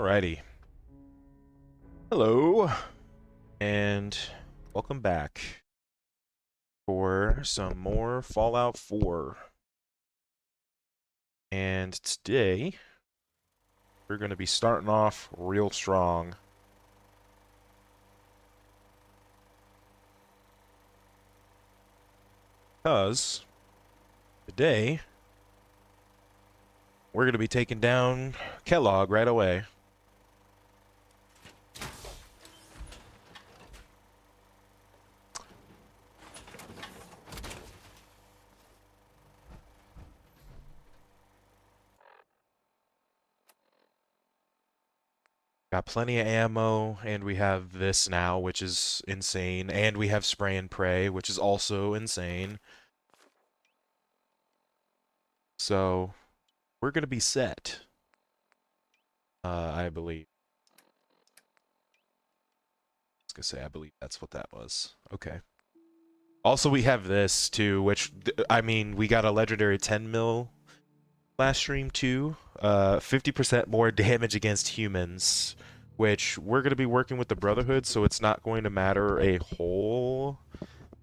Alrighty. Hello, and welcome back for some more Fallout 4. And today, we're going to be starting off real strong. Because today, we're going to be taking down Kellogg right away. Got plenty of ammo, and we have this now, which is insane. And we have spray and pray, which is also insane. So, we're going to be set. I believe. I was going to say, I believe that's what that was. Okay. Also, we have this, too, which, I mean, we got a legendary 10 mil last stream, too. 50% more damage against humans, which we're going to be working with the Brotherhood, so it's not going to matter a whole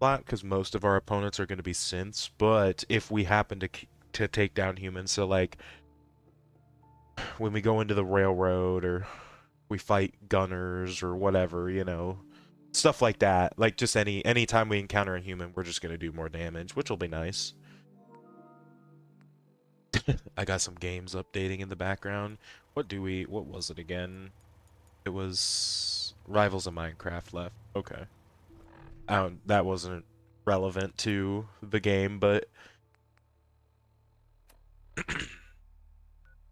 lot, because most of our opponents are going to be synths, but if we happen to take down humans, so, like, when we go into the railroad, or we fight gunners, or whatever, you know, stuff like that. Like, just anytime we encounter a human, we're just going to do more damage, which will be nice. I got some games updating in the background. What was it again? It was Rivals of Minecraft left. Okay. That wasn't relevant to the game, but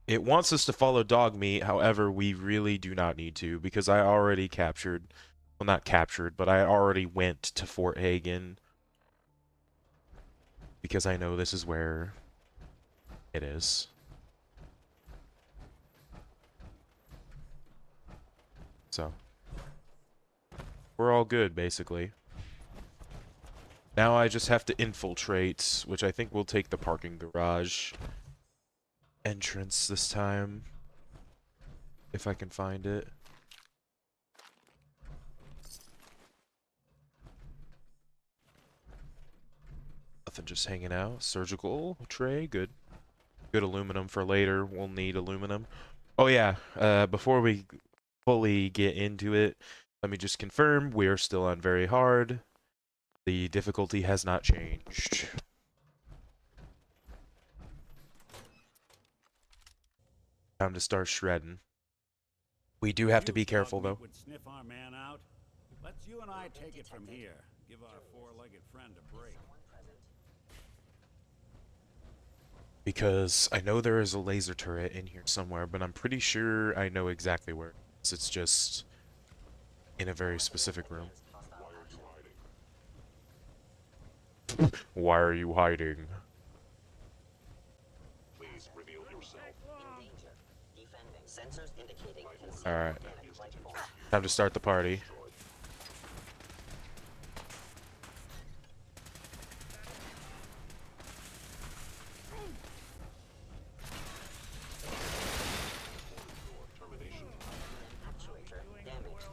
it wants us to follow dog meat. However, we really do not need to, because I already captured, well, not captured, but I already went to Fort Hagen, because I know this is where it is. So, we're all good, basically. Now I just have to infiltrate, which I think will take the parking garage entrance this time, if I can find it. Nothing, just hanging out. Surgical tray, good. Good aluminum for later. We'll need aluminum. Oh yeah, before we fully get into it, let me just confirm we are still on very hard. The difficulty has not changed. Time to start shredding. We do have to be careful, though. Would sniff our man out. Let's you and I take it from here. Give our four-legged friend a break. Because I know there is a laser turret in here somewhere, but I'm pretty sure I know exactly where it is. It's just in a very specific room. Why are you hiding? Please reveal yourself. In danger. Defending. Sensors indicating concealment. Alright. Time to start the party. Actuator damaged.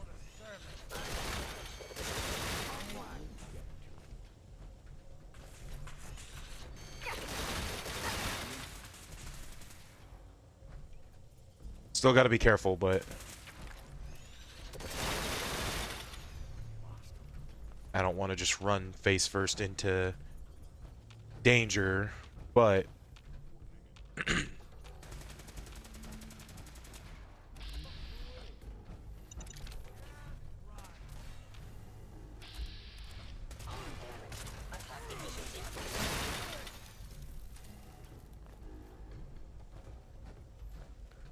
Still gotta be careful, but I don't want to just run face first into danger, but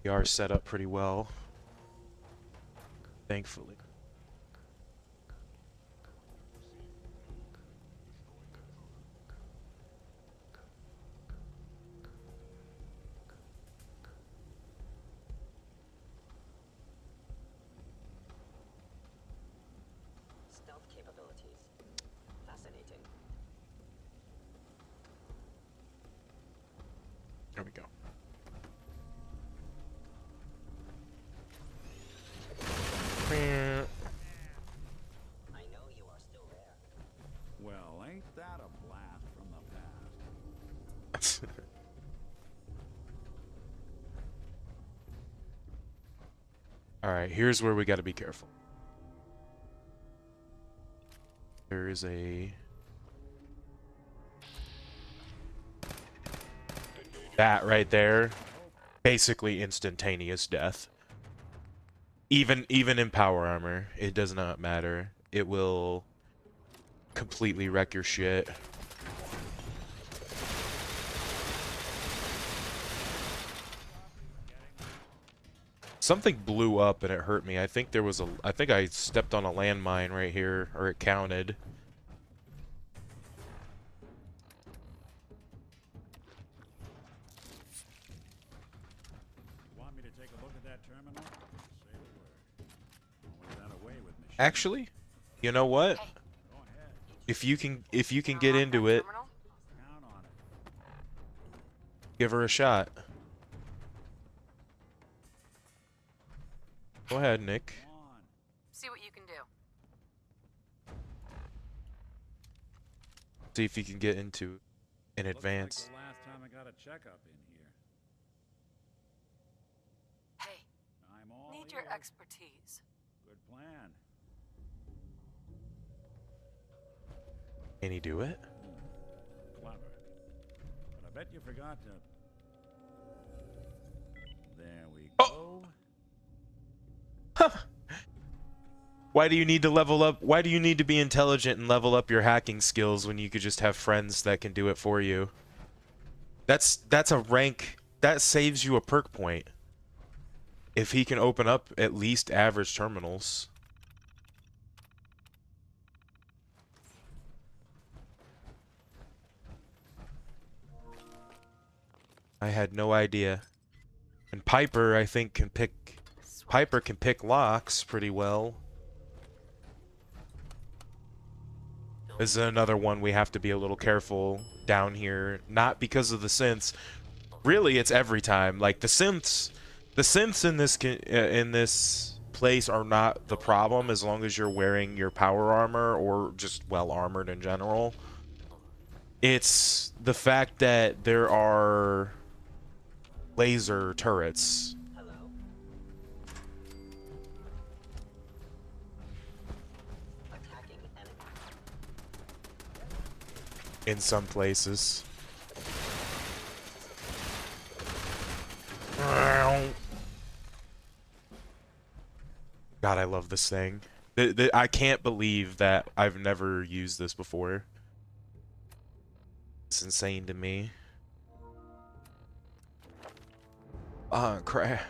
we are set up pretty well, thankfully. Stealth capabilities. Fascinating. There we go. that a blast from the past? All right, here's where we got to be careful. There is a that right there, basically instantaneous death. Even in power armor, it does not matter. It will completely wreck your shit. Something blew up and it hurt me. I think there was I think I stepped on a landmine right here, or it counted. You want me to take a look at that terminal? Say the word. Only that away with machine. Actually, you know what? Go ahead. If you can get into it, Count on it. give her a shot. Go ahead, Nick. Come on. See what you can do. See if you can get into it in Looks advance. like the last time I got a checkup in here. Hey, I'm all need your ears. expertise. Good plan. Can he do it? Clever. But I bet you forgot to... There we go. Why do you need to level up? Why do you need to be intelligent and level up your hacking skills when you could just have friends that can do it for you? That's a rank that saves you a perk point. If he can open up at least average terminals. I had no idea. And Piper, I think, can pick... Piper can pick locks pretty well. This is another one we have to be a little careful down here. Not because of the synths. Really, it's every time. Like, the synths in this place are not the problem as long as you're wearing your power armor or just well armored in general. It's the fact that there are laser turrets. Hello? Attacking enemy. In some places. God, I love this thing. I can't believe that I've never used this before. It's insane to me. Ah, crap.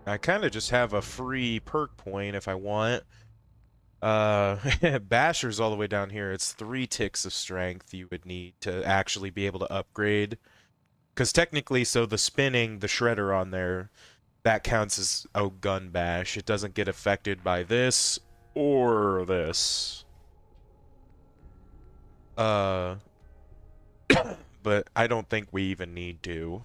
I kind of just have a free perk point if I want. Basher's all the way down here. It's 3 ticks of strength you would need to actually be able to upgrade. Because technically, so the spinning, the shredder on there, that counts as a gun bash. It doesn't get affected by this or this. But I don't think we even need to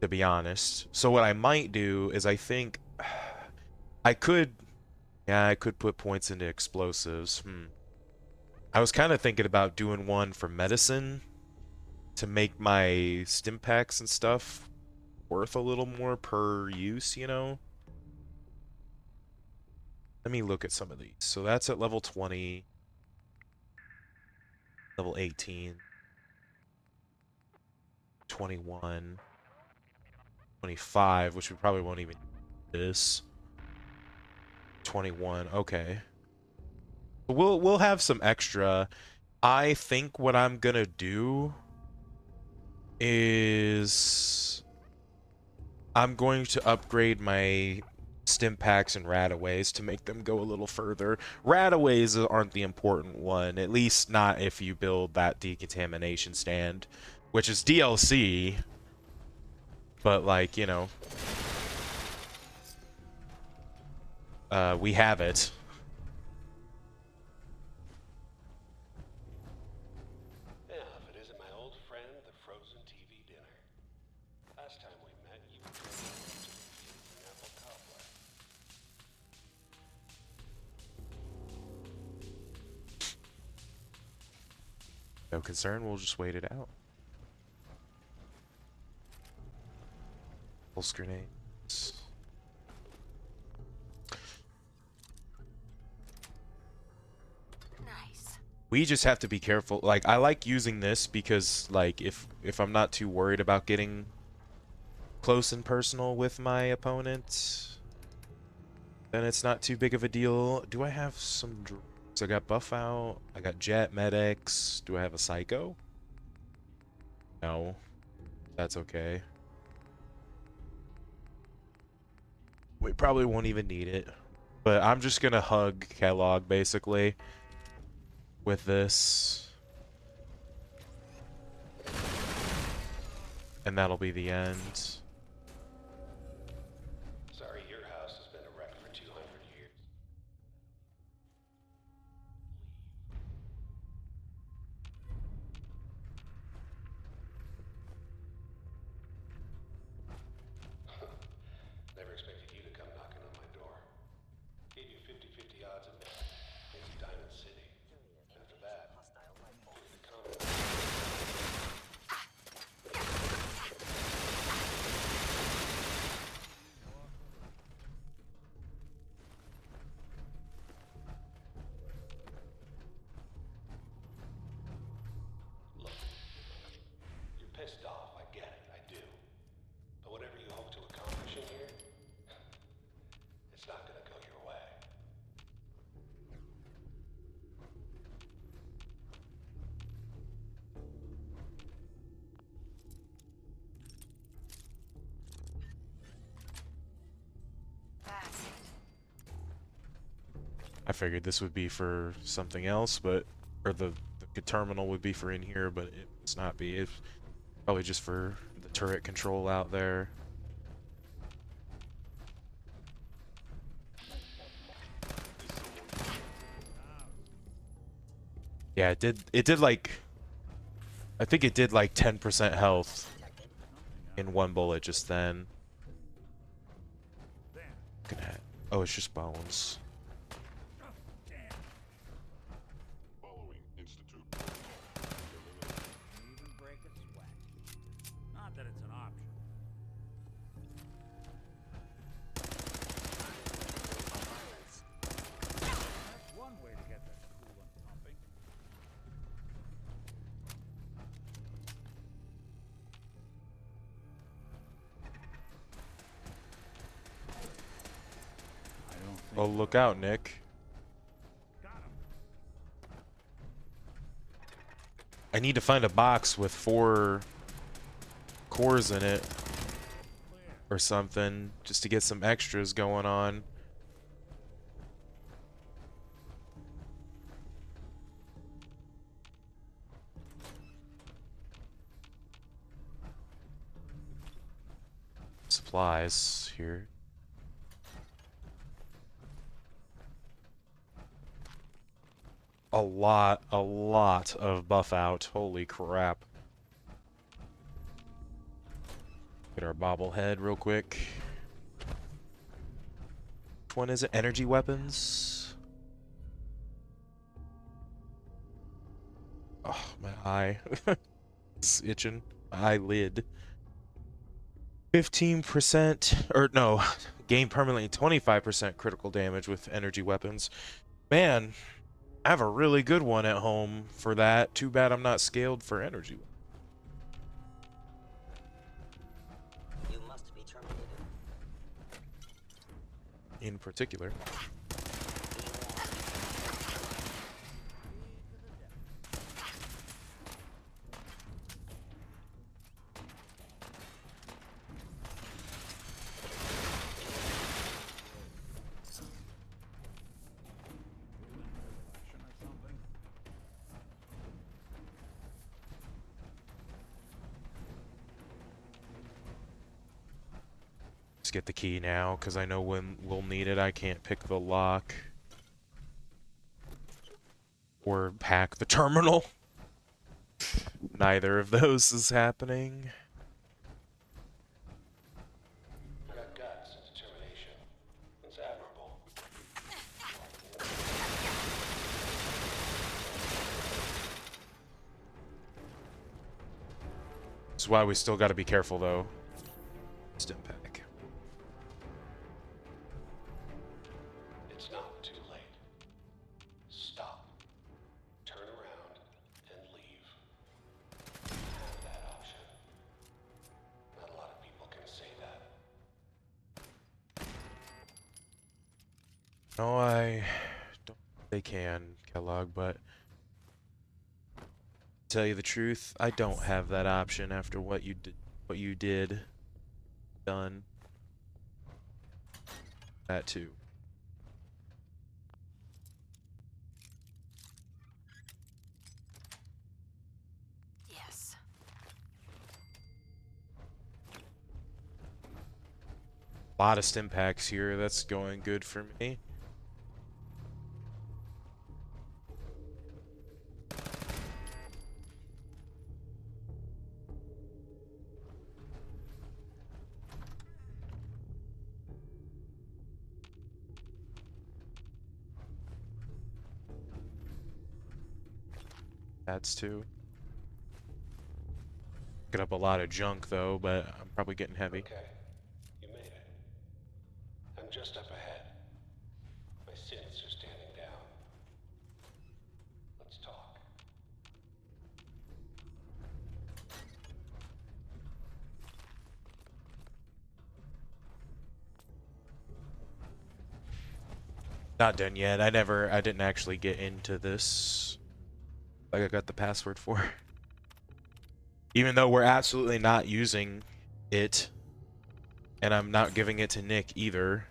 be honest. So what I might do is I think I could put points into explosives. I was kind of thinking about doing one for medicine to make my stim packs and stuff worth a little more per use, you know? Let me look at some of these. So that's at level 20, level 18, 21, 25, which we probably won't even use this. 21, okay. We'll have some extra. I think what I'm gonna do is I'm going to upgrade my stim packs and rataways to make them go a little further. Rataways aren't the important one, at least not if you build that decontamination stand, which is DLC, but like, you know, we have it. Yeah, if it isn't my old friend, the frozen TV dinner. Last time we met, No concern, we'll just wait it out. Pulse grenades. Nice. We just have to be careful. Like, I like using this because, like, if I'm not too worried about getting close and personal with my opponent, then it's not too big of a deal. Do I have some drugs? I got buff out. I got jet medics. Do I have a psycho? No. That's okay. We probably won't even need it. But I'm just gonna hug Kellogg, basically, with this. And that'll be the end. Sorry, your house has been a wreck for 200 years. Never expected you to come knocking on my door. Gave you 50-50 odds of it's Diamond City. After that, it's the common. Look, you're pissed off, I get it, I do. But whatever you hope to accomplish in here, it's not gonna go your way. That's it. I figured this would be for something else, but or the terminal would be for in here, but it's not be. It's probably just for the turret control out there. Yeah, it did like I think it did like 10% health in one bullet just then. Looking at, oh, it's just bones. Following Institute. Even break a sweat. Not that it's an option. That's one way to get that coolant pumping. I don't think Oh, look out, Nick. got him. I need to find a box with 4 cores in it Clear. or something just to get some extras going on. Supplies here. A lot of buff out. Holy crap. Get our bobblehead real quick. Which one is it? Energy weapons? Oh, my eye. It's itching. Eyelid. 15%, or no, gain permanently 25% critical damage with energy weapons. Man, I have a really good one at home for that. Too bad I'm not scaled for energy. You must be terminated. In particular. Action or something? Let's get the key now, because I know when we'll need it. I can't pick the lock. Or hack the terminal. Neither of those is happening. You got guts and determination. It's admirable. That's why we still got to be careful, though. Stim pack. It's not too late. Stop. Turn around and leave. You have that option. Not a lot of people can say that. No, I don't think they can, Kellogg, but to tell you the truth, I don't have that option after what you did, done. That too. Yes. A lot of stim packs here. That's going good for me. That's two. Picking up a lot of junk though, but I'm probably getting heavy. Okay. You made it. I'm just up ahead. My sins are standing down. Let's talk. Not done yet. I didn't actually get into this. Like I got the password for. Even though we're absolutely not using it. And I'm not giving it to Nick either.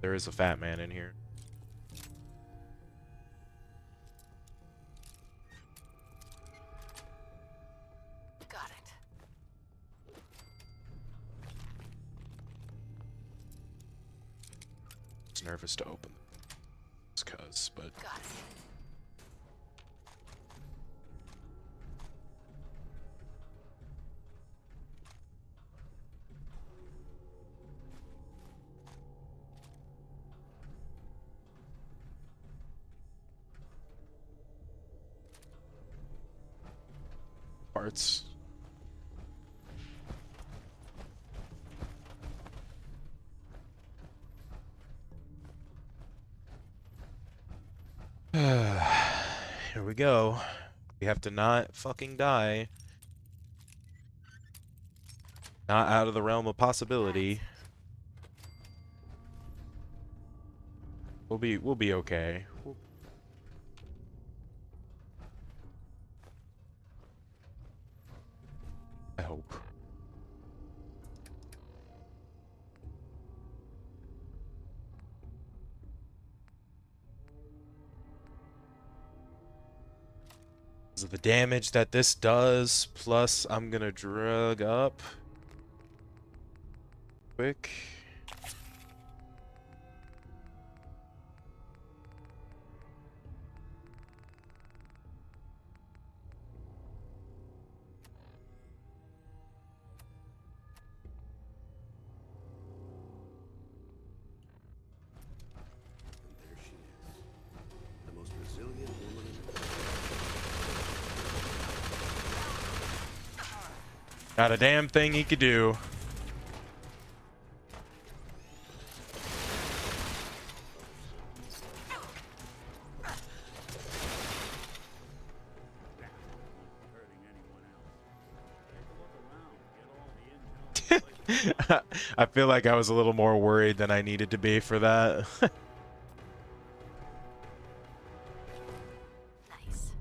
There is a fat man in here. Got it. I was nervous to open this cuz, but Got it. parts. Here we go. We have to not fucking die. Not out of the realm of possibility. We'll be okay. I hope. Because of the damage that this does, plus I'm gonna drug up quick. There she is. The most resilient woman in the world. Not a damn thing he could do. Hurting anyone else. Take a look around. Get all the intel. I feel like I was a little more worried than I needed to be for that. Nice.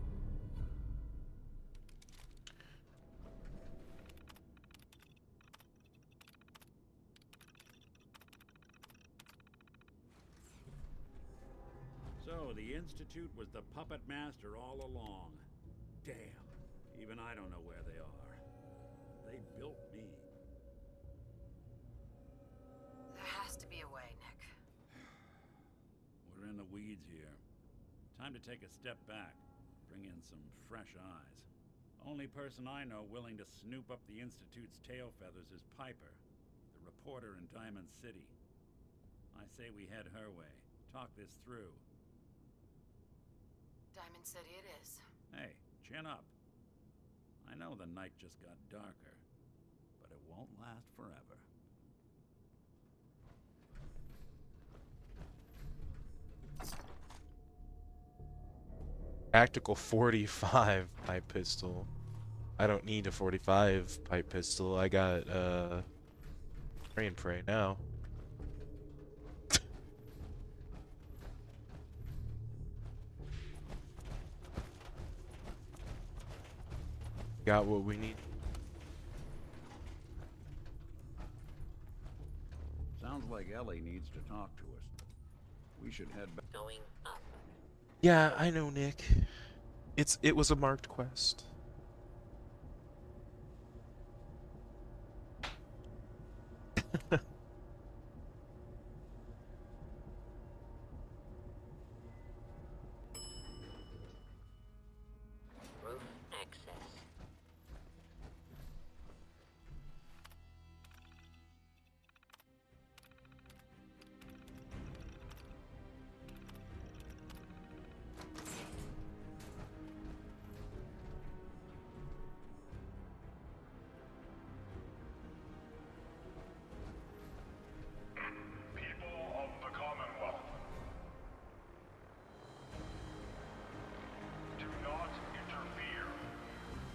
So, the Institute was the puppet master all along. Damn. Even I don't know where they are. They built me. There has to be a way, Nick. We're in the weeds here. Time to take a step back. Bring in some fresh eyes. Only person I know willing to snoop up the Institute's tail feathers is Piper, the reporter in Diamond City. I say we head her way. Talk this through. Diamond City it is. Hey, chin up. I know the night just got darker, but it won't last forever. Tactical 45 pipe pistol. I don't need a 45 pipe pistol. I got Pray and Pray now. Got what we need. Sounds like Ellie needs to talk to us. We should head back. Going up. Yeah, I know, Nick. It was a marked quest. Roof access. People of the Commonwealth, do not interfere.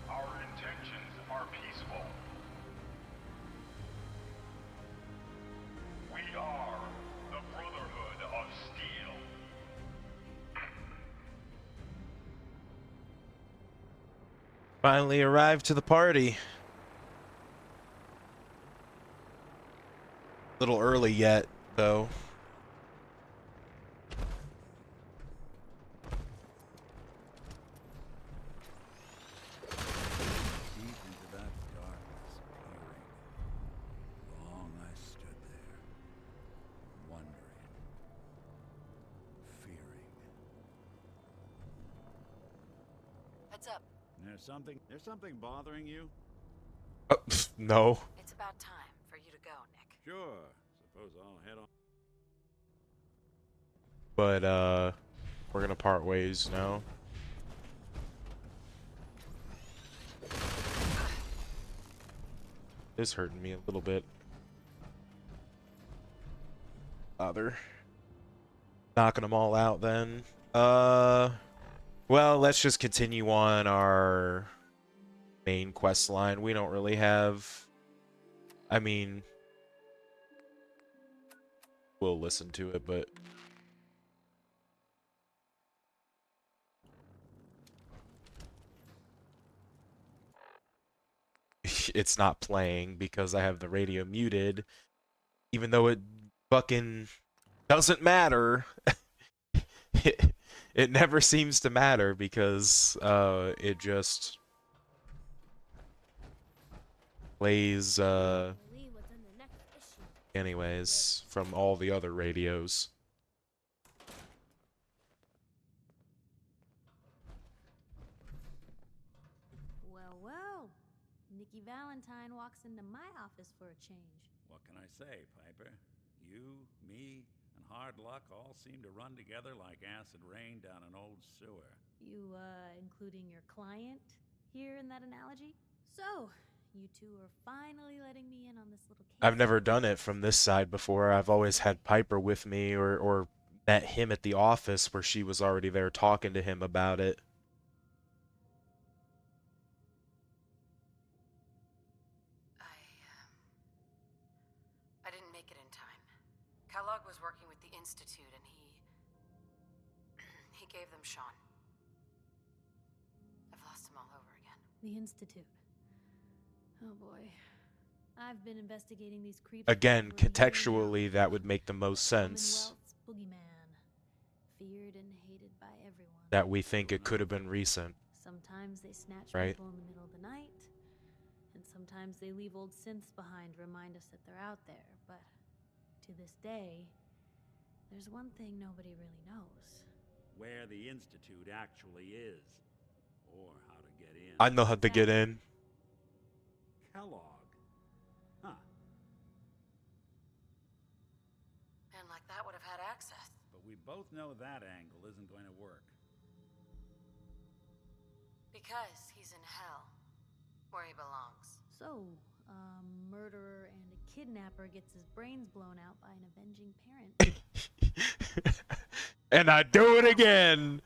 Our intentions are peaceful. We are the Brotherhood of Steel. Finally arrived to the party. Little early yet, though. Deep into that darkness, peering. Long I stood there, wondering, fearing. Heads up. There's something bothering you? No. It's about time for you to go, Nick. Sure. Suppose I'll head on. But, we're gonna part ways now. This hurting me a little bit. Other. Knocking them all out then. Well, let's just continue on our main quest line. We don't really have... I mean... We'll listen to it, but... It's not playing because I have the radio muted. Even though it fucking doesn't matter. It never seems to matter because it just plays anyways from all the other radios. Well, well. Nikki Valentine walks into my office for a change. What can I say, Piper? You, me, and hard luck all seem to run together like acid rain down an old sewer. You, including your client here in that analogy? So, you two are finally letting me in on this little case. I've never done it from this side before. I've always had Piper with me or met him at the office where she was already there talking to him about it. I didn't make it in time. Kellogg was working with the Institute, and he gave them Sean. I've lost him all over again. The Institute. Oh boy. I've been investigating these creeps. Again, for over a year contextually, now. that would make the most sense. Commonwealth's boogeyman. Feared and hated by everyone. That we think it could have been recent. Sometimes they snatch Right. people in the middle of the night, and sometimes they leave old synths behind to remind us that they're out there. But to this day, there's one thing nobody really knows. Where the Institute actually is. Or how to get in. I know how to get in. Kellogg. Huh. Man like that would have had access. But we both know that angle isn't going to work. Because he's in hell, where he belongs. So, a murderer and a kidnapper gets his brains blown out by an avenging parent. And I do it again.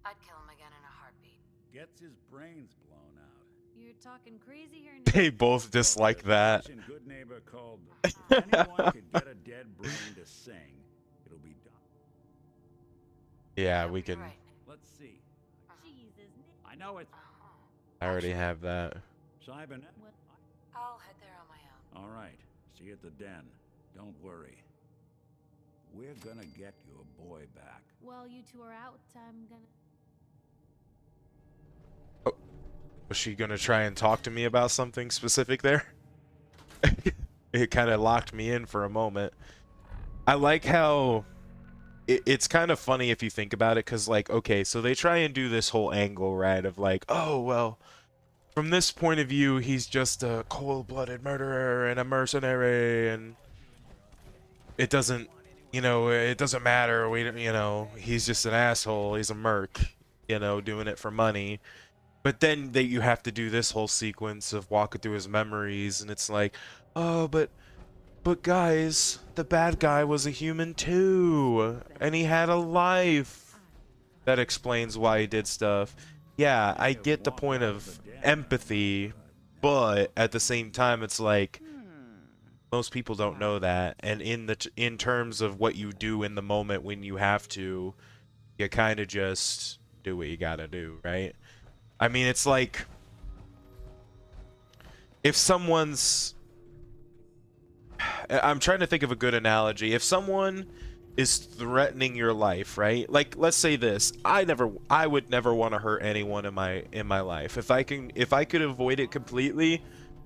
I'd kill him again in a heartbeat. Gets his brains blown out. You're talking crazy here, Nick. They both just like that. There's a good neighbor called. If anyone could get a dead brain to sing, it'll be done. Yeah, You'll we be can. right. Let's see. Jesus, Nick. I know it's I already have that. Cybernet. What? I'll head there on my own. All right. See you at the den. Don't worry. We're gonna get your boy back. While you two are out, I'm gonna. Was she gonna try and talk to me about something specific there? It kind of locked me in for a moment. I like how it's kind of funny if you think about it, because, like, okay, so they try and do this whole angle, right, of like, oh, well, from this point of view, he's just a cold-blooded murderer and a mercenary, and it doesn't, it doesn't matter. He's just an asshole. He's a merc, doing it for money. But then you have to do this whole sequence of walking through his memories, and it's like, oh, but guys, the bad guy was a human too, and he had a life. That explains why he did stuff. Yeah, I get the point of empathy, but at the same time, it's like most people don't know that, and in terms of what you do in the moment when you have to, you kind of just do what you gotta do, right? I mean, it's like if someone's... I'm trying to think of a good analogy. If someone is threatening your life, right? Like, let's say this. I would never want to hurt anyone in my life. If I could avoid it completely,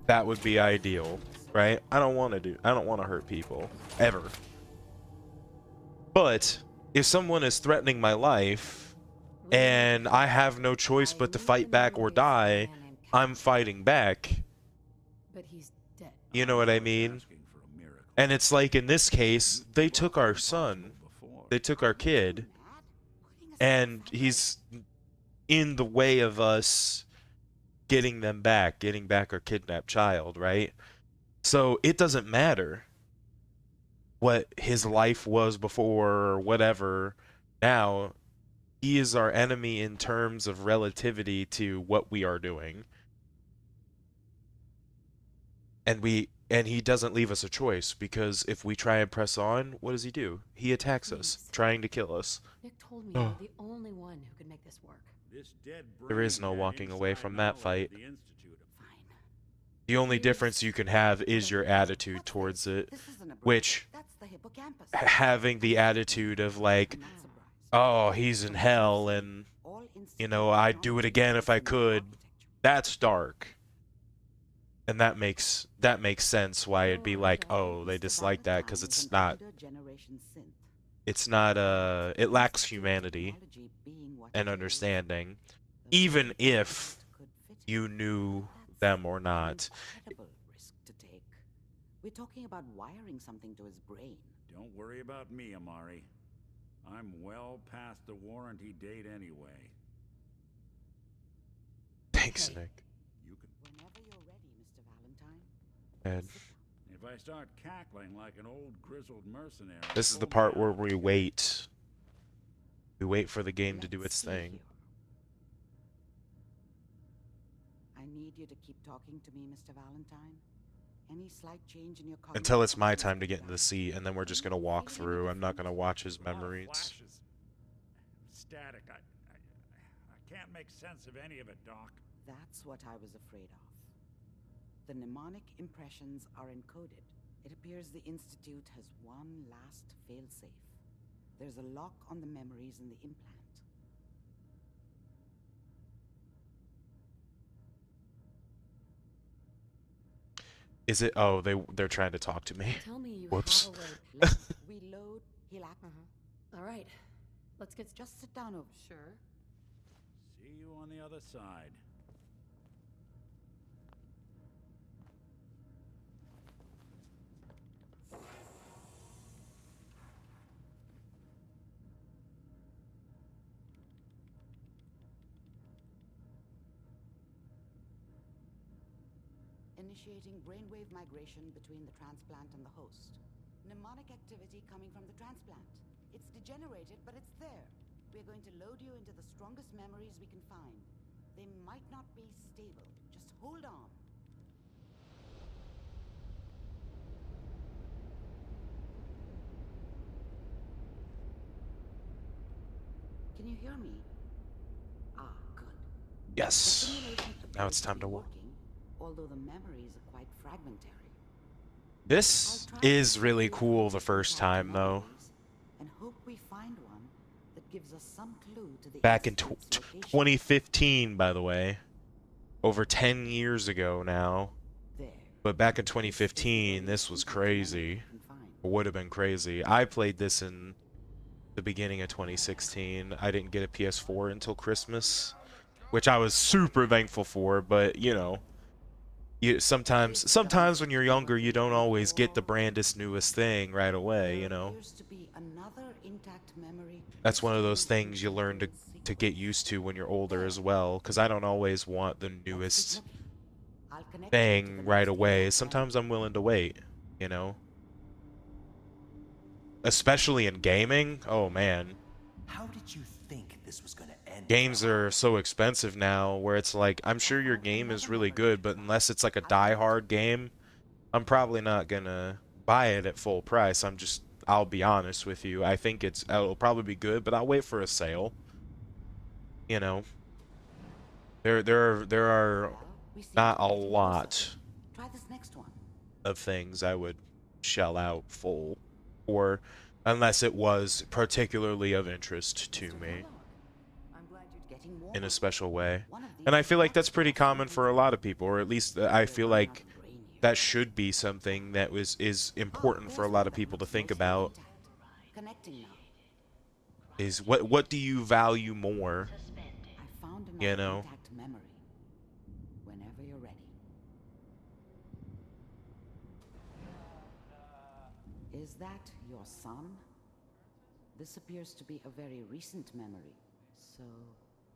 that would be ideal, right? I don't want to hurt people ever. But if someone is threatening my life and I have no choice but to fight back or die, I'm fighting back. But he's dead. You know what I mean? And it's like, in this case, they took our son. They took our kid. And he's in the way of us getting back our kidnapped child, right? So it doesn't matter what his life was before or whatever. Now, he is our enemy in terms of relativity to what we are doing. And he doesn't leave us a choice, because if we try and press on, what does he do? He attacks us, trying to kill us. Nick told me you're the only one who could make this work. There is no walking away from that fight. Fine. The only difference you can have is your attitude towards it, which, having the attitude of like, oh, he's in hell and, I'd do it again if I could, that's dark. And that makes sense why it'd be like, oh, they dislike that, because it lacks humanity and understanding, even if you knew them or not. We're talking about wiring something to his brain. Don't worry about me, Amari. I'm well past the warranty date anyway. Thanks, Nick. You can. Whenever you're ready, Mr. Valentine. And If I start cackling like an old grizzled mercenary. this is the part where we wait. We wait for the game to do its thing. I need you to keep talking to me, Mr. Valentine. Any slight change in your Until it's my time to get in the seat, and then we're just gonna walk through. I'm not gonna watch his memories. Flashes. Static. I can't make sense of any of it, Doc. That's what I was afraid of. The mnemonic impressions are encoded. It appears the Institute has one last failsafe. There's a lock on the memories in the implant. Is it? Oh, they're trying to talk to me. Tell me you Whoops. have a way. Let's reload. He'll act. All right. Let's get Just sit down over. Sure. See you on the other side. initiating brainwave migration between the transplant and the host. Mnemonic activity coming from the transplant. It's degenerated, but it's there. We're going to load you into the strongest memories we can find. They might not be stable. Just hold on. Can you hear me? Ah, good. Yes. Simulation Now it's appears time be to work. working, although the memories are quite fragmentary. This I'll try is to really separate cool the the first intact time, though. memories and hope we find one that gives us some clue to the Back in Institute's location. 2015, by the way. Over 10 years ago now. There. But back in This is the 2015, this earliest was intact memory crazy. we can find. It would have been crazy. I played this in the beginning of 2016. I didn't get a PS4 until Christmas, which I was super thankful for, but you know, sometimes when you're younger, you don't always get the brandest newest thing right away, you There know. appears to be another intact memory That's one of those still in things you learn to sequence. get used to when you're older as well, because I don't always want the Let's keep newest looking. I'll connect you to the thing right next away. intact Sometimes memory. I'm willing to wait, you know. Especially in gaming. Oh man. How did you think this was gonna end? Games are so expensive now where it's like, I'm sure your game is really good, but unless it's like a die-hard game, I'm probably not gonna buy it at full price. I'll be honest with you. I think it'll probably be good, but I'll wait for a sale. You know, there are Well, we seem not to a be getting lot closer. Try this next one. of things I would shell out full for, unless it was particularly of interest to Mr. me Kellogg, I'm glad you're getting warmer. in a special way. One of these And I is feel like that's not pretty just common something for a to lot do. of people, or at least I We're feel running like out of brain here. that should be something that is important for a lot of people to think about. Connecting now. Is what do you value more? I found You another know? intact memory. Whenever you're ready. Is that your son? This appears to be a very recent memory. So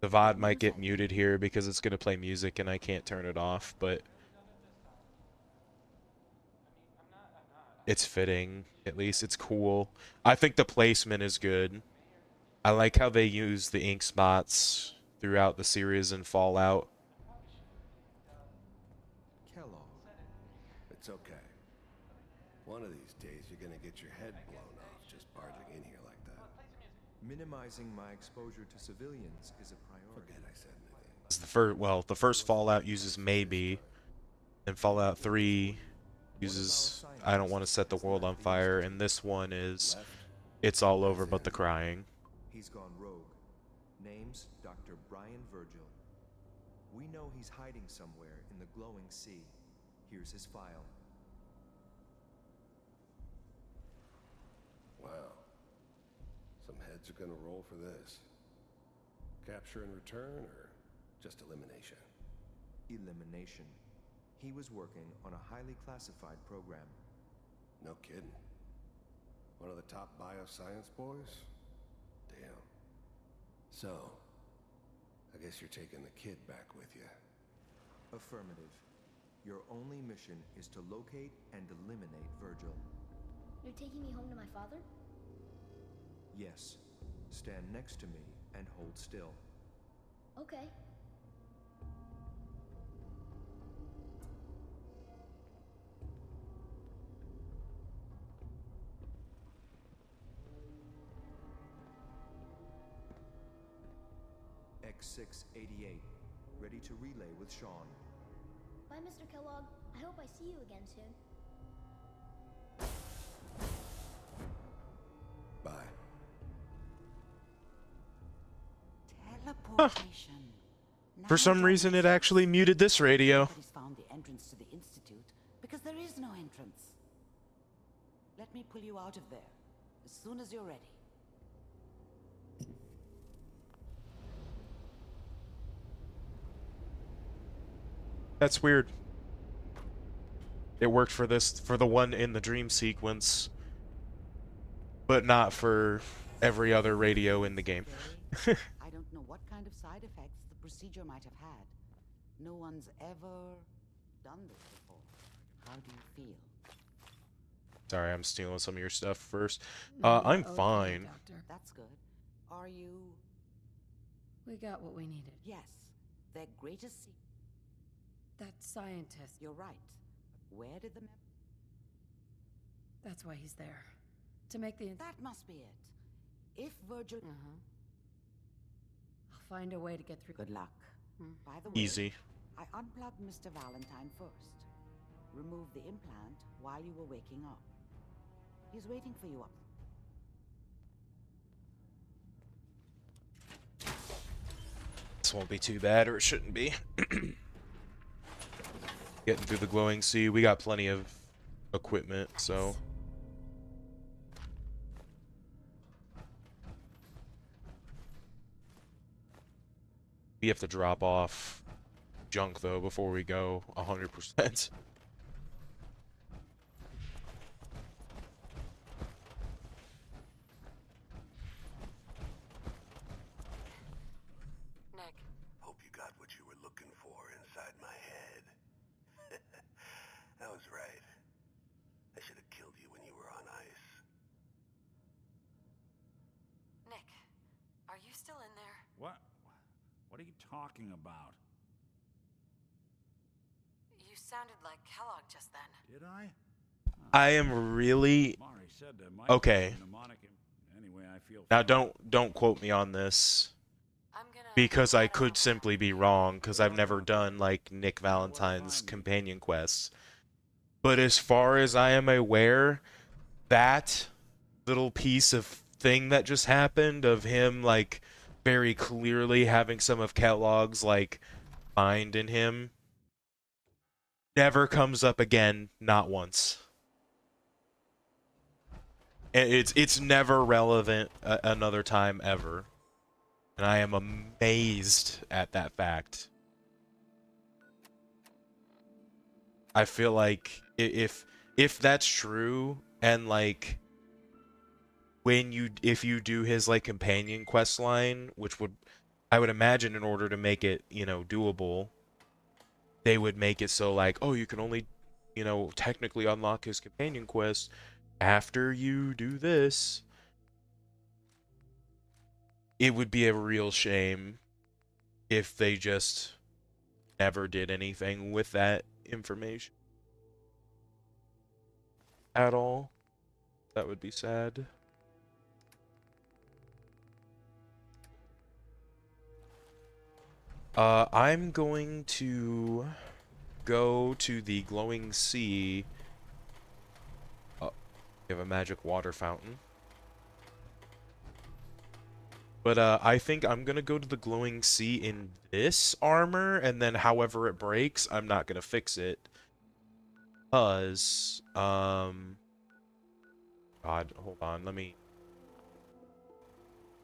The VOD might get muted here because it's gonna play music and I can't turn it off, but it's fitting. At least it's cool. I think the placement is good. I like how they use the ink spots throughout the series in Fallout. Kellogg. It's okay. One of these days you're gonna get your head blown off just barging in here like that. Minimizing my exposure to civilians is a priority. Forget I said anything. It's the first Fallout uses maybe, and Fallout 3 uses I don't want to set the world on fire, and this one is it's all over but the crying. He's gone rogue. Name's Dr. Brian Virgil. We know he's hiding somewhere in the glowing sea. Here's his file. Wow. Some heads are gonna roll for this. Capture and return, or just elimination? Elimination. He was working on a highly classified program. No kidding. One of the top bioscience boys? Damn. So, I guess you're taking the kid back with you. Affirmative. Your only mission is to locate and eliminate Virgil. You're taking me home to my father? Yes. Stand next to me and hold still. Okay. X688. Ready to relay with Sean. Bye, Mr. Kellogg. I hope I see you again soon. Bye. Teleportation. For some reason, it actually muted this radio. Nobody's found the entrance to the Institute because there is no entrance. Let me pull you out of there as soon as you're ready. That's weird. It worked for the one in the dream sequence, but not for every other radio in the game. I don't know what kind of side effects the procedure might have had. No one's ever done this before. How do you feel? Sorry, I'm stealing some of your stuff first. No, I'm we're okay, fine. Doctor. That's good. Are you? We got what we needed. Yes. Their greatest secret. That scientist. You're right. But where did the That's why he's there. To make the... That must be it. If Virgil... I'll find a way to get through. Good luck. By the way, Easy. I unplugged Mr. Valentine first. Removed the implant while you were waking up. He's waiting for you up. This won't be too bad, or it shouldn't be. Getting through the glowing sea. We got plenty of equipment, so... We have to drop off junk, though, before we go 100%. Nick. Hope you got what you were looking for inside my head. I was right. I should have killed you when you were on ice. Nick, are you still in there? What are you talking about? You sounded like Kellogg just then. Did I? I am really... Mari said there might Okay. be a mnemonic. Anyway, I feel Now, fine. don't quote me on this. I'm gonna... Because I could simply be wrong, because I've never done, like, Nick Valentine's companion quests. But as far as I am aware, that little piece of thing that just happened, of him, like, very clearly having some of Kellogg's, like, mind in him, never comes up again, not once. And it's never relevant another time ever. And I am amazed at that fact. I feel like if that's true, and like if you do his like companion quest line, which I would imagine in order to make it, you know, doable, they would make it so like, oh, you can only, you know, technically unlock his companion quest after you do this. It would be a real shame if they just never did anything with that information at all. That would be sad. I'm going to go to the glowing sea. Oh, we have a magic water fountain. But I think I'm gonna go to the glowing sea in this armor, and then however it breaks, I'm not gonna fix it. Because, God, hold on, let me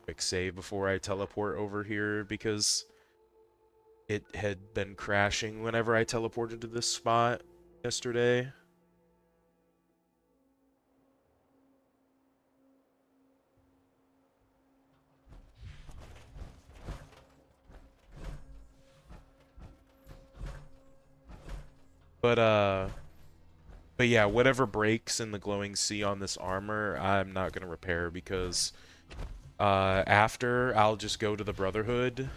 quick save before I teleport over here, because it had been crashing whenever I teleported to this spot yesterday. But yeah, whatever breaks in the glowing sea on this armor, I'm not gonna repair, because after I'll just go to the Brotherhood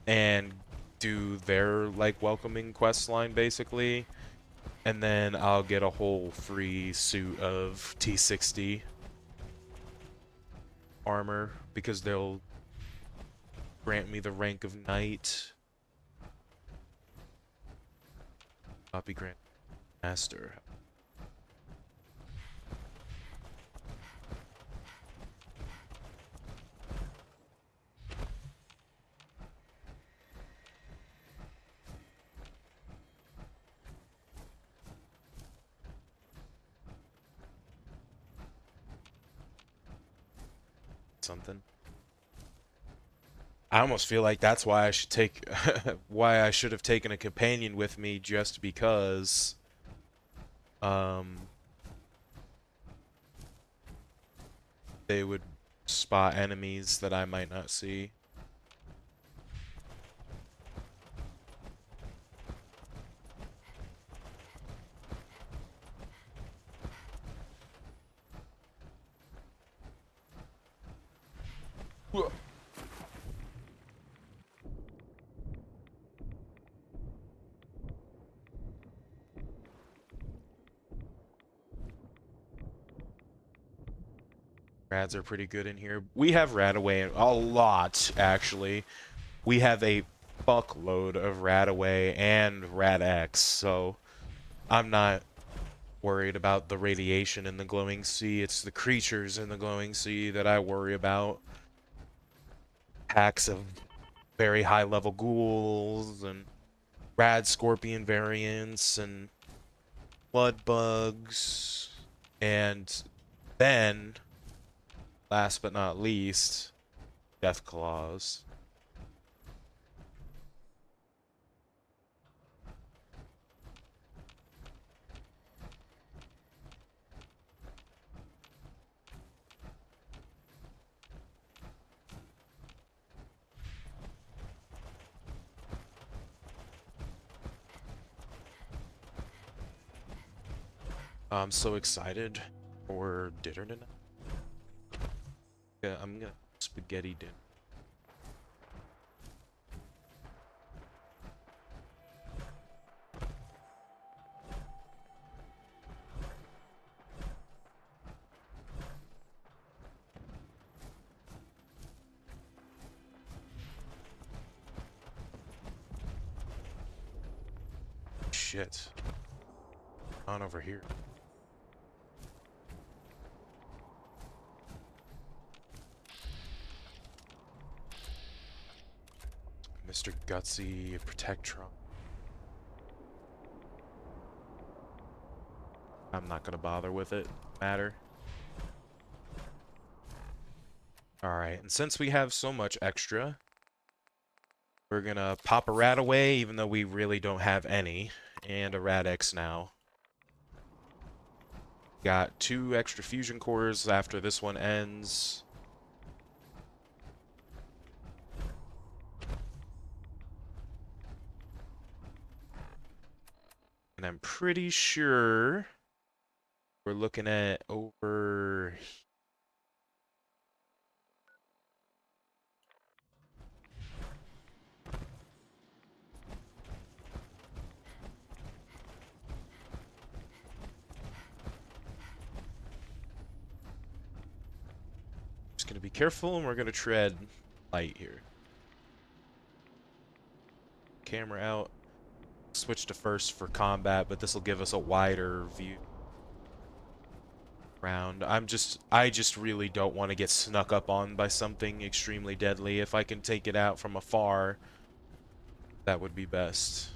and do their like welcoming quest line basically, and then I'll get a whole free suit of T60 armor, because they'll grant me the rank of knight. Copy grant master. Something. I almost feel like that's why I should take why I should have taken a companion with me, just because they would spot enemies that I might not see. Rads are pretty good in here. We have Radaway a lot, actually. We have a fuckload of Radaway and Rad-X, so I'm not worried about the radiation in the glowing sea. It's the creatures in the glowing sea that I worry about. Packs of very high level ghouls and rad scorpion variants and blood bugs, and then last but not least, death claws. I'm so excited for dinner tonight. Yeah, I'm gonna spaghetti dinner. Shit. On over here. Mr. Gutsy, Protectron. I'm not gonna bother with it. Matter. Alright, and since we have so much extra, we're gonna pop a Radaway, even though we really don't have any, and a Rad-X now. Got 2 extra fusion cores after this one ends. And I'm pretty sure we're looking at over... Just gonna be careful, and we're gonna tread light here. Camera out. Switch to first for combat, but this will give us a wider view around. I just really don't want to get snuck up on by something extremely deadly. If I can take it out from afar, that would be best.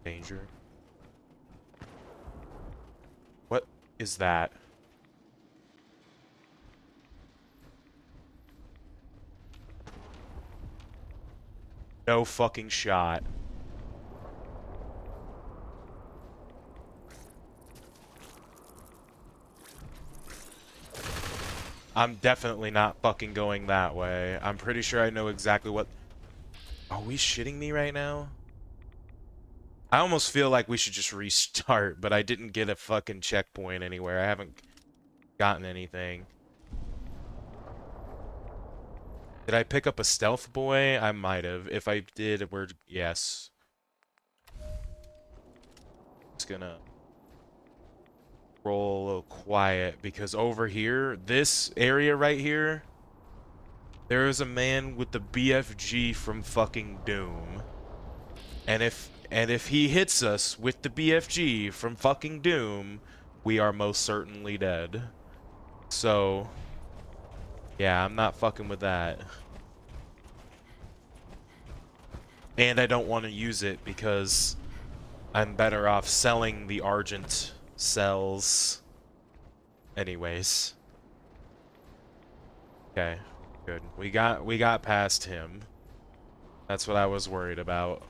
Danger. What is that? No fucking shot. I'm definitely not fucking going that way. I'm pretty sure I know exactly what... Are we shitting me right now? I almost feel like we should just restart, but I didn't get a fucking checkpoint anywhere. I haven't gotten anything. Did I pick up a stealth boy? I might have. If I did, we're... Yes. It's gonna roll a little quiet, because over here, this area right here, there is a man with the BFG from fucking Doom. And if he hits us with the BFG from fucking Doom, we are most certainly dead. So, yeah, I'm not fucking with that. And I don't want to use it because I'm better off selling the Argent cells anyways. Okay, good. We got past him. That's what I was worried about.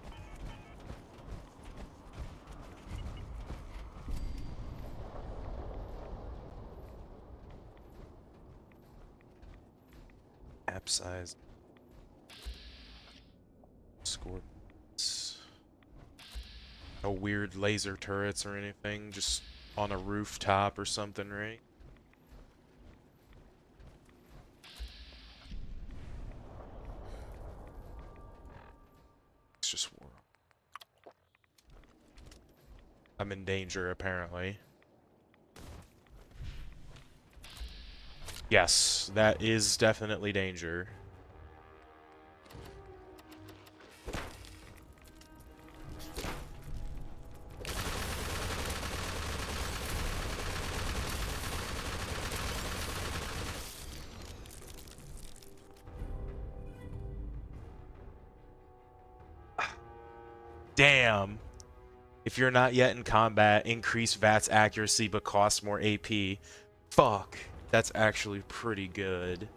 Size. Scorpions. No weird laser turrets or anything, just on a rooftop or something, right? It's just war. I'm in danger, apparently. Yes, that is definitely danger. Damn. If you're not yet in combat, increase VAT's accuracy but cost more AP. Fuck. That's actually pretty good.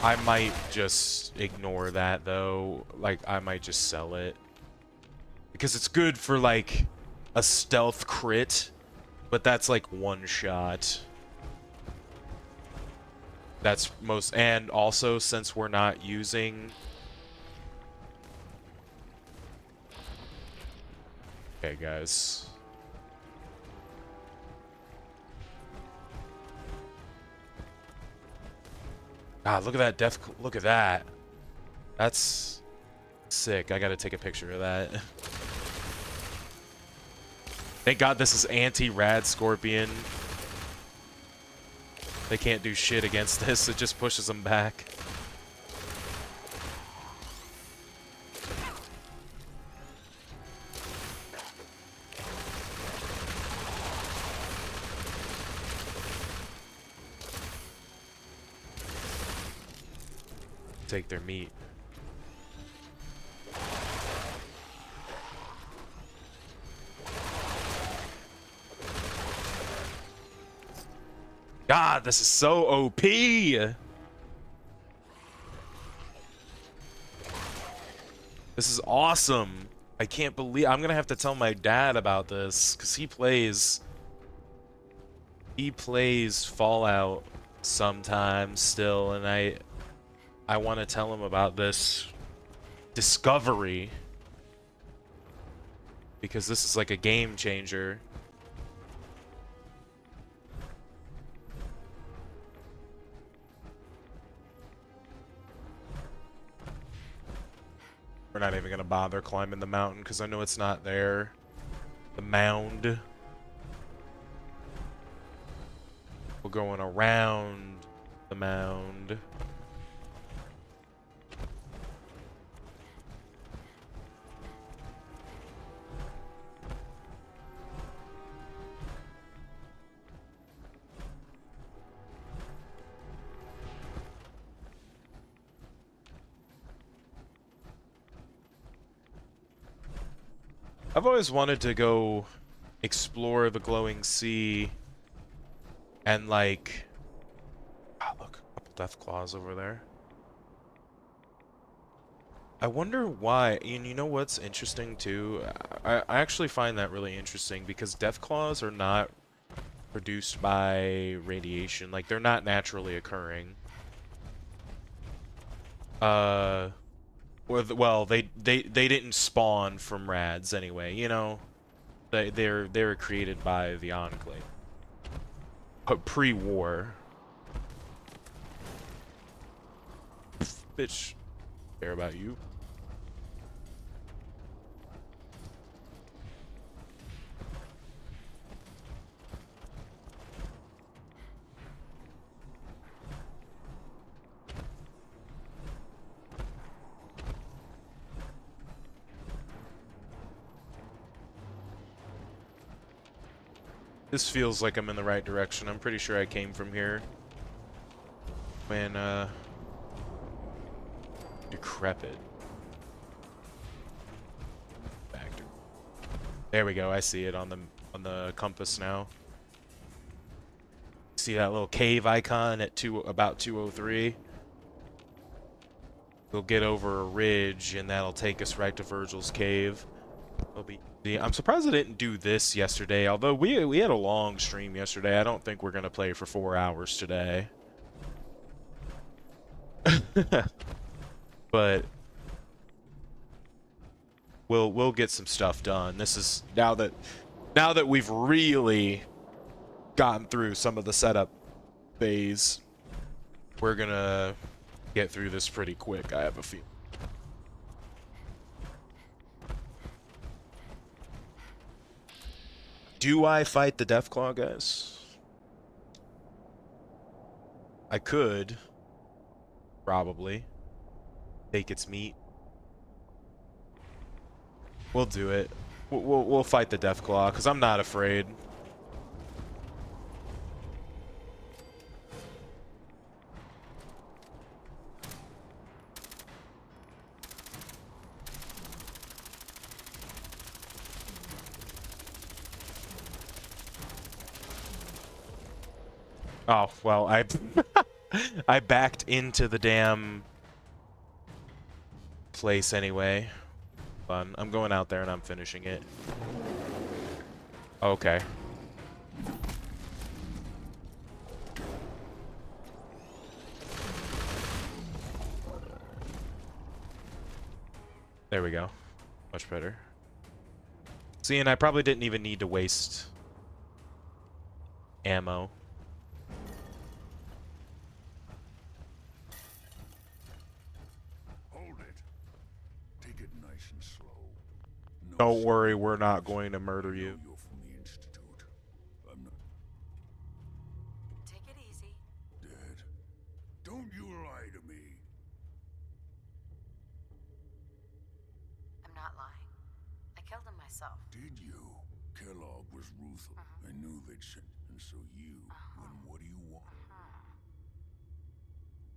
I might just ignore that though. Like, I might just sell it. Because it's good for like a stealth crit, but that's like one shot. That's most, and also since we're not using... Okay, guys. God, look at that look at that. That's sick. I gotta take a picture of that. Thank God this is anti-rad Scorpion. They can't do shit against this. It just pushes them back. Take their meat. God, this is so OP. This is awesome. I can't believe I'm gonna have to tell my dad about this because he plays Fallout sometimes still, and I want to tell him about this discovery because this is like a game changer. We're not even gonna bother climbing the mountain because I know it's not there. The mound. We're going around the mound. I've always wanted to go explore the glowing sea and like... Oh, look, a couple death claws over there. I wonder why, and you know what's interesting too? I actually find that really interesting because death claws are not produced by radiation. Like, they're not naturally occurring. Well, they didn't spawn from rads anyway, you know? They're created by the Enclave. But pre-war. Bitch, care about you. This feels like I'm in the right direction. I'm pretty sure I came from here. When, decrepit. Factor. There we go. I see it on the compass now. See that little cave icon at about 203? We'll get over a ridge, and that'll take us right to Virgil's cave. It'll be See, I'm surprised I didn't do this yesterday. Although we had a long stream yesterday, I don't think we're gonna play for 4 hours today. But we'll get some stuff done. This is now that we've really gotten through some of the setup phase, we're gonna get through this pretty quick, I have a feeling. Do I fight the Deathclaw, guys? I could. Probably. Take its meat. We'll do it. We'll fight the Deathclaw, because I'm not afraid. Oh, well, I backed into the damn place anyway. Fun. I'm going out there and I'm finishing it. Okay. There we go. Much better. See, and I probably didn't even need to waste ammo. Don't worry, we're not going to murder you. You're from the Institute. I'm not Take it easy. dead. Don't you lie to me. I'm not lying. I killed him myself. Did you? Kellogg was ruthless. I knew they'd send, and so you. Then what do you want?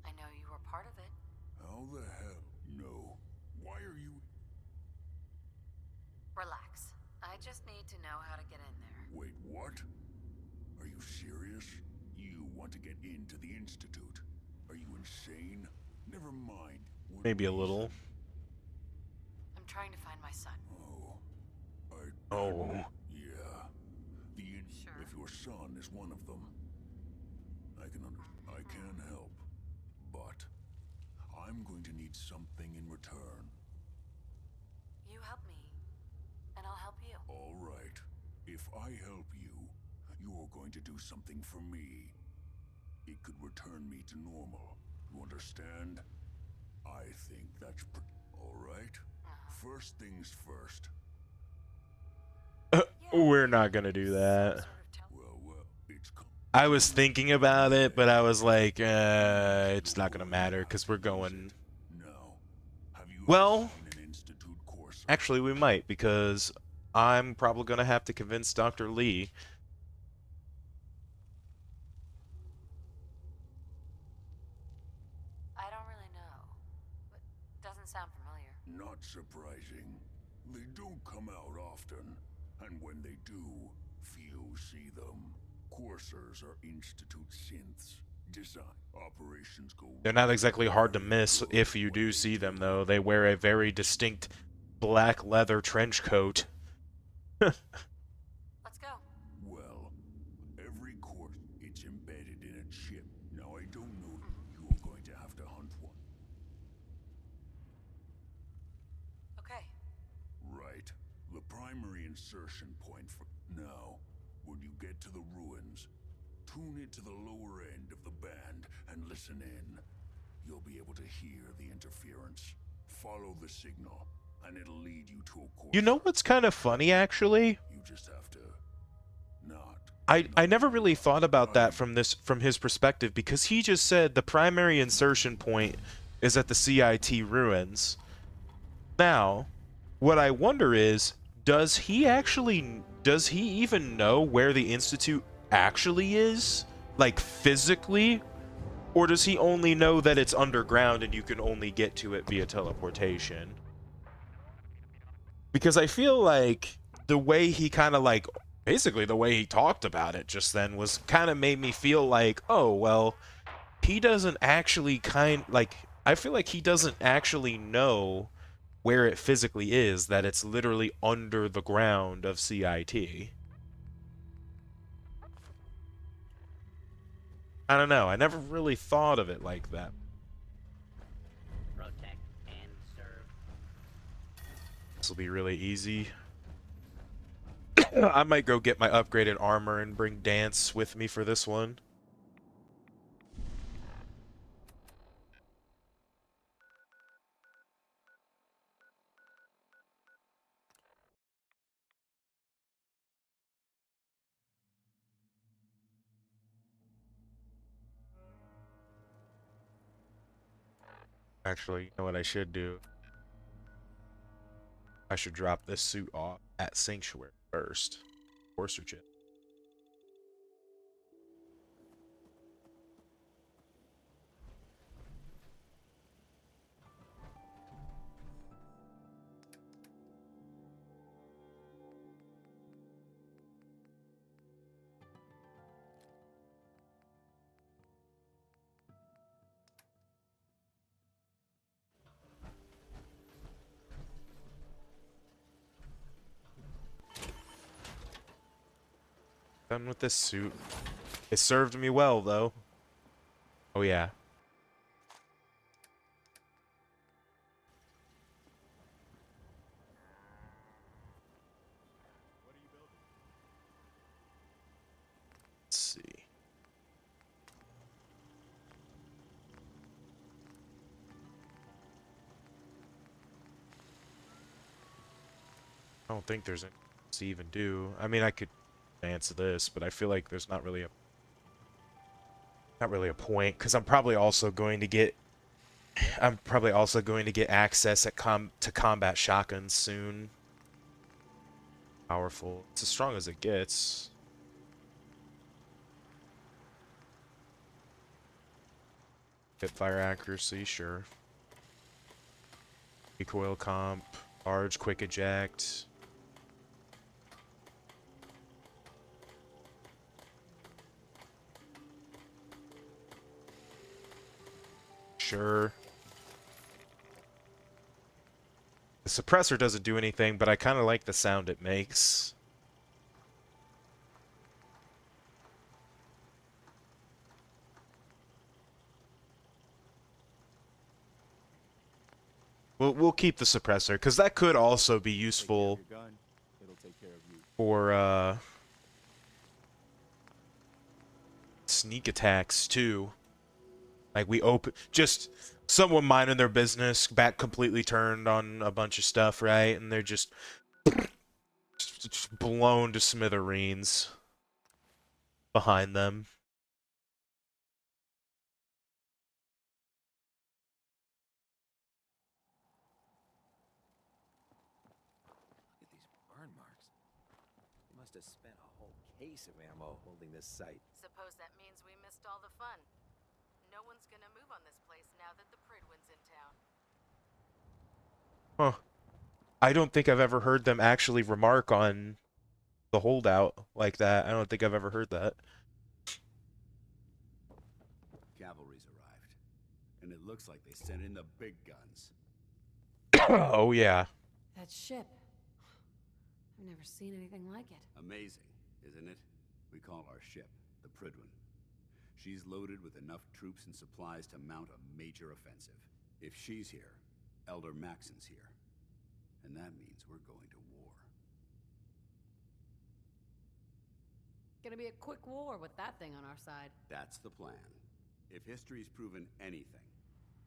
I know you were part of it. How the hell? No. Why are you? Relax. I just need to know how to get in there. Wait, what? Are you serious? You want to get into the Institute? Are you insane? Never mind. What Maybe a little. I'm trying to find my son. Oh. Yeah. Sure. If your son is one of them, I can help. But I'm going to need something in return. You help me, and I'll help you. All right. If I help you, you're going to do something for me. It could return me to normal. You understand? I think that's all right. First things first. We're not gonna do that. Well, it's I was thinking about it, but I was like, it's not gonna matter because we're going. now. Have you Well, seen an Institute course? actually, we might because I'm probably gonna have to convince Dr. Lee. I don't really know, but doesn't sound familiar. Not surprising. They don't come out often, and when they do, few see them. Coursers are Institute synths. Design operations go. They're not exactly hard to miss if you do see them, though. They wear a very distinct black leather trench coat. Let's go. Well, every course, it's embedded in a chip. Now, I don't know if you're going to have to hunt one. Okay. Right. The primary insertion point for... Now, when you get to the ruins, tune it to the lower end of the band and listen in. You'll be able to hear the interference. Follow the signal, and it'll lead you to a course. You know what's kind of funny, actually? You just have to... not... I never really thought about that from his perspective because he just said the primary insertion point is at the CIT ruins. Now, what I wonder is, does he even know where the Institute actually is? Like, physically? Or does he only know that it's underground and you can only get to it via teleportation? Because I feel like the way he kind of like, basically the way he talked about it just then was kind of made me feel like, oh, well, he doesn't actually I feel like he doesn't actually know where it physically is, that it's literally under the ground of CIT. I don't know. I never really thought of it like that. Protect and serve. This will be really easy. I might go get my upgraded armor and bring Dance with me for this one. Actually, you know what I should do? I should drop this suit off at Sanctuary first. Or search it. Done with this suit. It served me well, though. Oh, yeah. Let's see. I don't think there's anything to even do. I mean, I could answer this, but I feel like there's not really a point, because I'm probably also going to get access to combat shotguns soon. Powerful. It's as strong as it gets. Hit fire accuracy, sure. Recoil comp, large quick eject. Sure. The suppressor doesn't do anything, but I kind of like the sound it makes. We'll keep the suppressor, because that could also be useful for sneak attacks too. Like we open just someone minding their business, back completely turned on a bunch of stuff, right? And they're just blown to smithereens behind them. Look at these burn marks. You must have spent a whole case of ammo holding this site. Suppose that means we missed all the fun. No one's gonna move on this place now that the Pridwin's in town. Huh. I don't think I've ever heard them actually remark on the holdout like that. I don't think I've ever heard that. Cavalry's arrived, and it looks like they sent in the big guns. Oh yeah. That ship. I've never seen anything like it. Amazing, isn't it? We call our ship the Pridwin. She's loaded with enough troops and supplies to mount a major offensive. If she's here, Elder Maxon's here. And that means we're going to war. Gonna be a quick war with that thing on our side. That's the plan. If history's proven anything,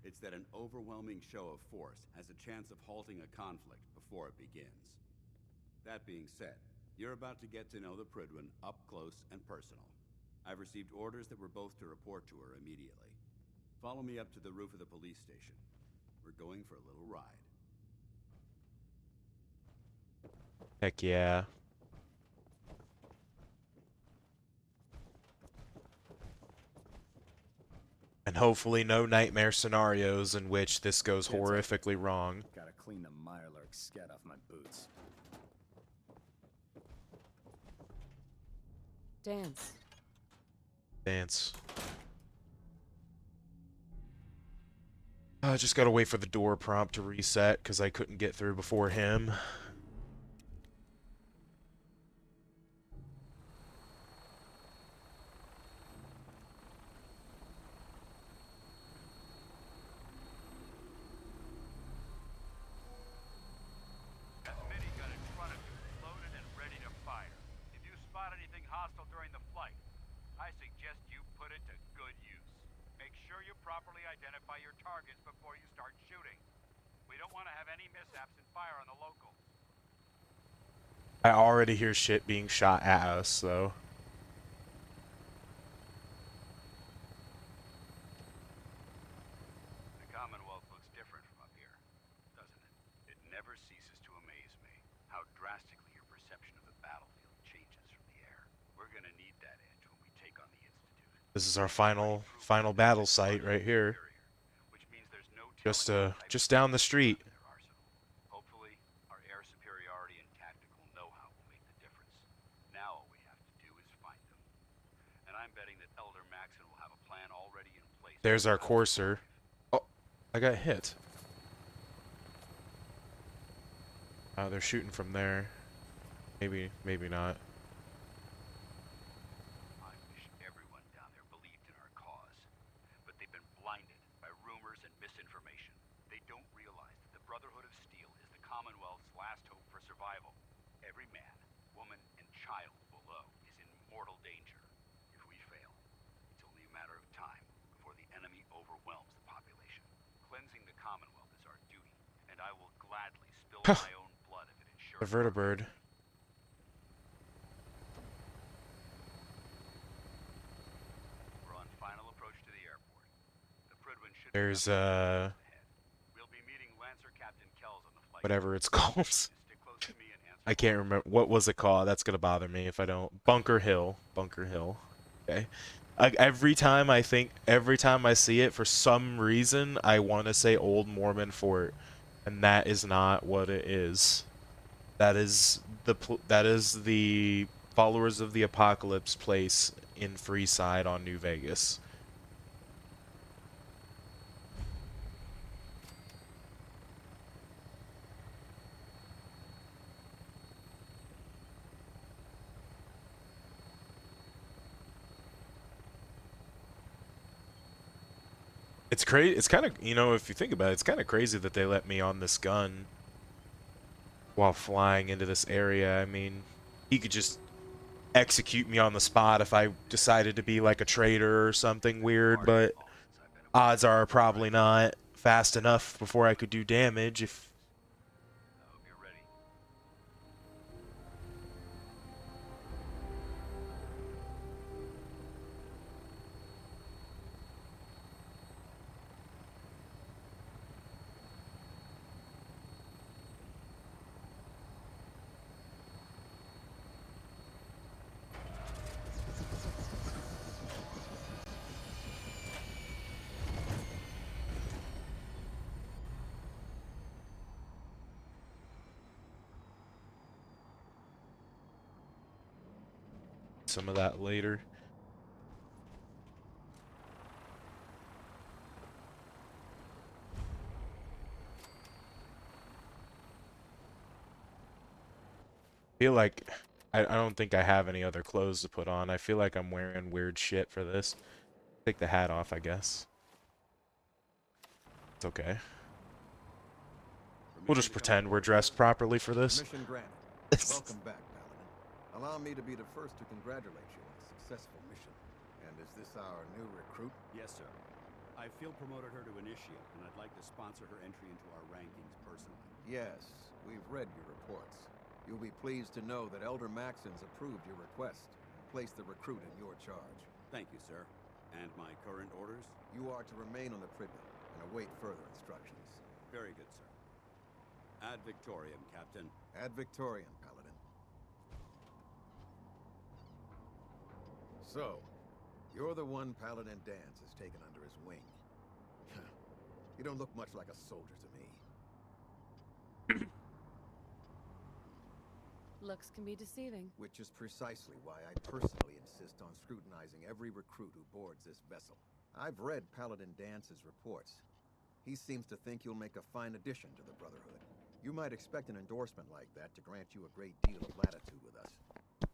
it's that an overwhelming show of force has a chance of halting a conflict before it begins. That being said, you're about to get to know the Pridwin up close and personal. I've received orders that we're both to report to her immediately. Follow me up to the roof of the police station. We're going for a little ride. Heck yeah. And hopefully no nightmare scenarios in which this goes horrifically wrong. Gotta clean the Mirelurk scat off my boots. Dance. Dance. I just gotta wait for the door prompt to reset because I couldn't get through before him. That minigun in front of you is loaded and ready to fire. If you spot anything hostile during the flight, I suggest you put it to good use. Make sure you properly identify your targets before you start shooting. We don't want to have any mishaps and fire on the locals. I already hear shit being shot at us, though. The Commonwealth looks different from up here, doesn't it? It never ceases to amaze me how drastically your perception of the battlefield changes from the air. We're gonna need that edge when we take on the Institute. This is our final battle site right here. Which means there's no Just down the street. Hopefully, our air superiority and tactical know-how will make the difference. Now all we have to do is find them. And I'm betting that Elder Maxon will have a plan already in place. There's our courser. Oh, I got hit. Oh, they're shooting from there. Maybe not. I wish everyone down there believed in our cause. But they've been blinded by rumors and misinformation. They don't realize that the Brotherhood of Steel is the Commonwealth's last hope for survival. Every man, woman, and child below is in mortal danger. If we fail, it's only a matter of time before the enemy overwhelms the population. Cleansing the Commonwealth is our duty, and I will gladly spill my own blood if it ensures The vertibird. we're on final approach to the airport. The Prydwen should There's We'll be meeting Lancer Captain Kells on the flight. whatever it's called. Stick close to me and answer. I can't remember what was it called. That's gonna bother me if I don't. Bunker Hill. Okay. Every time I see it, for some reason, I want to say Old Mormon Fort, and that is not what it is. That is the Followers of the Apocalypse place in Freeside on New Vegas. It's crazy. It's kind of, if you think about it, it's kind of crazy that they let me on this gun while flying into this area. I mean, he could just execute me on the spot if I decided to be like a traitor or something weird, but odds are probably not fast enough before I could do damage if... I hope you're ready. Some of that later. Feel like I don't think I have any other clothes to put on. I feel like I'm wearing weird shit for this. Take the hat off, I guess. It's okay. We'll just pretend we're dressed properly for this. Mission granted. Welcome back, Paladin. Allow me to be the first to congratulate you on a successful mission. And is this our new recruit? Yes, sir. I field promoted her to initiate, and I'd like to sponsor her entry into our rankings personally. Yes, we've read your reports. You'll be pleased to know that Elder Maxon's approved your request and placed the recruit in your charge. Thank you, sir. And my current orders? You are to remain on the Prydwen and await further instructions. Very good, sir. Ad Victoriam, Captain. Ad Victoriam, Paladin. So, you're the one Paladin Dance has taken under his wing. You don't look much like a soldier to me. Looks can be deceiving. Which is precisely why I personally insist on scrutinizing every recruit who boards this vessel. I've read Paladin Dance's reports. He seems to think you'll make a fine addition to the Brotherhood. You might expect an endorsement like that to grant you a great deal of latitude with us.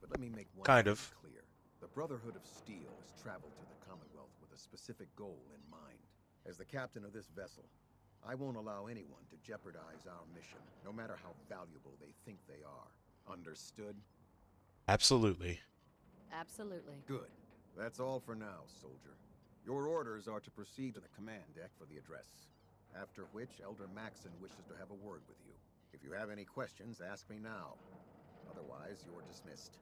But let me make one thing clear. The Brotherhood of Steel has traveled to the Commonwealth with a specific goal in mind. As the captain of this vessel, I won't allow anyone to jeopardize our mission, no matter how valuable they think they are. Understood? Absolutely. Absolutely. Good. That's all for now, soldier. Your orders are to proceed to the command deck for the address. After which, Elder Maxon wishes to have a word with you. If you have any questions, ask me now. Otherwise, you're dismissed.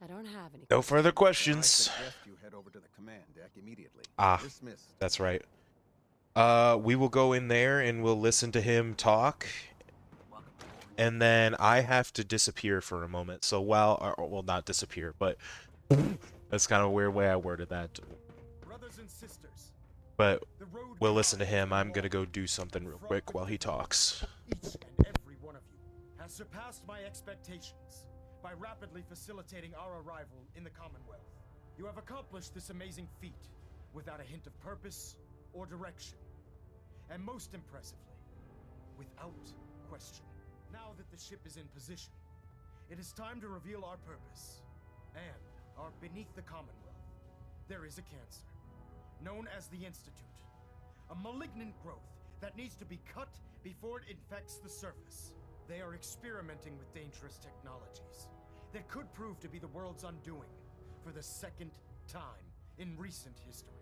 I don't have any. No further questions. I suggest you head over to the command deck immediately. Dismissed. That's right. We will go in there and we'll listen to him talk. And then I have to disappear for a moment. So well, not disappear, but that's kind of a weird way I worded that. Brothers and sisters, but we'll listen to him. I'm gonna go do something real quick while he talks. Each and every one of you has surpassed my expectations by rapidly facilitating our arrival in the Commonwealth. You have accomplished this amazing feat without a hint of purpose or direction. And most impressively, without question. Now that the ship is in position, it is time to reveal our purpose. And our beneath the Commonwealth, there is a cancer, known as the Institute. A malignant growth that needs to be cut before it infects the surface. They are experimenting with dangerous technologies that could prove to be the world's undoing for the second time in recent history.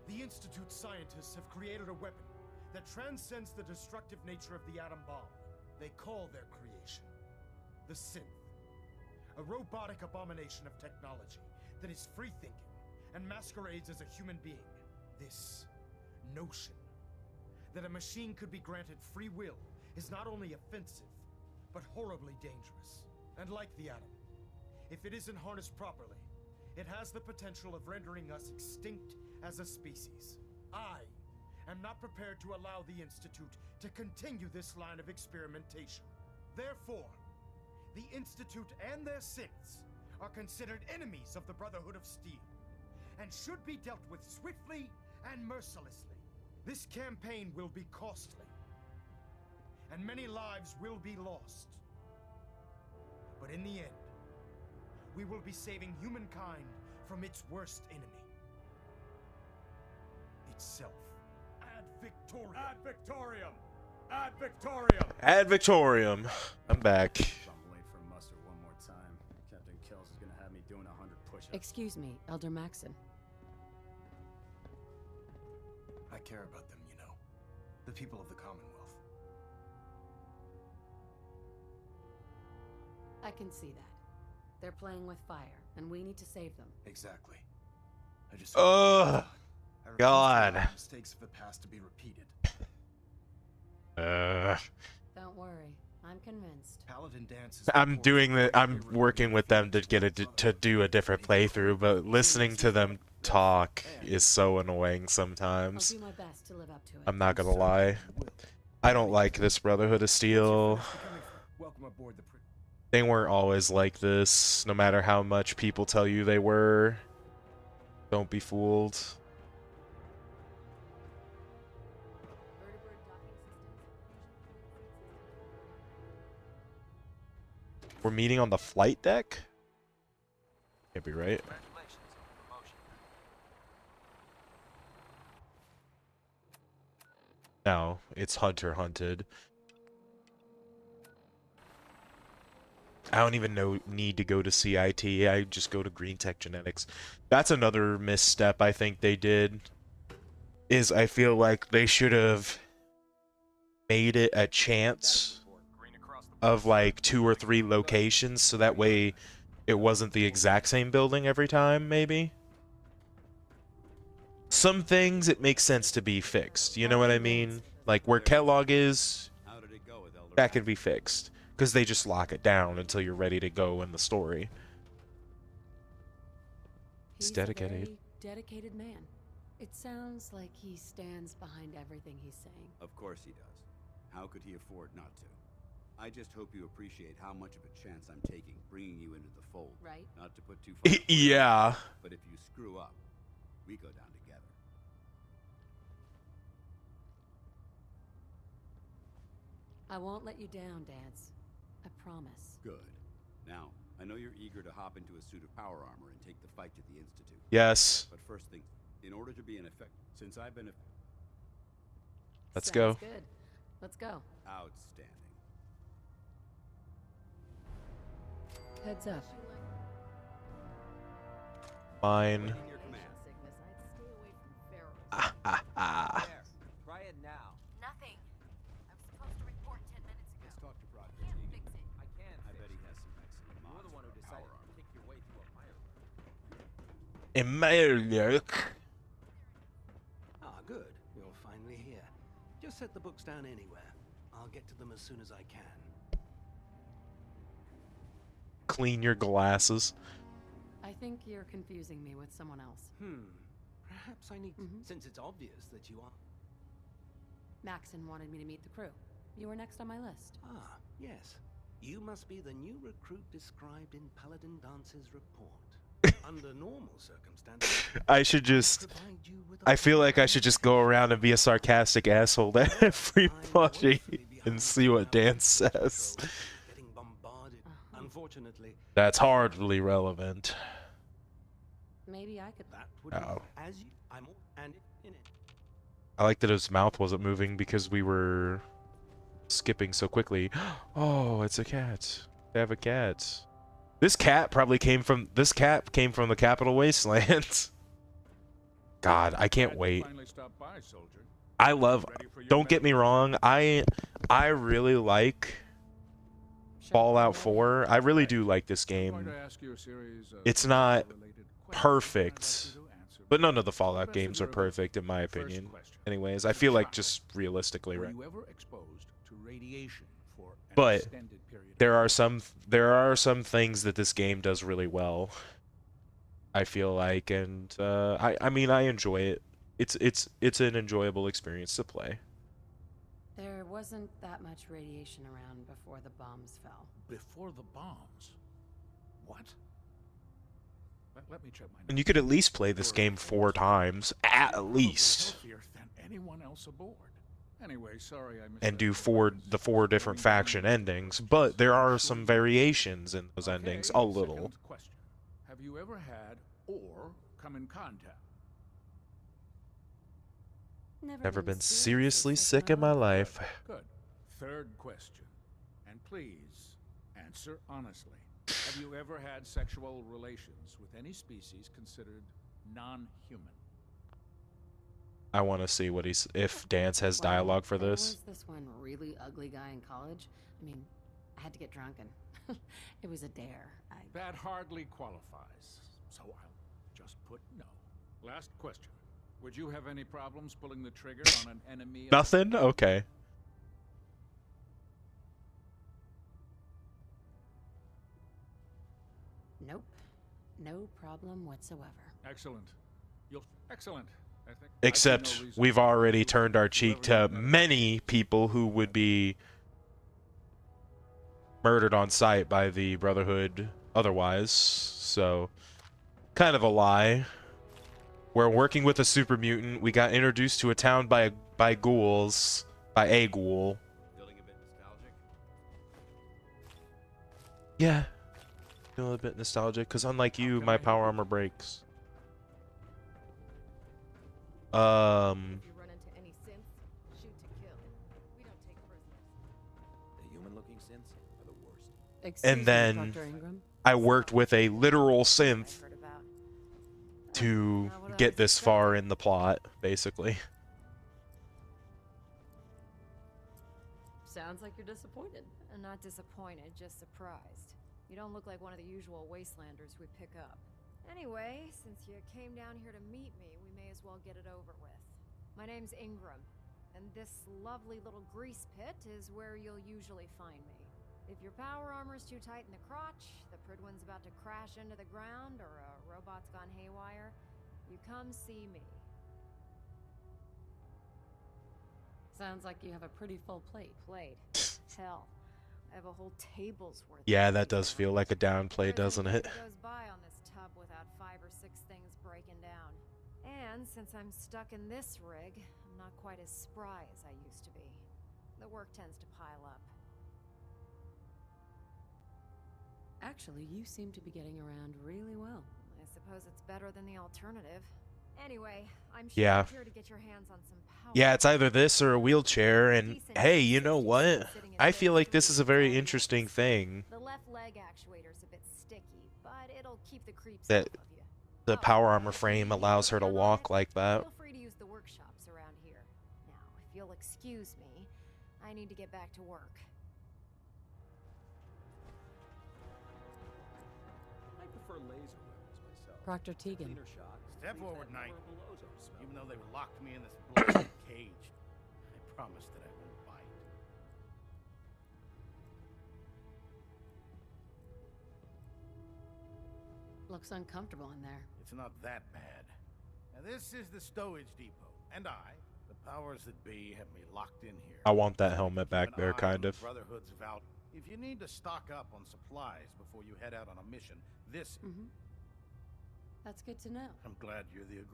The Institute's scientists have created a weapon that transcends the destructive nature of the atom bomb. They call their creation the Synth, a robotic abomination of technology that is free-thinking and masquerades as a human being. This notion that a machine could be granted free will is not only offensive, but horribly dangerous. And like the atom, if it isn't harnessed properly, it has the potential of rendering us extinct as a species. I am not prepared to allow the Institute to continue this line of experimentation. Therefore, the Institute and their synths are considered enemies of the Brotherhood of Steel, and should be dealt with swiftly and mercilessly. This campaign will be costly, and many lives will be lost. But in the end, we will be saving humankind from its worst enemy. Itself. Ad Victoriam! Ad Victoriam! Ad Victoriam! Ad Victoriam. I'm back. I'm late for muster one more time. Captain Kells is gonna have me doing 100 push-ups. Excuse me, Elder Maxon. I care about them, you know. The people of the Commonwealth. I can see that. They're playing with fire, and we need to save them. Exactly. I just... Ugh. God. Mistakes of the past to be repeated. Don't worry, I'm convinced. Paladin dance is I'm working with them to get to do a different playthrough, but listening to them talk is so annoying sometimes. I'll do my best to live up to it. I'm not gonna lie. I don't like this Brotherhood of Steel. Welcome aboard the They weren't always like this, no matter how much people tell you they were. Don't be fooled. We're meeting on the flight deck? Can't be right. No, it's Hunter Hunted. I don't even need to go to CIT. I just go to Green Tech Genetics. That's another misstep I think they did. Is I feel like they should have made it a chance of like 2 or 3 locations, so that way it wasn't the exact same building every time, maybe. Some things it makes sense to be fixed, you know what I mean? Like where Kellogg is, that could be fixed. Because they just lock it down until you're ready to go in the story. It's dedicated. He's a very dedicated man. It sounds like he stands behind everything he's saying. Of course he does. How could he afford not to? I just hope you appreciate how much of a chance I'm taking bringing you into the fold. Right. Not to put too far. Yeah. But if you screw up, we go down together. I won't let you down, Dance. I promise. Good. Now, I know you're eager to hop into a suit of power armor and take the fight to the Institute. Yes. But first thing, in order to be an effect, since I've been Let's Sounds go. Good. Let's go. Outstanding. Heads up. Fine. Waiting your command. There. Try it now. Nothing. I was supposed to report 10 minutes ago. Let's talk to Progress. Can't Egan. fix it. I can. I bet he has some excellent mods. You're the one who for decided power to armor. kick your way through a fire. Ah, good. You're finally here. Just set the books down anywhere. I'll get to them as soon as I can. Clean your glasses. I think you're confusing me with someone else. Perhaps I need... Since it's obvious that you are... Maxon wanted me to meet the crew. You were next on my list. Ah, yes. You must be the new recruit described in Paladin Dance's report. Under normal circumstances... I should just... I feel like I should just go around and be a sarcastic asshole to everybody and see what Dan says. Getting bombarded. Unfortunately... That's hardly relevant. Maybe I could... That would Oh. be as you... I'm... And in it... I like that his mouth wasn't moving because we were skipping so quickly. Oh, it's a cat. They have a cat. This cat came from the Capital Wasteland. God, I can't wait. I love, don't get me wrong, I really like Fallout 4. I really do like this game. It's not perfect, but none of the Fallout games are perfect in my opinion. Anyways, I feel like just realistically, right? But there are some things that this game does really well, I feel like, and I mean I enjoy it. It's an enjoyable experience to play. There wasn't that much radiation around before the bombs fell. Before the bombs? What? Let me check my And you could at least play this game 4 times, at least. Healthier than anyone else aboard. Anyway, sorry I missed And do the 4 different faction endings, but there are some variations in those endings, a little. Second question. Have you ever had or come in contact? Never been seriously sick in my life. Good. Third question. And please, answer honestly. Have you ever had sexual relations with any species considered non-human? I want to see what if Dance has dialogue for this. There was this one really ugly guy in college. I mean, I had to get drunk and it was a dare. That hardly qualifies, so I'll just put no. Last question. Would you have any problems pulling the trigger on an enemy? Nothing? Okay. Nope. No problem whatsoever. Excellent. Excellent. I think Except we've already turned our cheek to many people who would be murdered on sight by the Brotherhood otherwise, so kind of a lie. We're working with a super mutant. We got introduced to a town by ghouls, by a ghoul. Feeling a bit nostalgic? Yeah, feeling a bit nostalgic because unlike you, my power armor breaks. If you run into any synths, shoot to kill. We don't take prisoners. The human-looking synths are the worst. Excuse And me, then Dr. Ingram? I worked with a literal synth to get this far in the plot, basically. Sounds like you're disappointed. I'm not disappointed, just surprised. You don't look like one of the usual wastelanders we pick up. Anyway, since you came down here to meet me, we may as well get it over with. My name's Ingram, and this lovely little grease pit is where you'll usually find me. If your power armor's too tight in the crotch, the Pridwin's about to crash into the ground, or a robot's gone haywire, you come see me. Sounds like you have a pretty full plate. Hell, I have a whole table's worth. Yeah, that does feel like a downplay, doesn't it? Goes by on this tub without 5 or 6 things breaking down. And since I'm stuck in this rig, I'm not quite as spry as I used to be. The work tends to pile up. Actually, you seem to be getting around really well. I suppose it's better than the alternative. Anyway, I'm sure Yeah. you're here to get your hands on some power. Yeah, it's either this or a wheelchair, and hey, you know what? I feel like this is a very interesting thing The left leg actuator's a bit sticky, but it'll keep the creeps that off of you. the power armor frame allows her to walk like that. Feel free to use the workshops around here. Now, if you'll excuse me, I need to get back to work. I prefer laser weapons myself. Proctor Tegan. Cleaner shot. Step forward, Knight. Horrible ozone smell. Even though they've locked me in this bloody cage, I promise that I won't bite. Looks uncomfortable in there. It's not that bad. Now, this is the stowage depot, and the powers that be, have me locked in here. I want that helmet back Keep an there, eye kind on of. the Brotherhood's vault. If you need to stock up on supplies before you head out on a mission, this... That's good to know. I'm glad you're the...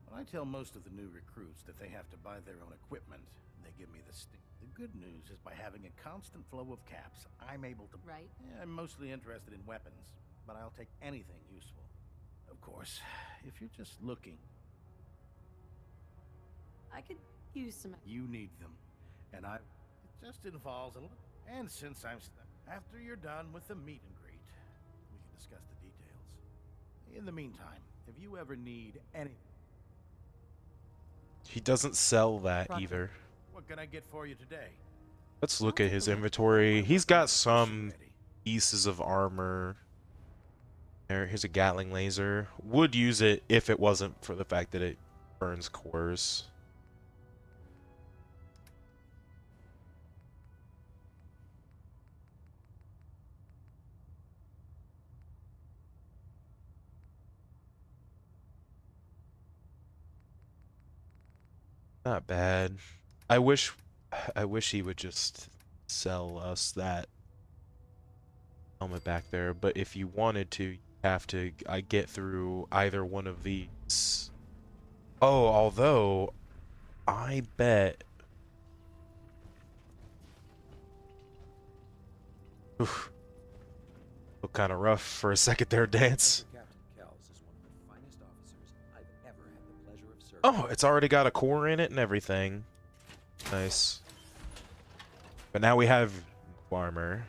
When I tell most of the new recruits that they have to buy their own equipment, they give me the stick. The good news is by having a constant flow of caps, I'm able to... Right. Yeah, I'm mostly interested in weapons, but I'll take anything useful. Of course, if you're just looking... I could use some... You need them. And it just involves a little... And since I'm stuck, after you're done with the meet and greet, we can discuss the details. In the meantime, if you ever need anything... He doesn't sell that either. What can I get for you today? Let's look at his inventory. He's got some pieces of armor. Here's a Gatling laser. Would use it if it wasn't for the fact that it burns cores. Not bad. I wish he would just sell us that helmet back there, but if you wanted to, you have to get through either one of these. Oh, although I bet oof. Look kind of rough for a second there, Dance. Captain Kells is one of the finest officers I've ever had the pleasure of serving. Oh, it's already got a core in it and everything. Nice. But now we have armor.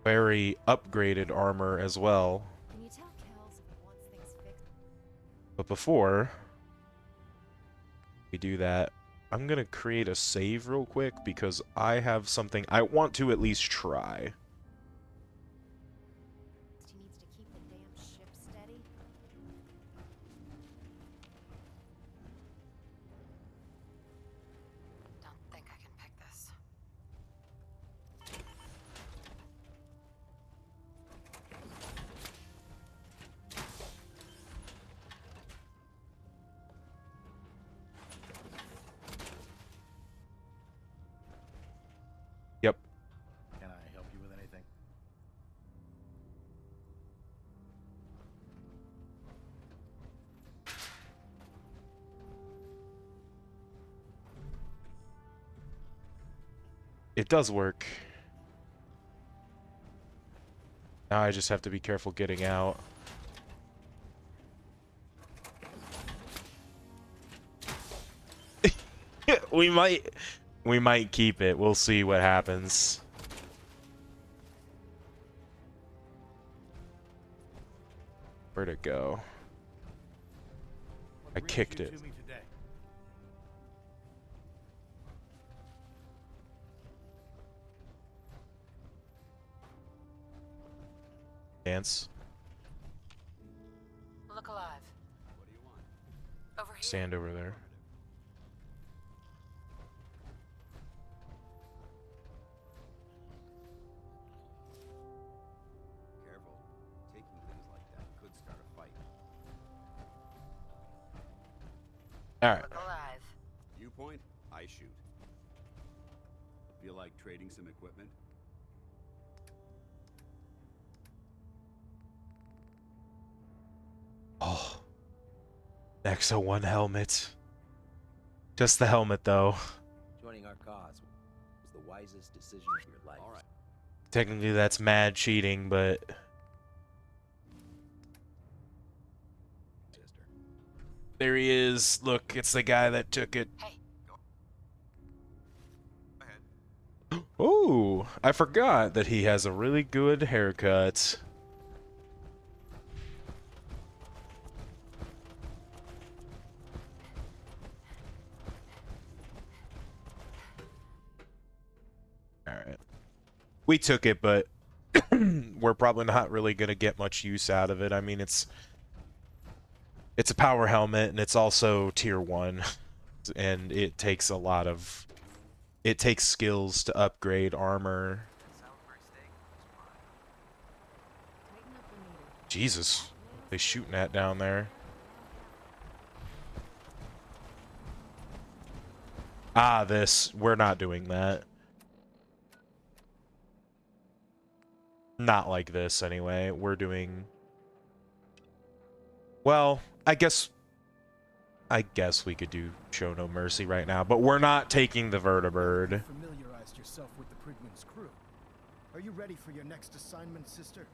Very upgraded armor as well. Can you tell Kells if he wants things fixed? But before we do that, I'm gonna create a save real quick because I have something I want to at least try. He needs to keep the damn ship steady. Don't think I can pick this. Yep. Can I help you with anything? It does work. Now I just have to be careful getting out. we might keep it. We'll see what happens. Where'd it go? I kicked it. To me today? Dance. Look alive. What do you want? Over here. Stand over there. Careful. Taking things like that could start a fight. Alright. Look alive. You point, I shoot. Feel like trading some equipment? Oh. Nexo 1 helmet. Just the helmet though. our cause was the wisest decision of your life. All right. Technically, that's mad cheating, but there he is. Look, it's the guy that took it. Hey. Ooh, I forgot that he has a really good haircut. Alright. We took it, but we're probably not really going to get much use out of it. I mean, it's a power helmet, and it's also tier 1. And it takes a lot of... It takes skills to upgrade armor. Jesus. What are they shooting at down there? Ah, this. We're not doing that. Not like this, anyway. We're doing... Well, I guess we could do Show No Mercy right now, but we're not taking the Vertibird. Familiarized yourself with the Prigman's crew. Are you ready for your next assignment, sister?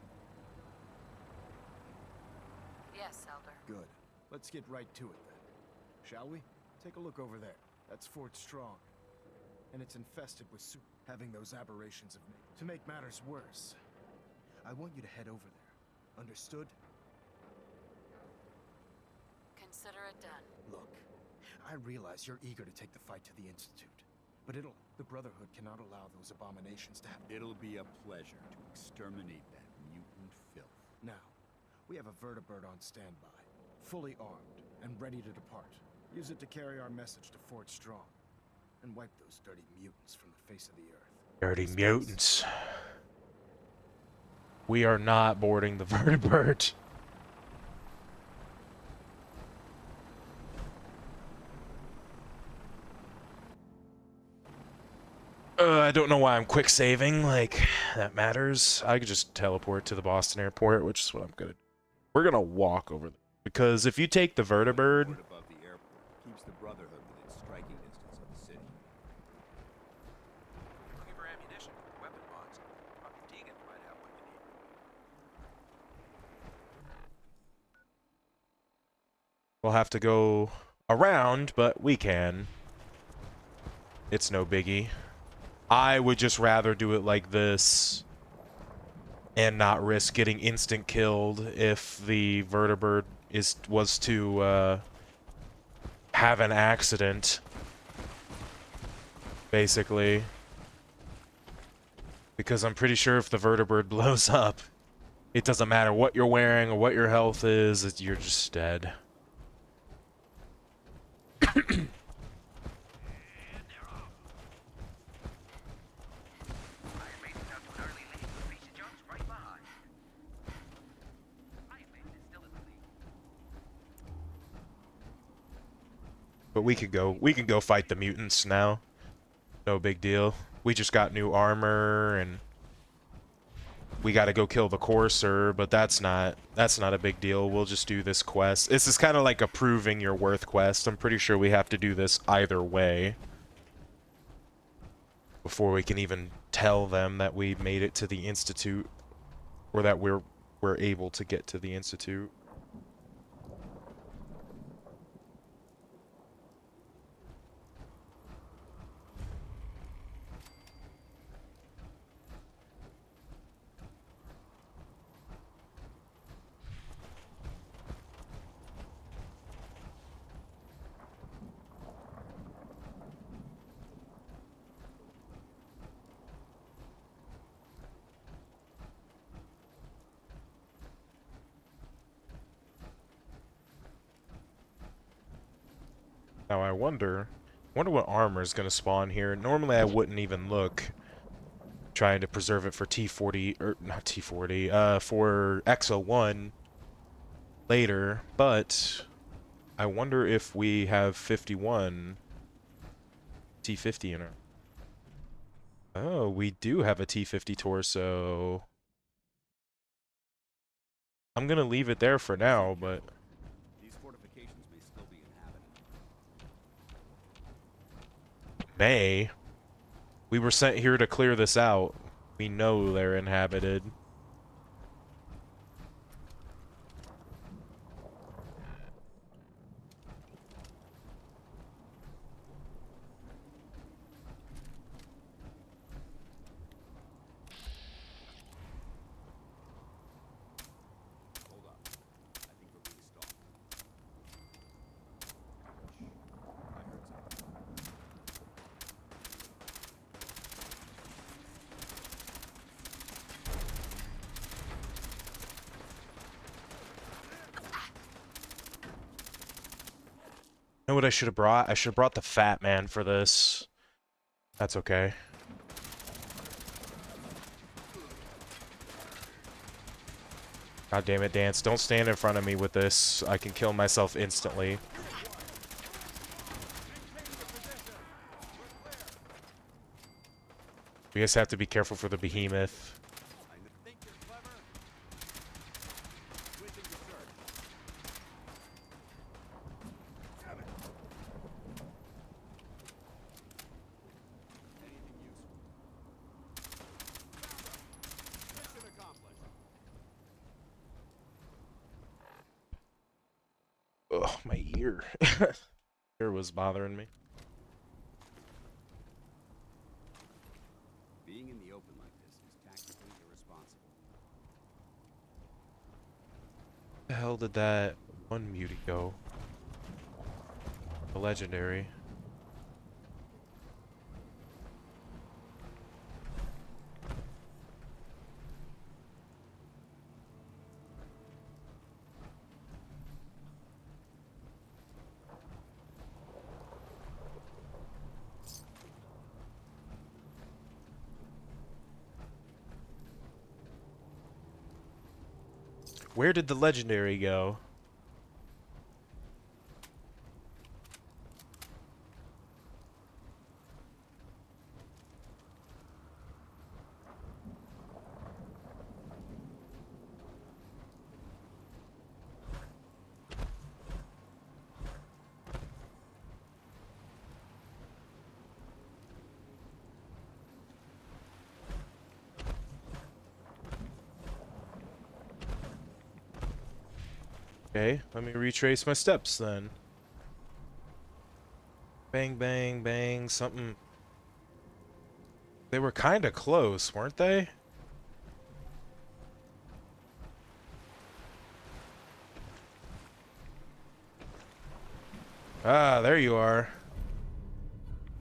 Yes, Elder. Good. Let's get right to it then. Shall we? Take a look over there. That's Fort Strong. And it's infested with having those aberrations of me. To make matters worse, I want you to head over there. Understood? Consider it done. Look, I realize you're eager to take the fight to the Institute, but the Brotherhood cannot allow those abominations to happen. It'll be a pleasure to exterminate that mutant filth. Now, we have a Vertibird on standby, fully armed and ready to depart. Use it to carry our message to Fort Strong, and wipe those dirty mutants from the face of the earth. Dirty mutants. We are not boarding the Vertibird. I don't know why I'm quick saving, like, that matters. I could just teleport to the Boston airport, which is what I'm gonna do. We're gonna walk over there. Because if you take the Vertibird... Above the airport keeps the Brotherhood within striking distance of the city. Looking for ammunition, weapon mods. Probably Deegan might have what you need. We'll have to go around, but we can. It's no biggie. I would just rather do it like this and not risk getting instant killed if the Vertibird was to have an accident, basically. Because I'm pretty sure if the Vertibird blows up, it doesn't matter what you're wearing or what your health is, you're just dead. But we can go fight the mutants now. No big deal. We just got new armor and we got to go kill the Courser, but that's not a big deal. We'll just do this quest. This is kind of like a proving your worth quest. I'm pretty sure we have to do this either way before we can even tell them that we made it to the Institute or that we're able to get to the Institute. Now I wonder what armor is going to spawn here. Normally I wouldn't even look, trying to preserve it for T40, or not T40, for XO1 later, but I wonder if we have 51 T50 in our... Oh, we do have a T50 torso. I'm going to leave it there for now, but... These fortifications may still be inhabited. May? We were sent here to clear this out. We know they're inhabited. Know what I should have brought? I should have brought the fat man for this. That's okay. God damn it, Dance. Don't stand in front of me with this. I can kill myself instantly. We just have to be careful for the behemoth. Ugh, my ear. Ear was bothering me. Being in the open like this is tactically irresponsible. Where the hell did that one mutie go? The legendary. Where did the legendary go? Okay, let me retrace my steps then. Bang, bang, bang, something. They were kind of close, weren't they? Ah, there you are.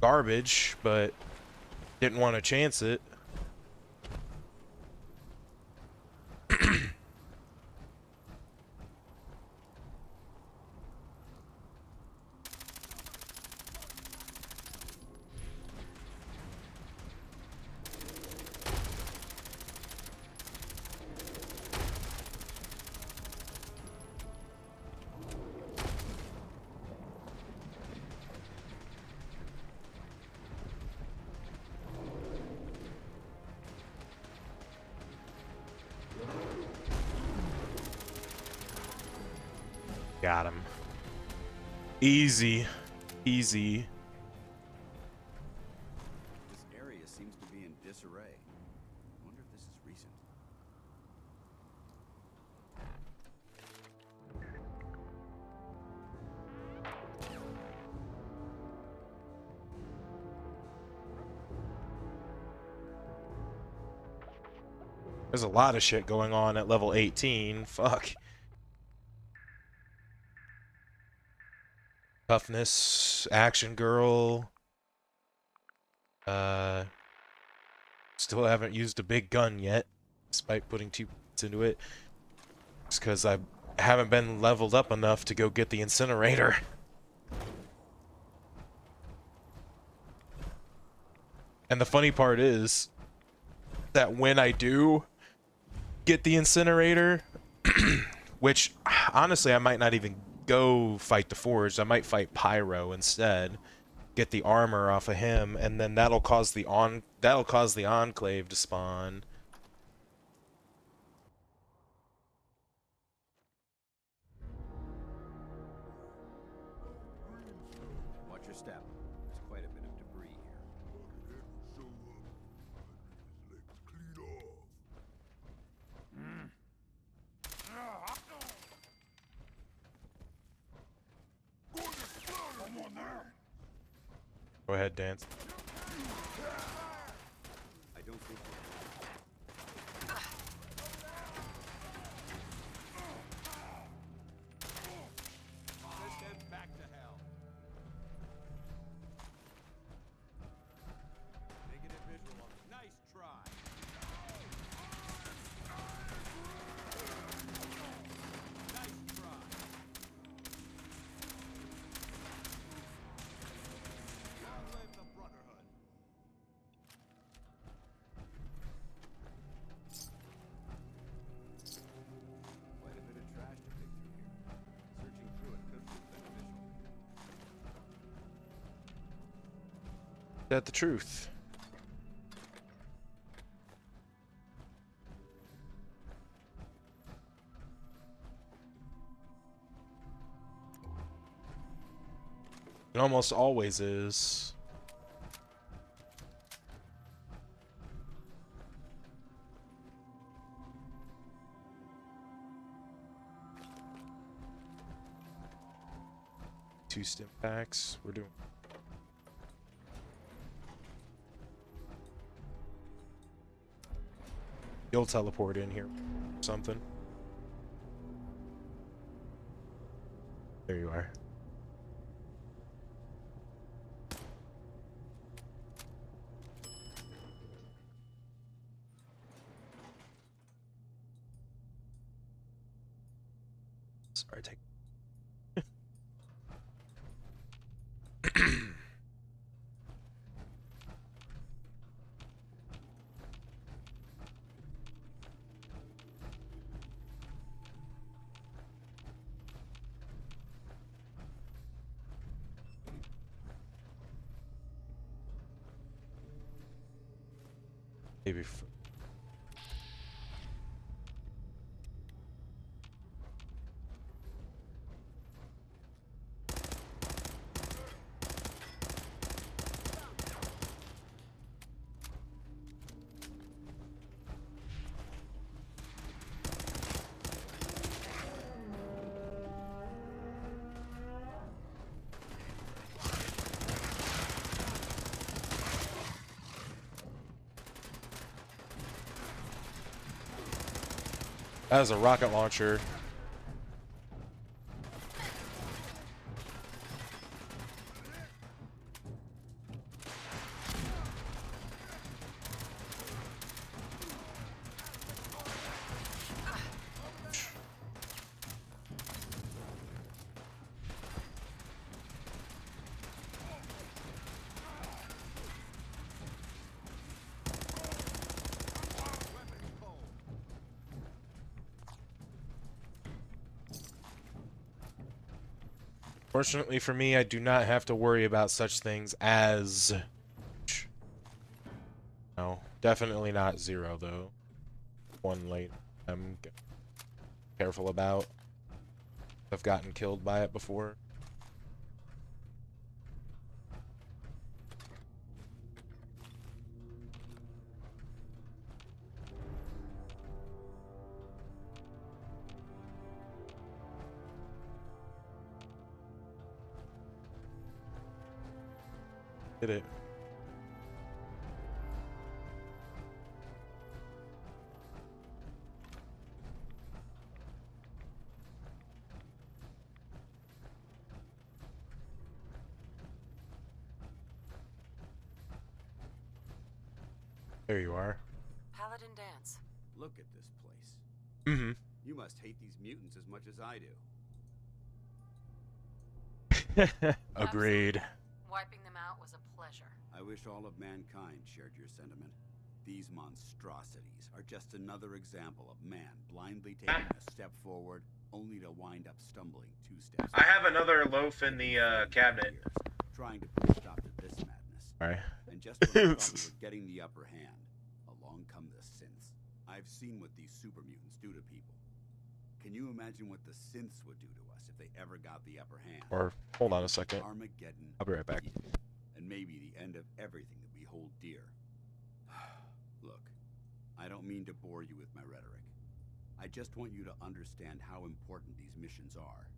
Garbage, but didn't want to chance it. Got him. Easy. Easy. This area seems to be in disarray. I wonder if this is recent. There's a lot of shit going on at level 18. Fuck. Toughness, action girl. Still haven't used a big gun yet, despite putting 2 points into it. Just because I haven't been leveled up enough to go get the incinerator. And the funny part is that when I do get the incinerator, which honestly I might not even go fight the Forge, I might fight Pyro instead, get the armor off of him, and then that'll cause the Enclave to spawn. Watch your step. There's quite a bit of debris here. Go ahead, dance. I don't think Send them back to hell. Negative visual on me. Nice try. Nice try. Long live the Brotherhood. quite a bit of trash to pick through here. Searching through it could prove beneficial. Is that the truth? It almost always is. Two stim packs. We're doing. You'll teleport in here. Something. There you are. Sorry, take. Maybe. That is a rocket launcher. Fortunately for me, I do not have to worry about such things as... No, definitely not zero, though. One late I'm careful about. I've gotten killed by it before. Did it. There you are. Paladin dance. Look at this place. Mm-hmm. You must hate these mutants as much as I do. Agreed. Wiping them out was a pleasure. I wish all of mankind shared your sentiment. These monstrosities are just another example of man blindly taking a step forward, only to wind up stumbling 2 steps I have another loaf in the cabinet. trying to put a stop to this madness. Alright. And just when I thought we were getting the upper hand, along come the synths. I've seen what these super mutants do to people. Can you imagine what the synths would do to us if they ever got the upper hand? Or, hold on a second. Armageddon. I'll be right back. And maybe the end of everything that we hold dear. Look, I don't mean to bore you with my rhetoric. I just want you to understand how important these missions are.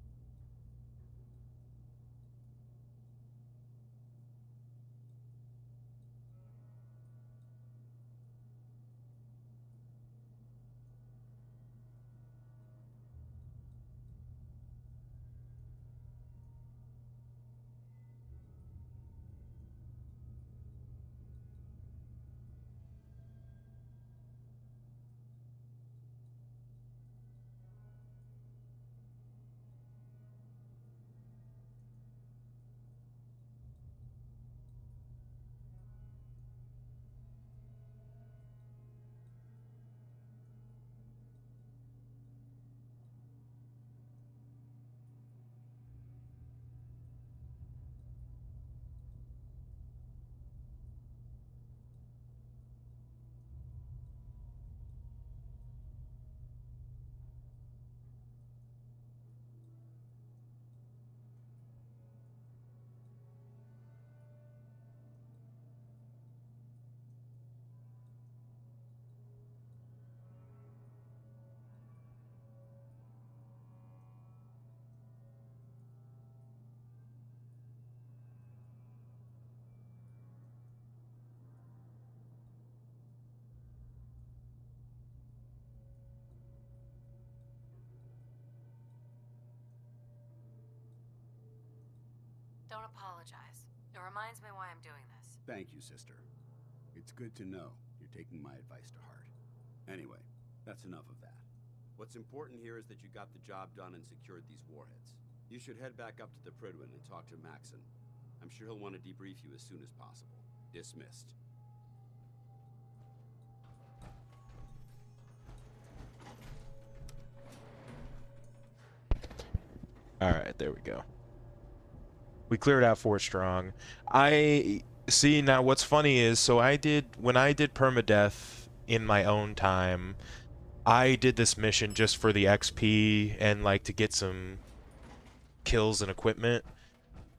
Don't apologize. It reminds me why I'm doing this. Thank you, sister. It's good to know you're taking my advice to heart. Anyway, that's enough of that. What's important here is that you got the job done and secured these warheads. You should head back up to the Prydwen and talk to Maxon. I'm sure he'll want to debrief you as soon as possible. Dismissed. Alright, there we go. We cleared out Fort Strong. I see now what's funny is, so when I did Permadeath in my own time, I did this mission just for the XP and like to get some kills and equipment,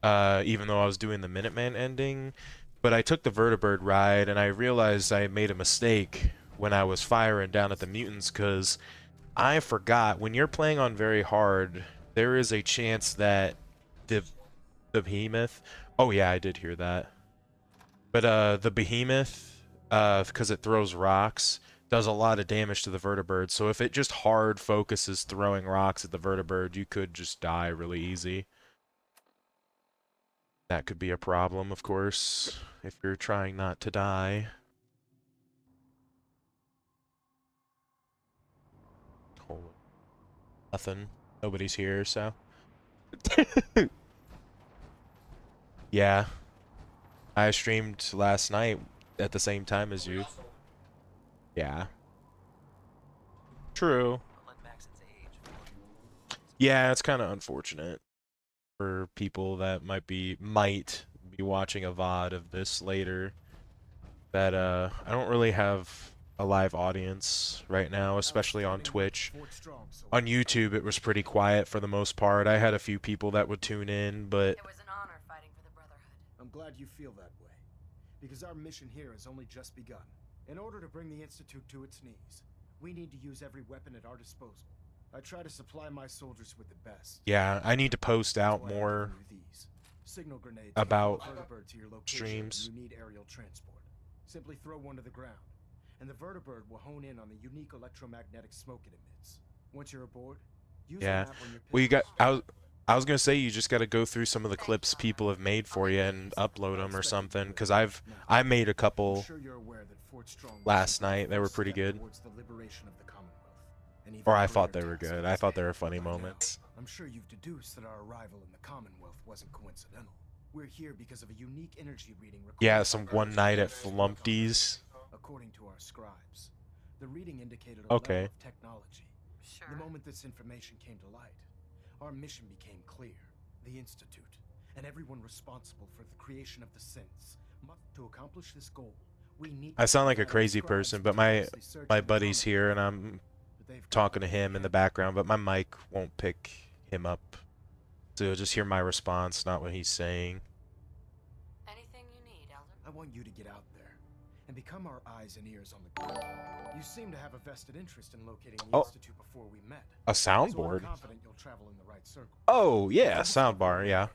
even though I was doing the Minuteman ending. But I took the Vertibird ride and I realized I made a mistake when I was firing down at the mutants, because I forgot when you're playing on very hard, there is a chance that the behemoth. Oh yeah, I did hear that. But the behemoth, because it throws rocks, does a lot of damage to the Vertibird. So if it just hard focuses throwing rocks at the Vertibird, you could just die really easy. That could be a problem, of course, if you're trying not to die. Holy. Nothing. Nobody's here, so. Yeah. I streamed last night at the same time as you. Yeah. True. Yeah, it's kind of unfortunate for people that might be watching a VOD of this later. That I don't really have a live audience right now, especially on Twitch. On YouTube, it was pretty quiet for the most part. I had a few people that would tune in, but It was an honor fighting for the Brotherhood. I'm glad you feel that way, because our mission here has only just begun. In order to bring the Institute to its knees, we need to use every weapon at our disposal. I try to supply my soldiers with the best. yeah, I need to post out more Signal grenades about Vertibird to your location. streams. You need aerial transport. Simply throw one to the ground, and the Vertibird will hone in on the unique electromagnetic smoke it emits. Once you're aboard, use the Yeah. map on your Well, you got. pistol. I was gonna say you just got to go through some of the clips people have made for you and upload them or something. Because I made a couple I'm sure you're aware that Fort Strong was last simply night. the They were first pretty step good. towards the liberation of the Commonwealth. And even Or I greater thought they were task good. on I its thought they head. were funny By now, moments. I'm sure you've deduced that our arrival in the Commonwealth wasn't coincidental. We're here because of a unique energy reading recorded Yeah, by some our one night at Earth's Flumpty's. According to our scribes, the reading indicated a Okay. level of technology. The moment this information came to light, our mission became clear. The Institute, and everyone responsible for the creation of the synths, to accomplish this goal, we need I sound like a to crazy scribes person, but my meticulously search my in the buddy's here and I'm talking to him in the background, but my mic won't pick him up. So you'll just hear my response, not what he's saying. Anything you need, Elder? I want you to get out there and become our eyes and ears on the ground. You seem to have a vested interest in locating the Oh. Institute before we met. A So I'm soundboard? confident you'll travel in the right circle. Oh, yeah, soundbar, yeah.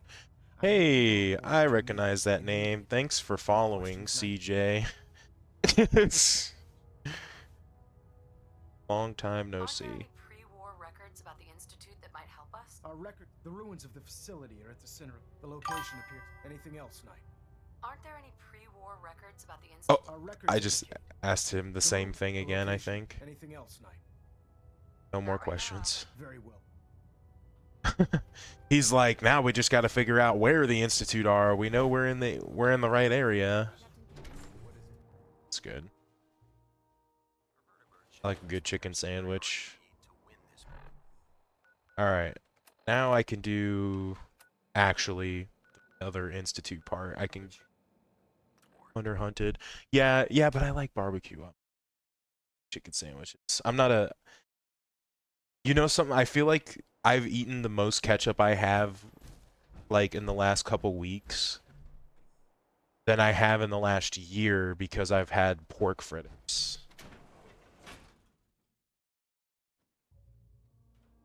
Hey, I recognize that name. Thanks for following, CJ. It's long time no see. Pre-war records about the Institute that might help us? Our record, the ruins of the facility are at the center. The location appears. Anything else, Knight? Aren't there any pre-war records about the Oh, Institute? I just asked him the same thing again, I think. Anything else, Knight? No more questions. Very well. He's like, now we just got to figure out where the Institute are. We know we're in the right area. It's good. I like a good chicken sandwich. Alright. Now I can do actually the other Institute part. I can hunted. Yeah, but I like barbecue chicken sandwiches. I'm not a something, I feel like I've eaten the most ketchup I have like in the last couple weeks than I have in the last year because I've had pork fritters.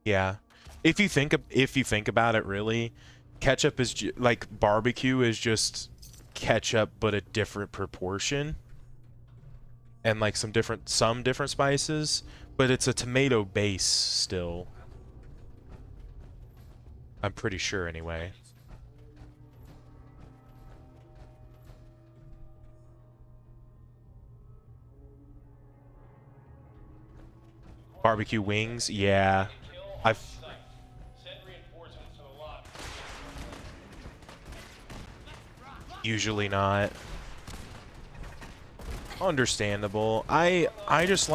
Yeah. If you think about it really, ketchup is like barbecue is just ketchup but a different proportion. And like some different spices, but it's a tomato base still. I'm pretty sure anyway. Barbecue wings, yeah. I've usually not. Understandable. I just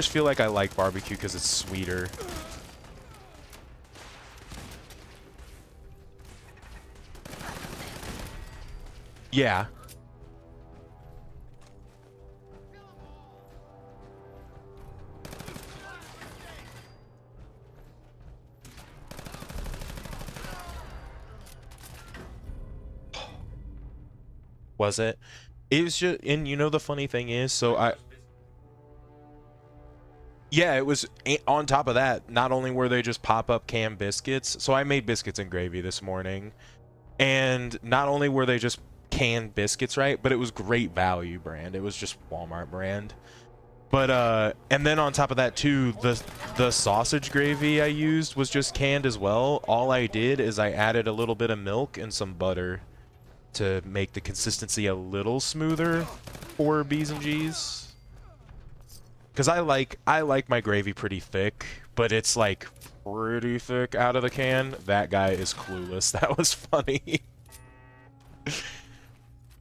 feel like I like barbecue because it's sweeter. Yeah. Was it? It was just, and you know the funny thing is, so yeah, it was on top of that, not only were they just pop-up canned biscuits, so I made biscuits and gravy this morning, and not only were they just canned biscuits, right, but it was great value brand. It was just Walmart brand. But and then on top of that too, the sausage gravy I used was just canned as well. All I did is I added a little bit of milk and some butter to make the consistency a little smoother for B's and G's. Cause I like my gravy pretty thick, but it's like pretty thick out of the can. That guy is clueless. That was funny.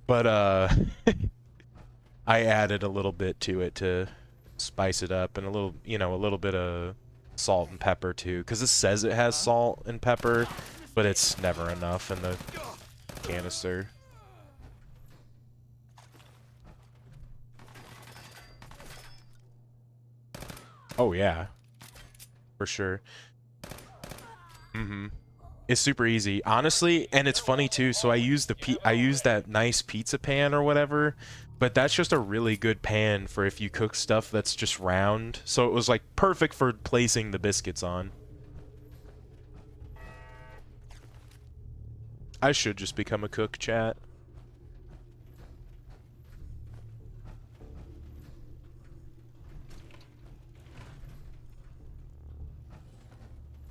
But I added a little bit to it to spice it up, and a little, you know, a little bit of salt and pepper too, because it says it has salt and pepper, but it's never enough in the canister. Oh yeah, for sure. It's super easy, honestly, and it's funny too. So I use that nice pizza pan or whatever, but that's just a really good pan for if you cook stuff that's just round. So it was like perfect for placing the biscuits on. I should just become a cook, chat.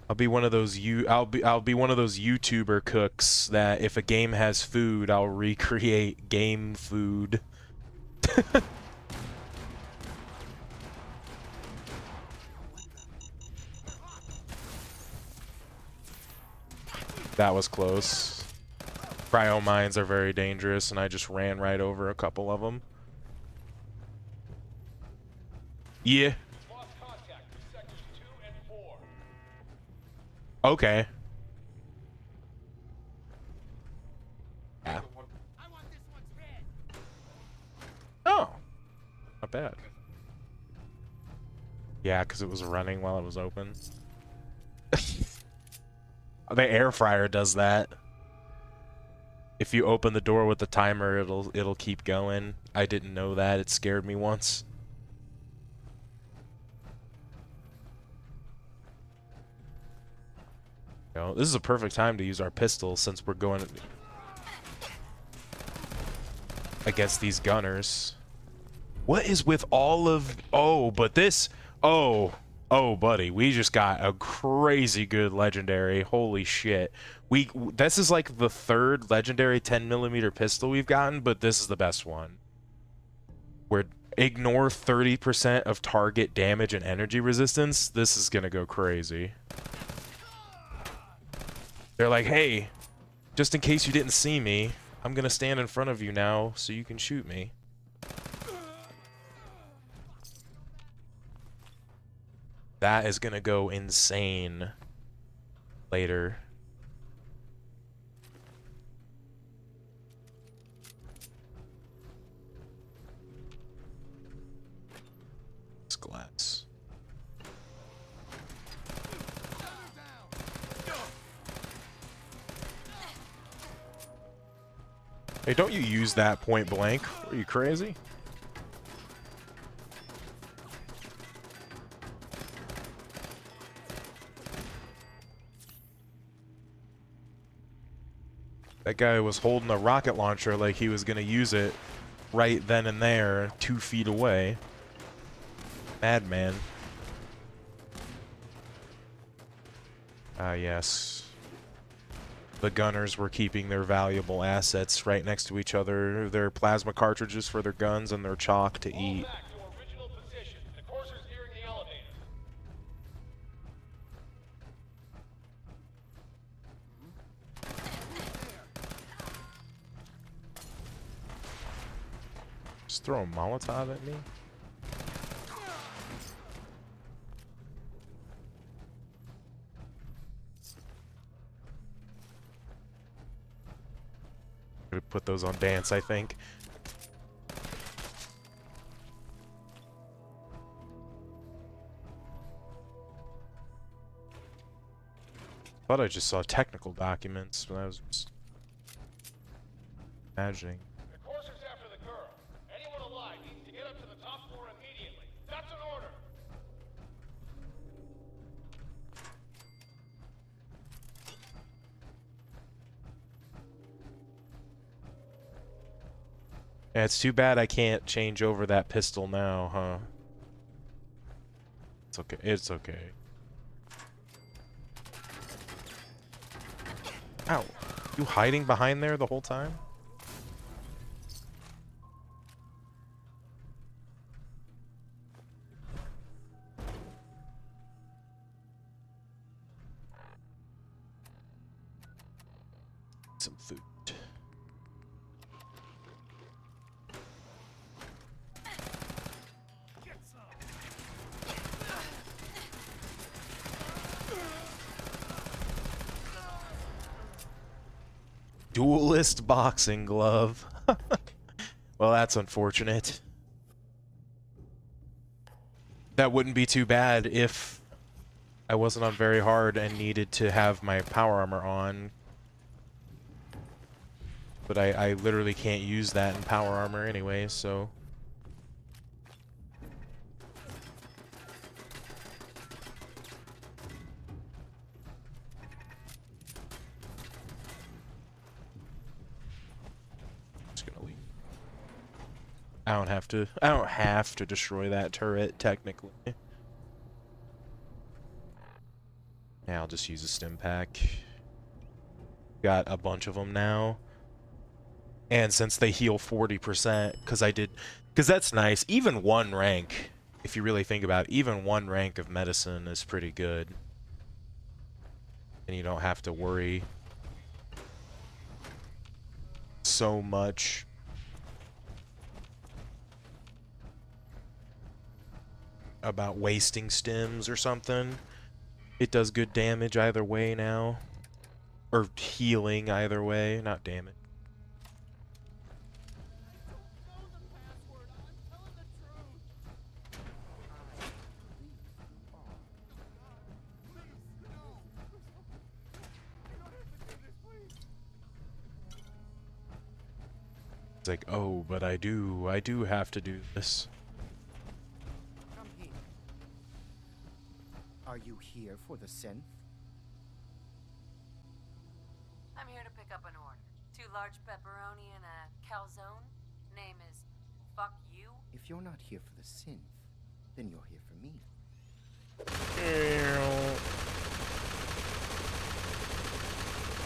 I'll be one of those YouTuber cooks that if a game has food, I'll recreate game food. That was close. Cryo mines are very dangerous, and I just ran right over a couple of them. Yeah. Okay. Yeah. Oh. Not bad. Yeah, because it was running while it was open. The air fryer does that. If you open the door with the timer, it'll keep going. I didn't know that. It scared me once. You know, this is a perfect time to use our pistol since we're going against these gunners. What is with all of... Oh, but this... Oh, buddy, we just got a crazy good legendary. Holy shit. This is like the third legendary 10mm pistol we've gotten, but this is the best one. Where ignore 30% of target damage and energy resistance. This is gonna go crazy. They're like, hey, just in case you didn't see me, I'm gonna stand in front of you now so you can shoot me. That is gonna go insane later. It's glass. Hey, don't you use that point blank? Are you crazy? That guy was holding a rocket launcher like he was gonna use it right then and there, 2 feet away. Madman. Ah, yes. The gunners were keeping their valuable assets right next to each other. Their plasma cartridges for their guns and their chalk to eat. Just throw a Molotov at me? Gonna put those on dance, I think. Thought I just saw technical documents, but I was just imagining. The courser's after the girl. Anyone alive needs to get up to the top floor immediately. That's an order. Yeah, it's too bad I can't change over that pistol now, huh? It's okay. It's okay. Ow. You hiding behind there the whole time? Some food. Duelist boxing glove. Well, that's unfortunate. That wouldn't be too bad if I wasn't on very hard and needed to have my power armor on. But I literally can't use that in power armor anyway, so... I don't have to destroy that turret, technically. Yeah, I'll just use a stim pack. Got a bunch of them now. And since they heal 40%, because that's nice. Even one rank, if you really think about it, even one rank of medicine is pretty good. And you don't have to worry so much. About wasting stims or something. It does good damage either way now. Or healing either way, not damage. It's like, oh, but I do have to do this. Come here. Are you here for the synth? I'm here to pick up an order. 2 large pepperoni and a calzone. Name is Fuck You. If you're not here for the synth, then you're here for me.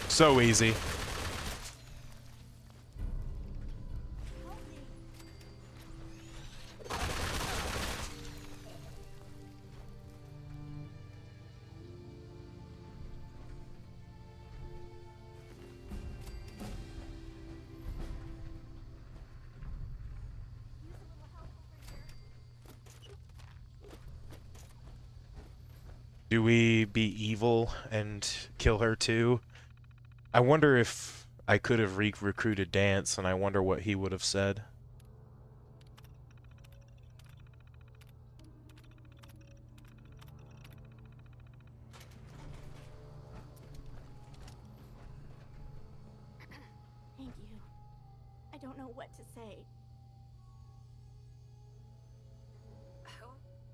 So easy. Do we be evil and kill her too? I wonder if I could have recruited Dance, and I wonder what he would have said. Thank you. I don't know what to say. Who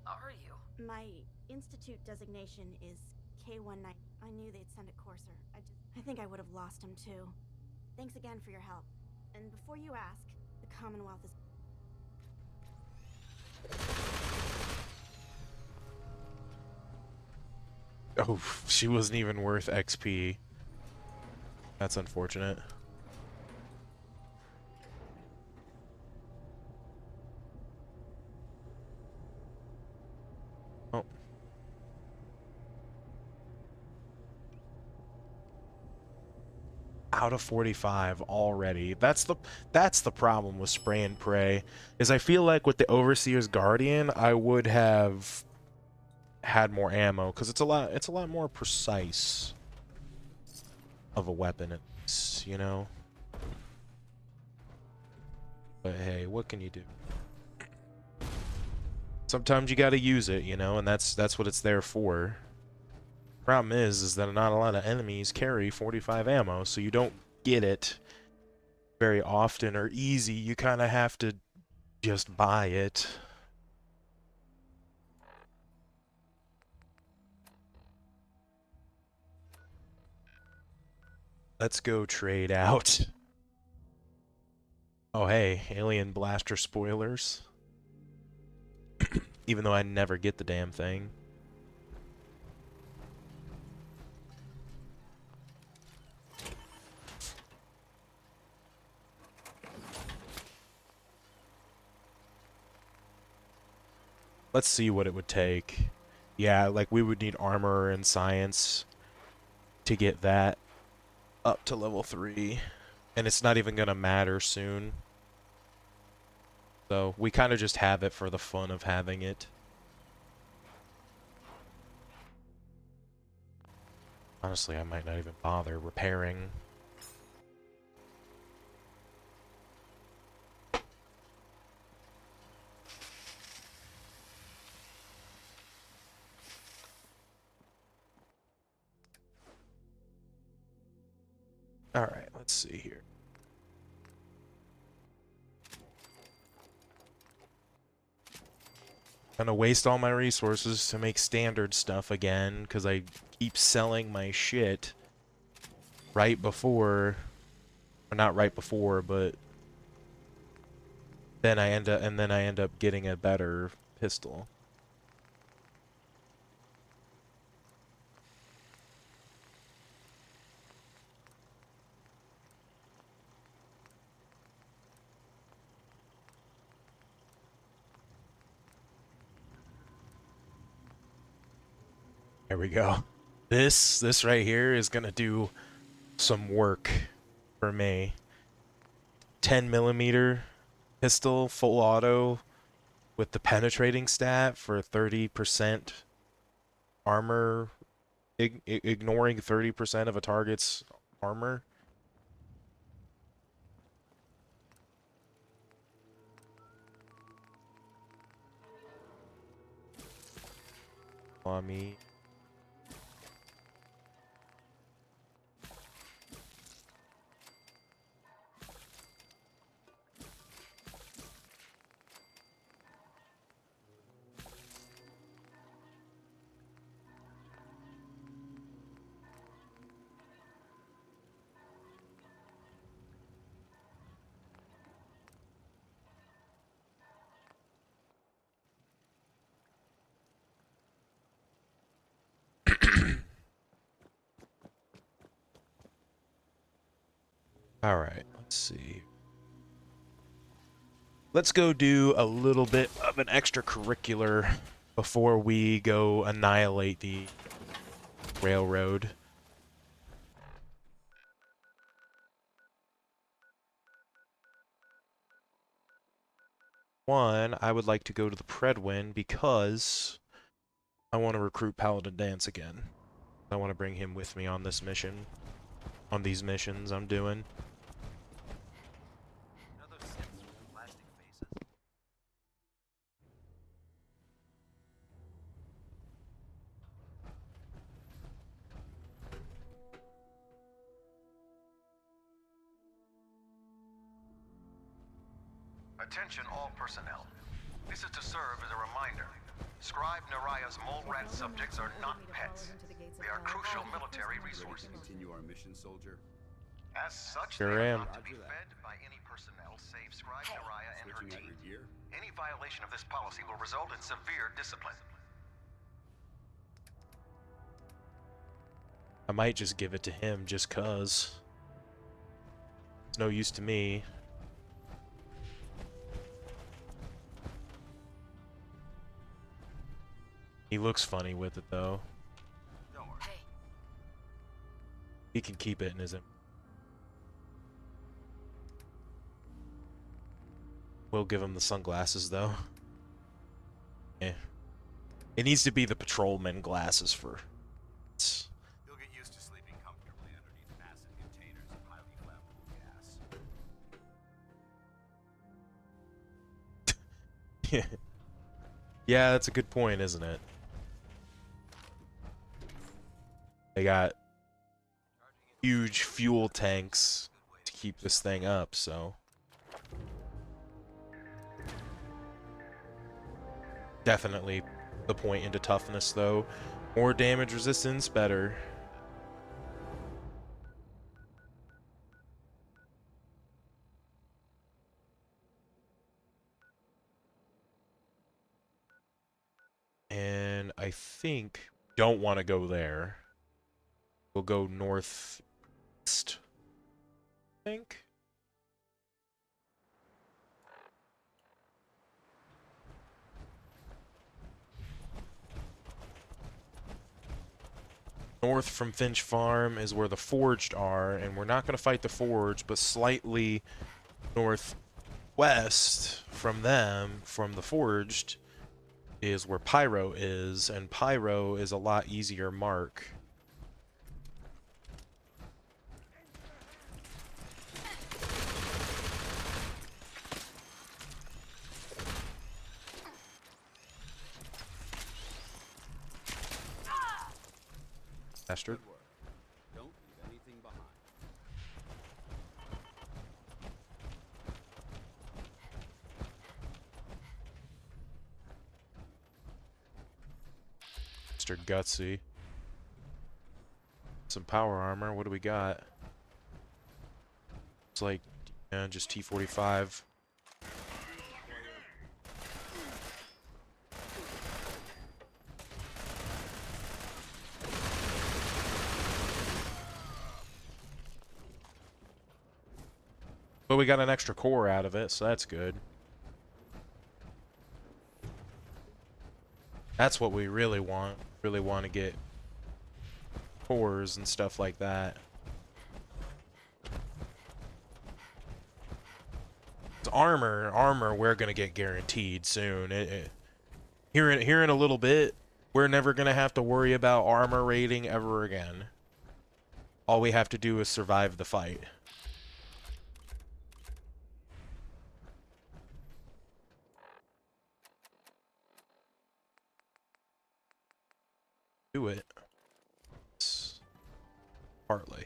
are you? My institute designation is K-19. I knew they'd send a courser. I think I would have lost him too. Thanks again for your help. And before you ask, the Commonwealth is... Oh, she wasn't even worth XP. That's unfortunate. Oh. out of 45 already. That's the problem with spray and pray, is I feel like with the Overseer's Guardian, I would have had more ammo, because it's a lot more precise of a weapon, you know? But hey, what can you do? Sometimes you gotta use it, you know, and that's what it's there for. Problem is that not a lot of enemies carry 45 ammo, so you don't get it very often or easy. You kind of have to just buy it. Let's go trade out. Oh hey, Alien Blaster spoilers. Even though I never get the damn thing. Let's see what it would take. Yeah, like we would need armor and science to get that up to level 3. And it's not even gonna matter soon. So we kind of just have it for the fun of having it. Honestly, I might not even bother repairing. Alright, let's see here. I'm gonna waste all my resources to make standard stuff again, because I keep selling my shit right before, or not right before, but then I end up getting a better pistol. There we go. This right here is gonna do some work for me. 10mm pistol, full auto, with the penetrating stat for 30% armor, ignoring 30% of a target's armor. On me. Alright, let's see. Let's go do a little bit of an extracurricular before we go annihilate the railroad. One, I would like to go to the Predwin because I want to recruit Paladin Dance again. I want to bring him with me on this mission. On these missions I'm doing. Attention all personnel. This is to serve as a reminder. Scribe Naraya's mole rat subjects are not pets. They are crucial military resources. Continue our mission, soldier. As such, Sure they are am. not to be fed by any personnel save Scribe Naraya and her team. Any violation of this policy will result in severe discipline. I might just give it to him just cause. It's no use to me. He looks funny with it though. He can keep it in his. We'll give him the sunglasses, though. Eh. It needs to be the patrolman glasses for... You'll get used to sleeping comfortably underneath massive containers of highly flammable gas. Yeah, that's a good point, isn't it? They got huge fuel tanks to keep this thing up, so... Definitely the point into toughness, though. More damage resistance, better. And I think don't want to go there. We'll go northeast, I think. North from Finch Farm is where the Forged are, and we're not going to fight the Forged, but slightly northwest from them, from the Forged, is where Pyro is, and Pyro is a lot easier mark. Bastard. Don't leave anything behind. Mr. Gutsy. Some power armor. What do we got? It's like, yeah, just T-45. But we got an extra core out of it, so that's good. That's what we really want. Really want to get cores and stuff like that. It's armor, we're gonna get guaranteed soon. Here in a little bit, we're never gonna have to worry about armor rating ever again. All we have to do is survive the fight. Do it. Partly.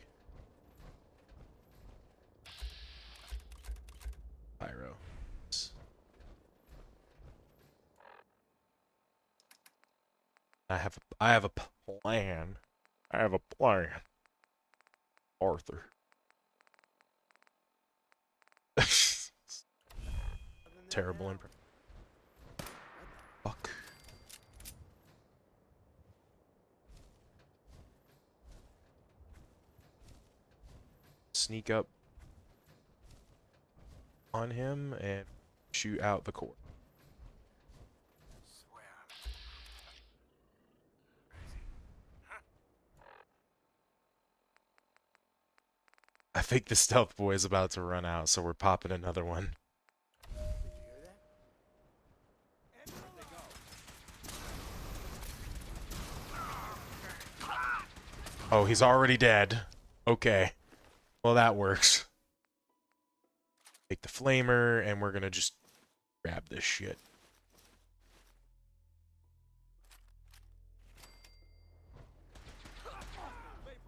Pyro. I have a plan. I have a plan. Arthur. Terrible impression. Fuck. Sneak up on him and shoot out the core. I think the stealth boy is about to run out, so we're popping another one. Oh, he's already dead. Okay. Well, that works. Take the flamer, and we're gonna just grab this shit.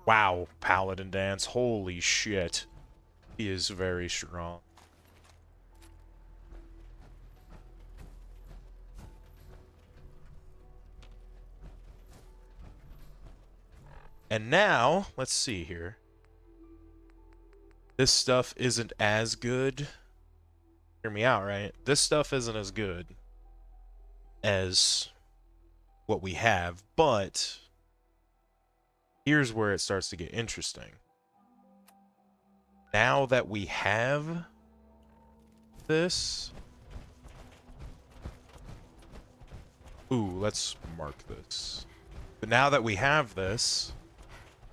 Wow, Paladin Dance. Holy shit. He is very strong. And now, let's see here. This stuff isn't as good. Hear me out, right? This stuff isn't as good as what we have, but here's where it starts to get interesting. Now that we have this... Ooh, let's mark this. But now that we have this,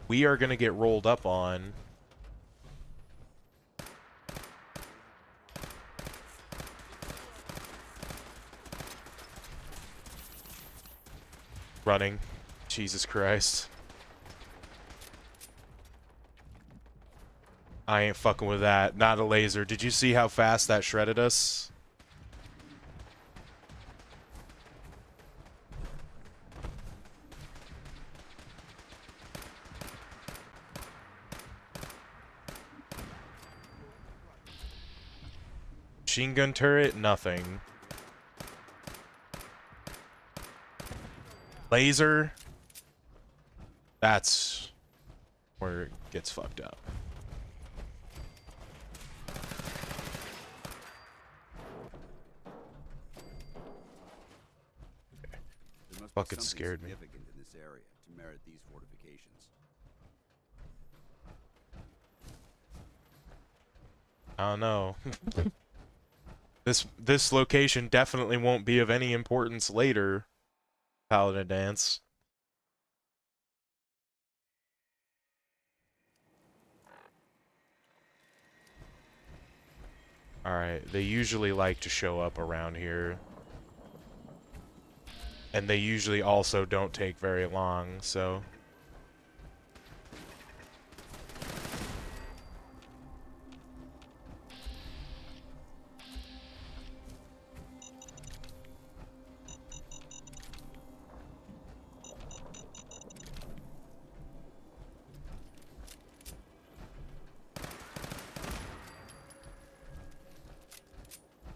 we are going to get rolled up on Running. Jesus Christ. I ain't fucking with that. Not a laser. Did you see how fast that shredded us? Machine gun turret? Nothing. Laser? That's where it gets fucked up. There must Fucking be something scared me. significant in this area to merit these fortifications. I don't know. This location definitely won't be of any importance later, Paladin Dance. Alright, they usually like to show up around here. And they usually also don't take very long, so...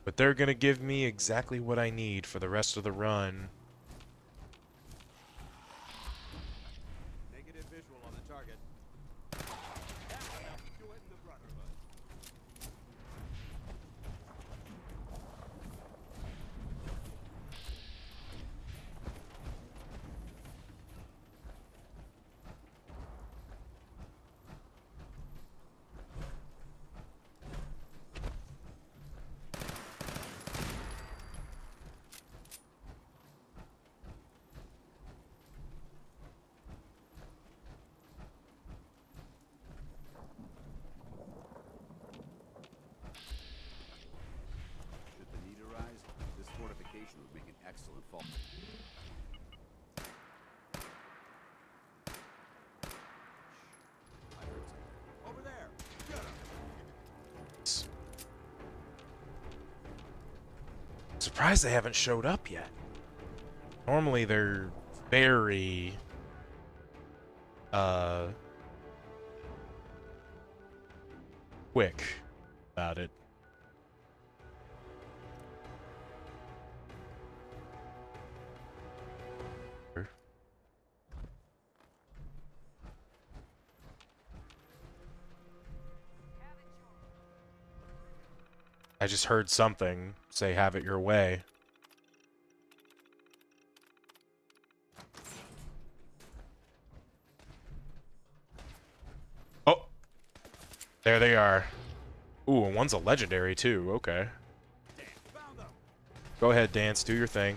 But they're gonna give me exactly what I need for the rest of the run. Negative visual on the target. Do it in the Brotherhood. Should the need arise, this fortification would make an excellent fall. I heard something. Over there! Get him! Surprised they haven't showed up yet. Normally they're very... quick about it. I just heard something say have it your way. Oh! There they are. Ooh, and one's a legendary too, okay. Go ahead, Dance, do your thing.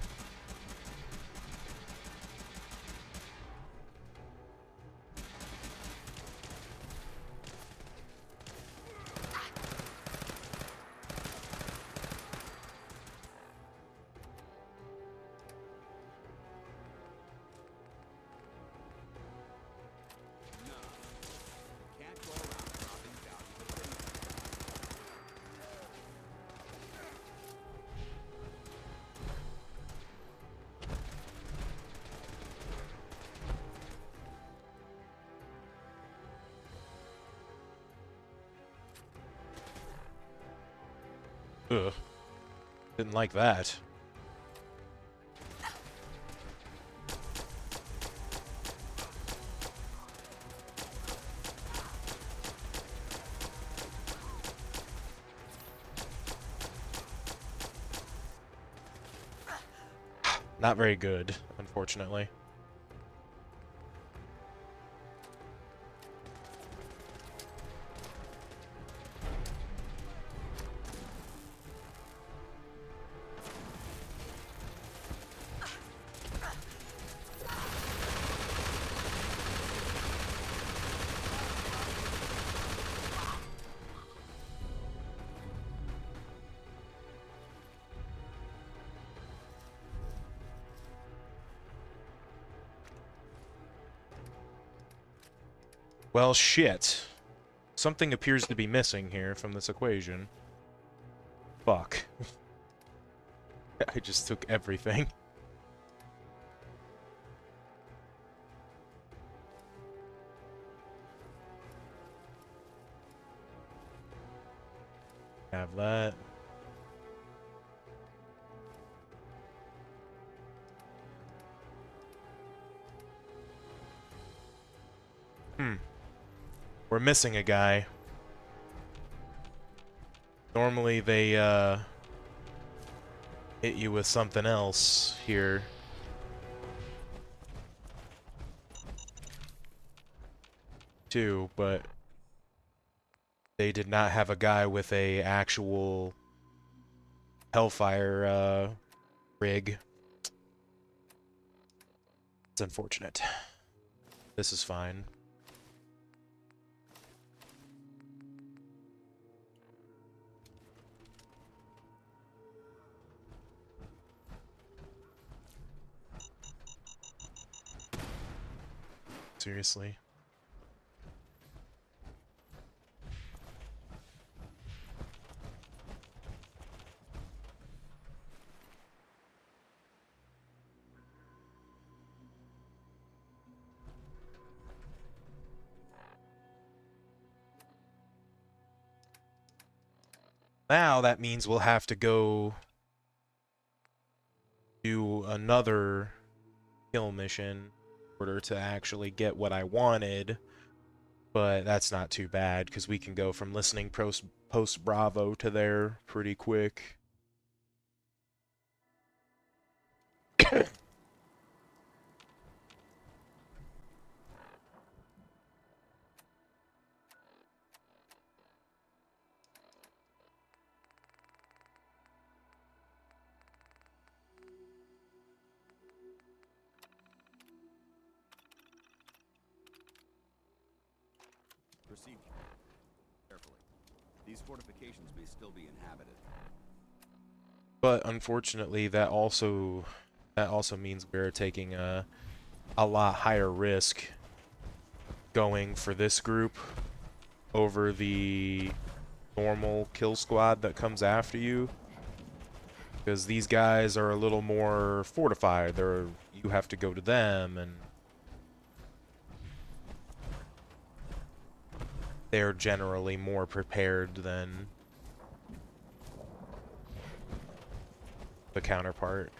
Can't go around dropping valuable things. Ugh. Didn't like that. Not very good, unfortunately. Well, shit. Something appears to be missing here from this equation. Fuck. I just took everything. Have that. We're missing a guy. Normally they, hit you with something else here. Too, but they did not have a guy with a actual Hellfire, rig. It's unfortunate. This is fine. Seriously. Now that means we'll have to go do another kill mission in order to actually get what I wanted. But that's not too bad, because we can go from listening post Bravo to there pretty quick. Proceed carefully. These fortifications may still be inhabited. But unfortunately, that also means we're taking a lot higher risk going for this group over the normal kill squad that comes after you, because these guys are a little more fortified. You have to go to them, and they're generally more prepared than the counterpart.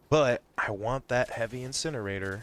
But I want that heavy incinerator.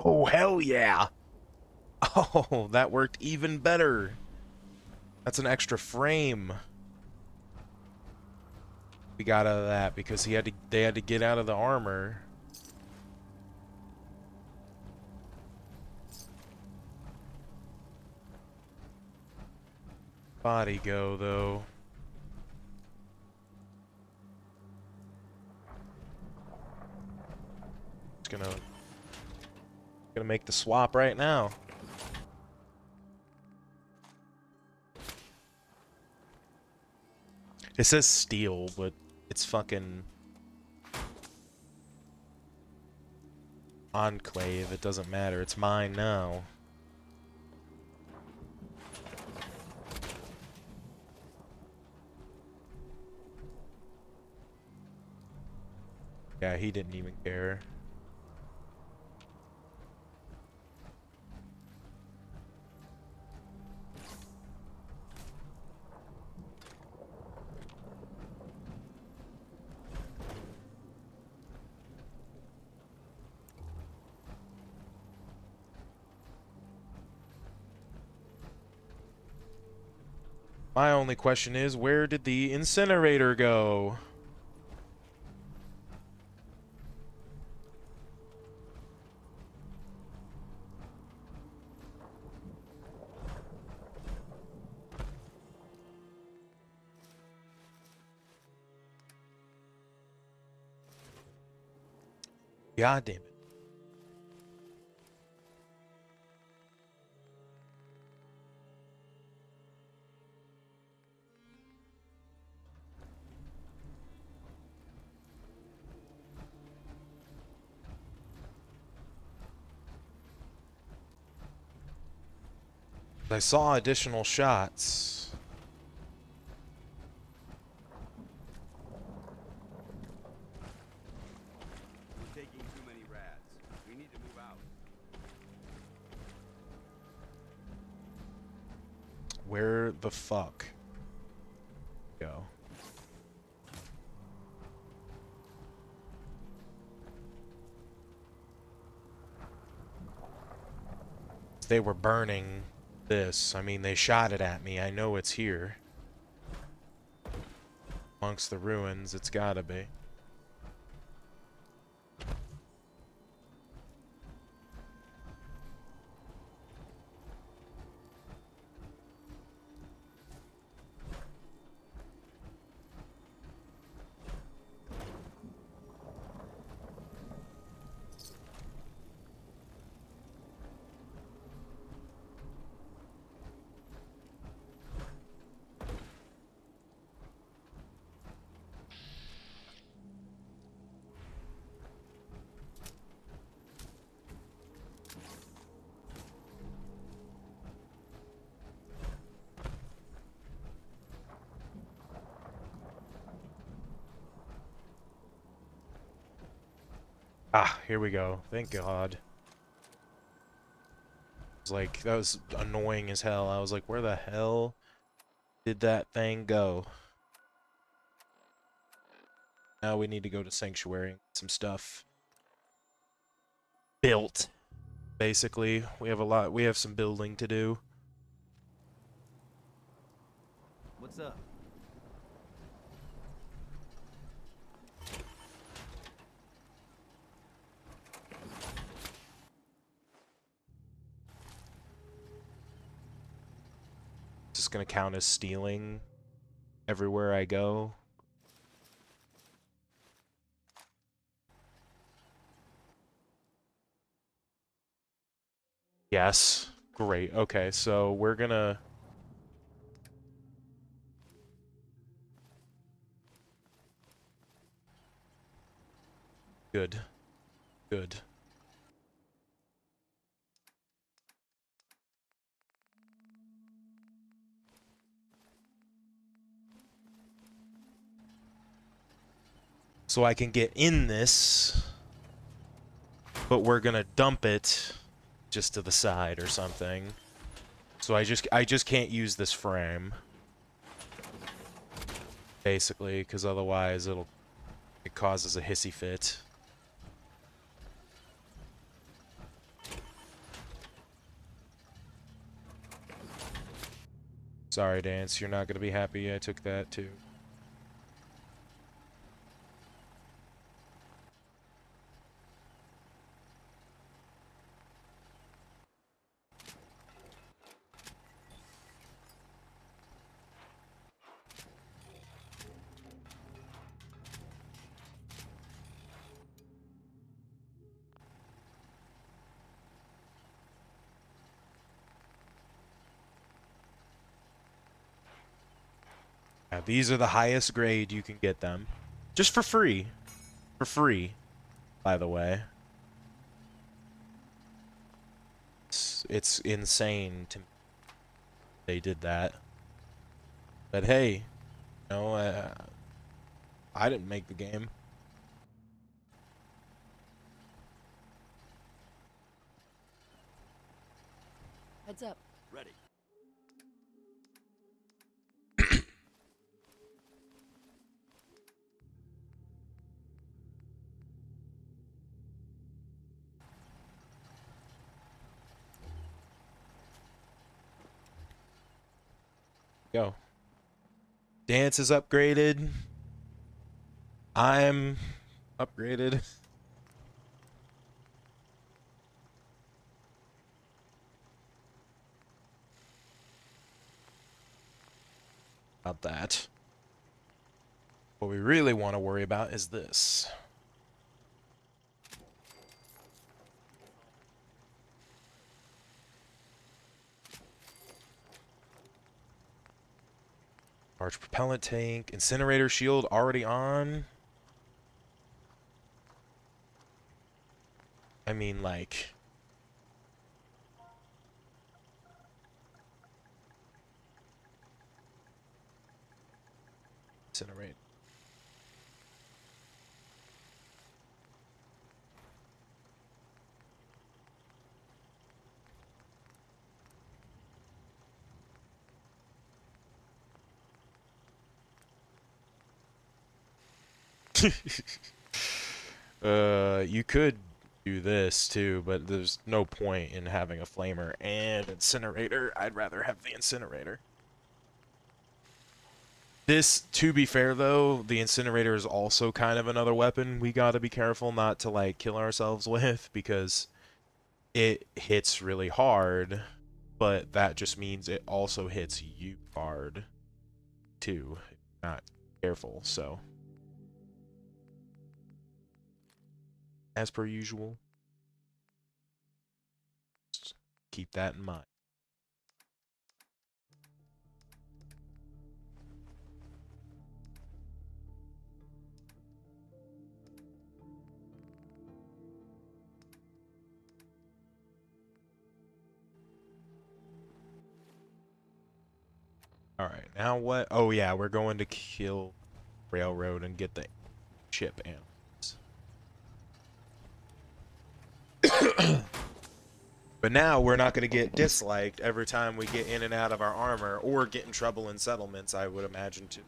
Oh, hell yeah! Oh, that worked even better. That's an extra frame we got out of that, because they had to get out of the armor. body go, though? Just gonna make the swap right now. It says steel, but it's fucking Enclave. It doesn't matter. It's mine now. Yeah, he didn't even care. My only question is, where did the incinerator go? God damn it. I saw additional shots. We're taking too many rads. We need to move out. Where the fuck? Go. They were burning this. I mean, they shot it at me. I know it's here. Amongst the ruins, it's gotta be. Ah, here we go. Thank God. It was like, that was annoying as hell. I was like, where the hell did that thing go? Now we need to go to Sanctuary and get some stuff built. Basically, we have some building to do. What's up? Is this gonna count as stealing everywhere I go? Yes. Great. Okay, so we're gonna... Good. Good. So I can get in this, but we're gonna dump it just to the side or something. So I just can't use this frame. Basically, because otherwise it causes a hissy fit. Sorry, Dance, you're not gonna be happy I took that too. Yeah, these are the highest grade you can get them. Just for free. For free, by the way. It's insane to me they did that. But hey, you know, I didn't make the game. Heads up. Ready. Go. Dance is upgraded. I'm upgraded. About that. What we really want to worry about is this. Large propellant tank. Incinerator shield already on. I mean, like... Incinerate. You could do this too, but there's no point in having a flamer and incinerator. I'd rather have the incinerator. This, to be fair though, the incinerator is also kind of another weapon we gotta be careful not to like kill ourselves with, because it hits really hard, but that just means it also hits you hard too, if you're not careful, so. As per usual. Just keep that in mind. Alright, now what? Oh yeah, we're going to kill Railroad and get the chip animals. But now we're not going to get disliked every time we get in and out of our armor, or get in trouble in settlements, I would imagine too.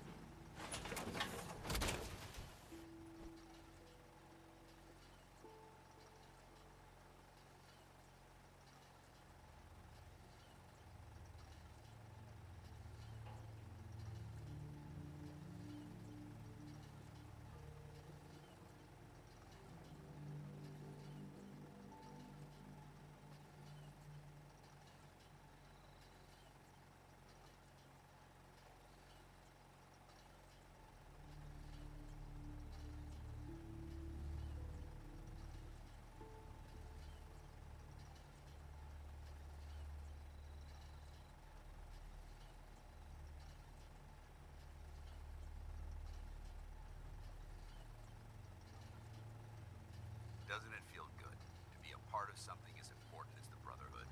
Doesn't it feel good to be a part of something as important as the Brotherhood?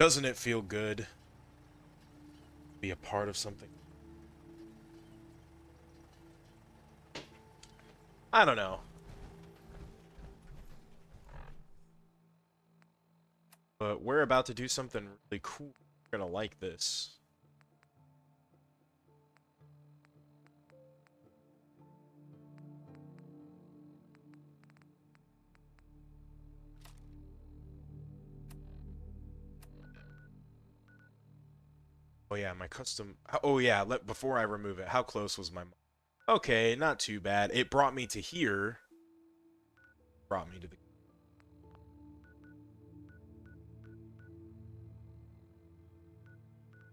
Doesn't it feel good to be a part of something? I don't know. But we're about to do something really cool. You're gonna like this. Oh yeah, my custom... Oh yeah, before I remove it, how close was my... Okay, not too bad. It brought me to here. Brought me to the...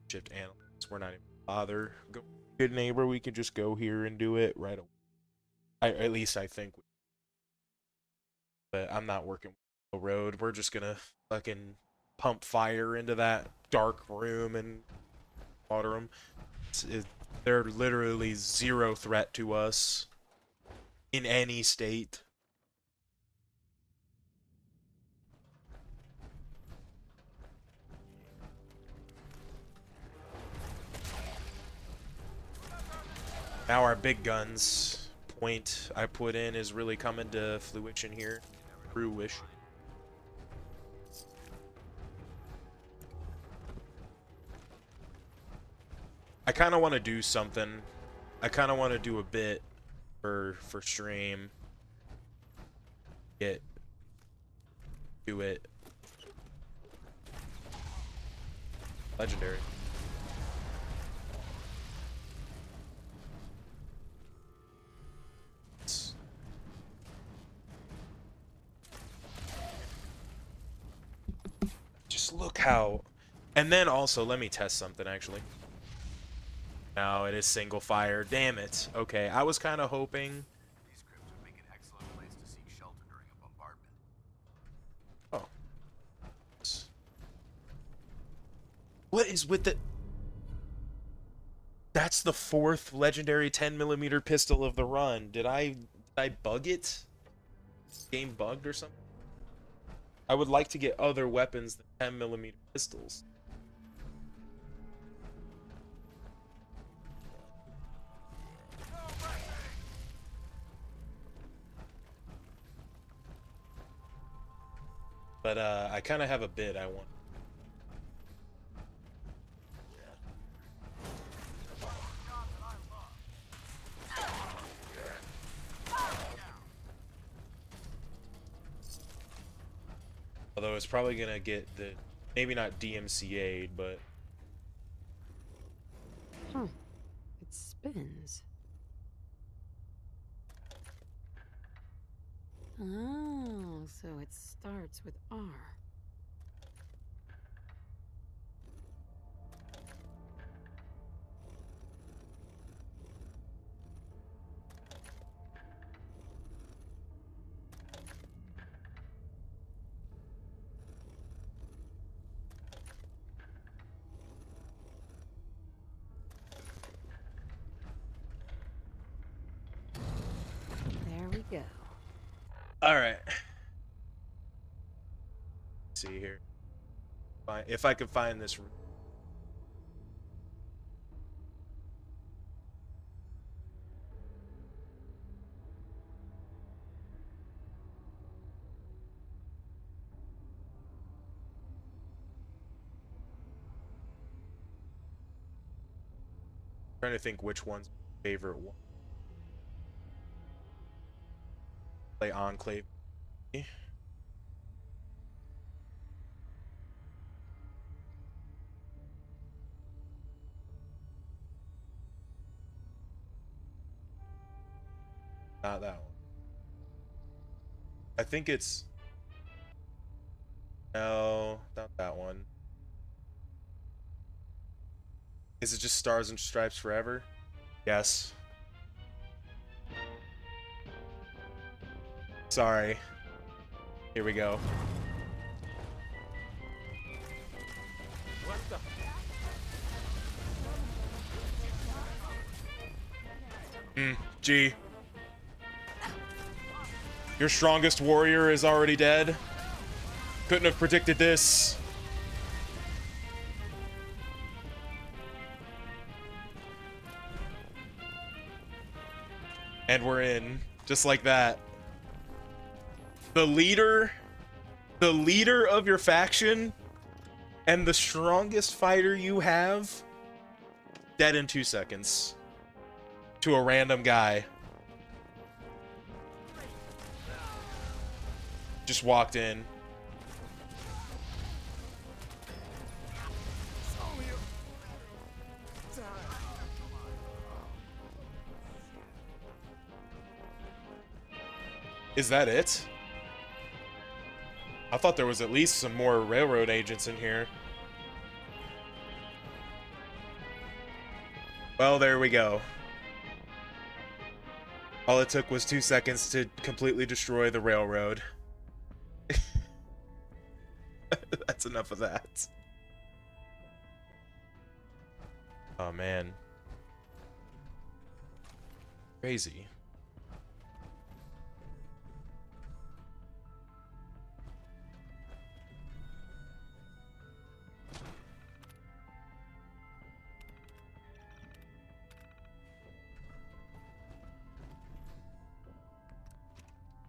Shift analysts. We're not even bother. Go, good neighbor, we can just go here and do it right away. At least I think. But I'm not working the road. We're just gonna fucking pump fire into that dark room and water them. They're literally zero threat to us in any state. Now our big guns point I put in is really coming to fruition here. Fruition. I kind of want to do something. I kind of want to do a bit for stream. Do it. Legendary. Just look how... And then also, let me test something, actually. No, it is single fire. Damn it. Okay, I was kind of hoping... These crypts would make an excellent place to seek shelter during a bombardment. Oh. What is with the... That's the 4th legendary 10mm pistol of the run. Did I bug it? Game bugged or something? I would like to get other weapons than 10mm pistols. But I kind of have a bid I want. Although it's probably gonna get the, maybe not DMCA'd, but... Huh. It spins. Oh, so it starts with R. There we go. Alright. See here. If I could find this room. Trying to think which one's my favorite one. Play Enclave. Not that one. I think it's... No, not that one. Is it just Stars and Stripes Forever? Yes. Sorry. Here we go. What the? G. Your strongest warrior is already dead. Couldn't have predicted this. And we're in. Just like that. The leader of your faction and the strongest fighter you have, dead in 2 seconds. To a random guy. Just walked in. Is that it? I thought there was at least some more railroad agents in here. Well, there we go. All it took was 2 seconds to completely destroy the railroad. That's enough of that. Oh, man. Crazy.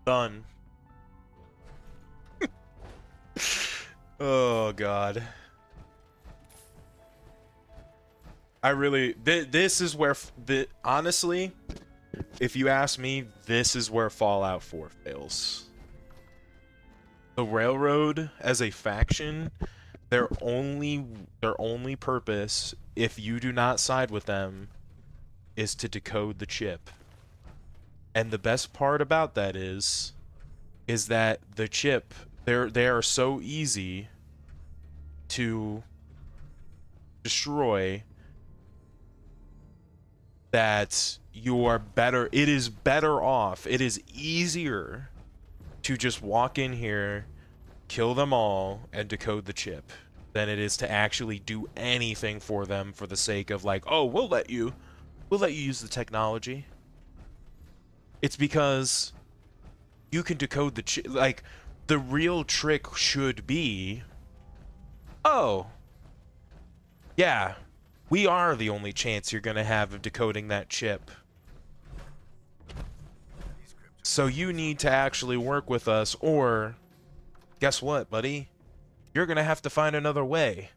Done. Oh god. I really this is where honestly, if you ask me, this is where Fallout 4 fails. The Railroad as a faction, their only purpose, if you do not side with them, is to decode the chip. And the best part about that is that the chip, they are so easy to destroy that you are better. It is better off. It is easier to just walk in here, kill them all, and decode the chip than it is to actually do anything for them for the sake of like, oh, we'll let you use the technology. It's because you can decode the chip. Like, the real trick should be, oh, yeah, we are the only chance you're gonna have of decoding that chip. So you need to actually work with us, or guess what, buddy? You're gonna have to find another way.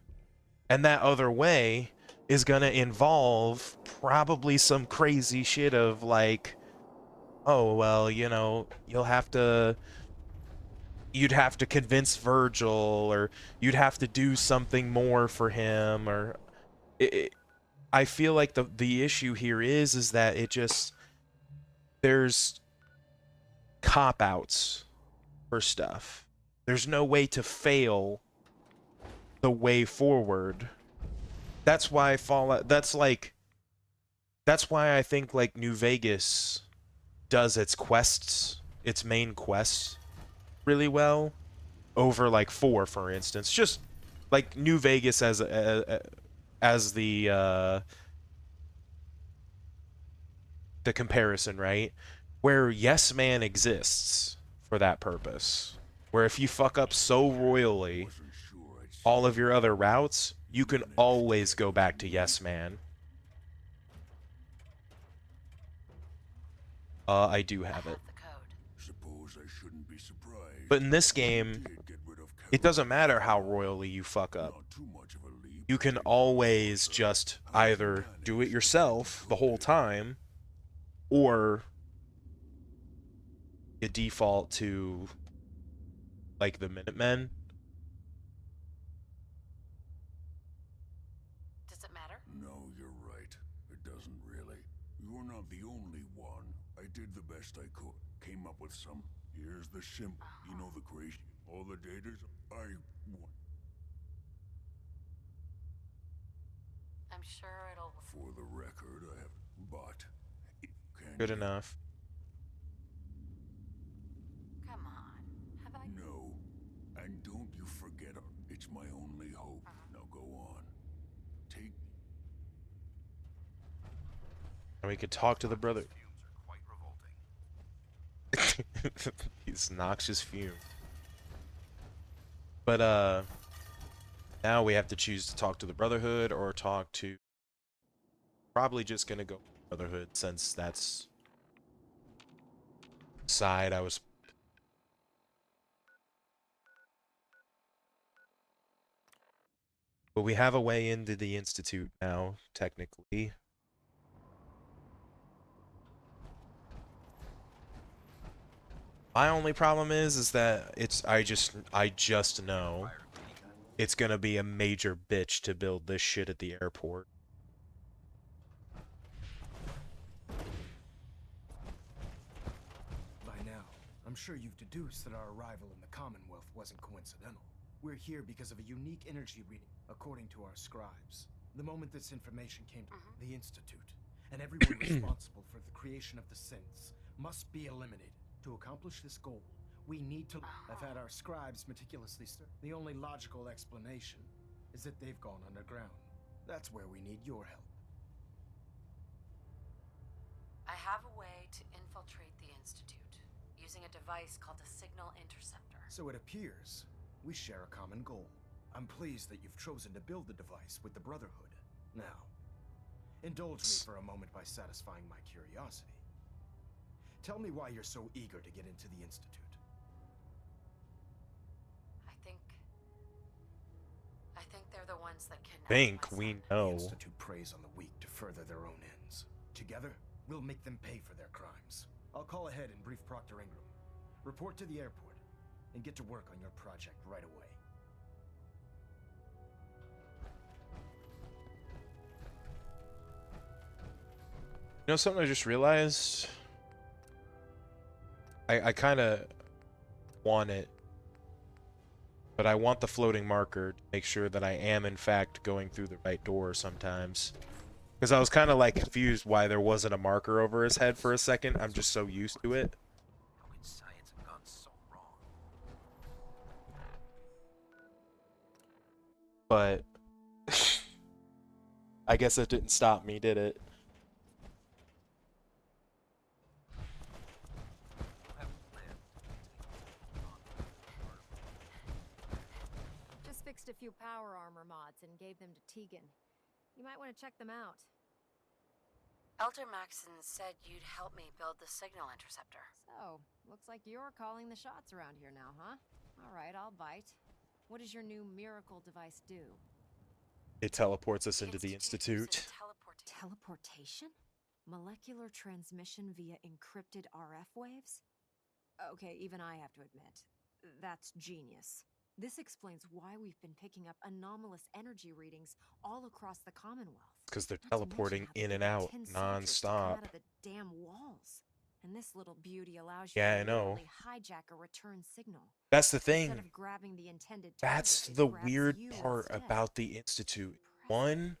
And that other way is gonna involve probably some crazy shit of like, oh, well, you know, you'd have to convince Virgil, or you'd have to do something more for him, or I feel like the issue here is that it just, there's cop-outs for stuff. There's no way to fail the way forward. That's why Fallout, that's why I think like New Vegas does its quests, its main quests really well over like 4, for instance. Just like New Vegas as the comparison, right? Where Yes Man exists for that purpose. Where if you fuck up so royally all of your other routes, you can always go back to Yes Man. I do have it. Suppose I shouldn't be surprised. But in this game, it doesn't matter how royally you fuck up. You can always just either do it yourself the whole time, or you default to like the Minutemen. Does it matter? No, you're right. It doesn't really. You're not the only one. I did the best I could. Came up with some. Here's the shim. You know the crazy. All the datas. I'm sure it'll. For the record, I have. But. Good enough. Come on. Have I? No. And don't you forget it. It's my only hope. Now go on. Take. And we could talk to the brother. These noxious fumes. But now we have to choose to talk to the Brotherhood or talk to. Probably just gonna go Brotherhood, since that's side I was. But we have a way into the Institute now, technically. My only problem is that I just know it's gonna be a major bitch to build this shit at the airport. By now, I'm sure you've deduced that our arrival in the Commonwealth wasn't coincidental. We're here because of a unique energy reading, according to our scribes. The moment this information came to the Institute, and everyone responsible for the creation of the synths must be eliminated. To accomplish this goal, we need to. I've had our scribes meticulously The only logical explanation is that they've gone underground. That's where we need your help. I have a way using a device called a signal interceptor. So it appears we share a common goal. I'm pleased that you've chosen to build the device with the Brotherhood. Now, indulge me for a moment by satisfying my curiosity. Tell me why you're so eager to get into the Institute. I think they're the ones that kidnapped We The know. Institute preys on the weak to further their own ends. Together, we'll make them pay for their crimes. I'll call ahead and brief Proctor Ingram. Report to the airport, and get to work on your project right away. You know something I just realized? I kind of want it, but I want the floating marker to make sure that I am in fact going through the right door sometimes. Because I was kind of like confused why there wasn't a marker over his head for a second. I'm just so used to it. How could science have gone so wrong? But I guess it didn't stop me, did it? Just fixed a few power armor mods and gave them to Tegan. You might want to check them out. Elder Maxon said you'd help me build the signal interceptor. So, looks like you're calling the shots around here now, huh? Alright, I'll bite. What does your new miracle device do? It teleports us into the Institute. Teleportation? Molecular transmission via encrypted RF waves? Okay, even I have to admit, that's genius. This explains why we've been picking up anomalous energy readings all across the Commonwealth. Because they're teleporting in and out non-stop. Out of the damn walls. And this little beauty allows you Yeah, to I know. literally hijack a return signal. That's the thing. Instead of grabbing the intended That's target, the it grabs weird you part instead. about the Institute. One,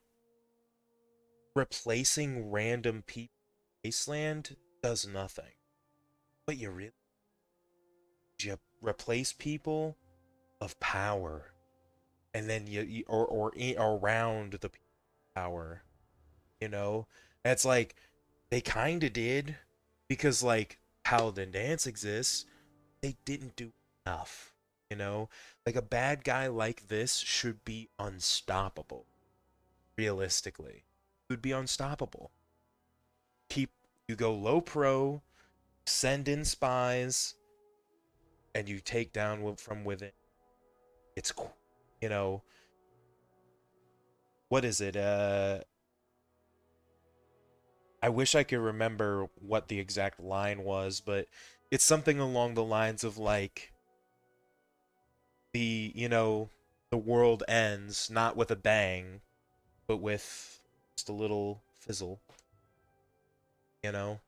replacing random people in Wasteland does nothing. But you replace people of power, and then or around the power, you know. And it's like they kind of did, because like Paladin Dance exists, they didn't do enough, you know. Like a bad guy like this should be unstoppable. Realistically, he would be unstoppable. You go low pro, send in spies, and you take down from within. It's cool, you know. What is it? I wish I could remember what the exact line was, but it's something along the lines of like the world ends not with a bang, but with just a little fizzle. You know?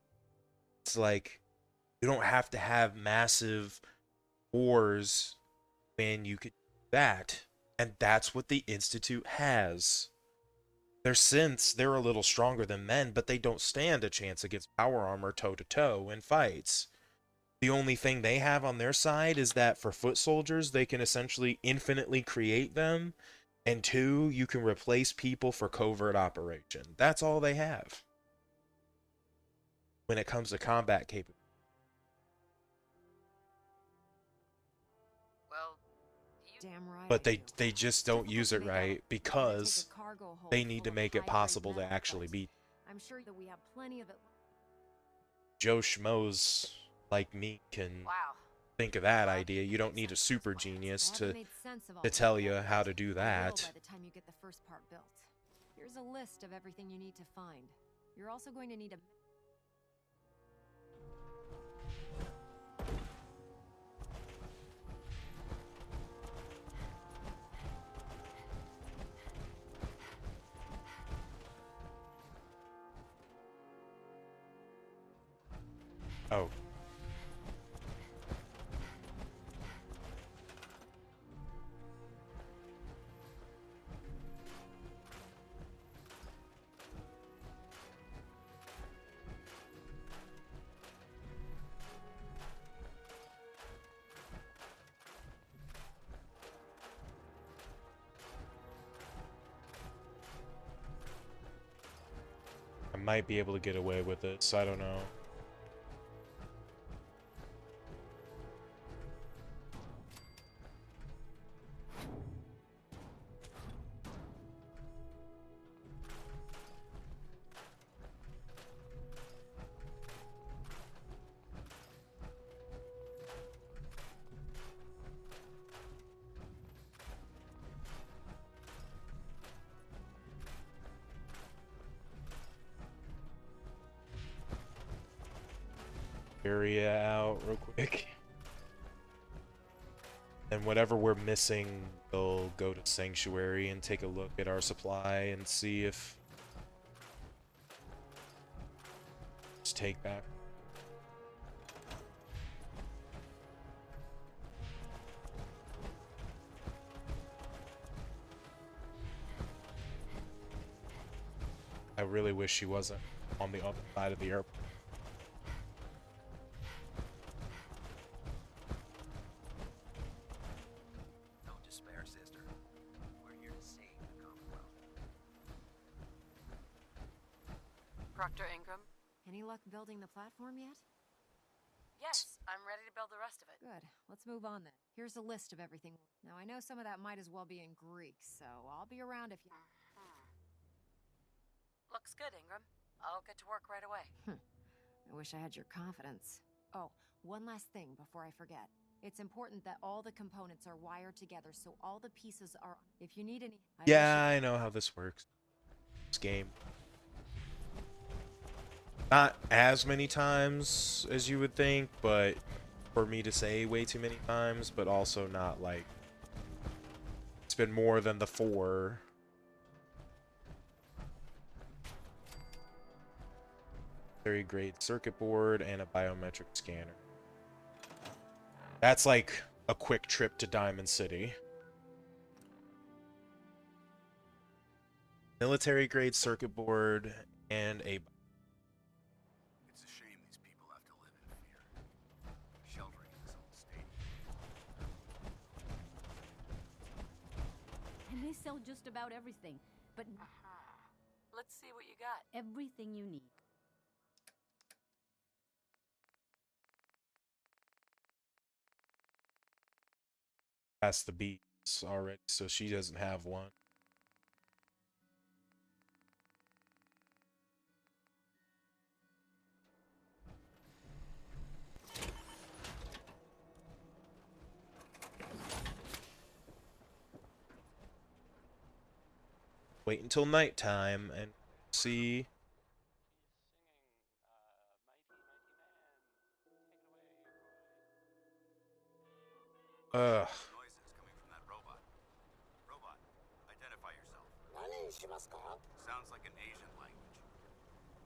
It's like you don't have to have massive wars when you could do that. And that's what the Institute has. Their synths, they're a little stronger than men, but they don't stand a chance against power armor toe-to-toe in fights. The only thing they have on their side is that for foot soldiers, they can essentially infinitely create them, and 2, you can replace people for covert operation. That's all they have when it comes to combat capability. Damn right But I they just don't use it right because they need to make it possible to metal, actually beat. I'm sure that we have plenty of it. Joe Schmoes like me can think of that idea. You don't need a super genius to tell you how to do that. By the time you get the first part built. Here's a list of everything you need to find. You're also going to need a Oh. I might be able to get away with this. I don't know. area out real quick. And whatever we're missing, we'll go to Sanctuary and take a look at our supply and see if... Just take back. I really wish she wasn't on the other side of the airport. Don't despair, sister. We're here to save the Commonwealth. Proctor Ingram? Any luck building the platform yet? Yes, I'm ready to build the rest of it. Good. Let's move on then. Here's a list of everything. Now, I know some of that might as well be in Greek, so I'll be around if you... Looks good, Ingram. I'll get to work right away. I wish I had your confidence. Oh, one last thing before I forget. It's important that all the components are wired together so all the pieces are... If you need any... Yeah, I know how this works. This game. Not as many times as you would think, but for me to say way too many times, but also not like... It's been more than the 4. Very great circuit board and a biometric scanner. That's like a quick trip to Diamond City. Military grade circuit board and a... It's a shame these people have to live in fear. Sheltering in this old stadium. And they sell just about everything, but Let's see what you got. everything you need. That's the beats already, so she doesn't have one. Wait until nighttime and see. Ugh. Noises coming from that robot. Robot, identify yourself. Sounds like an Asian language.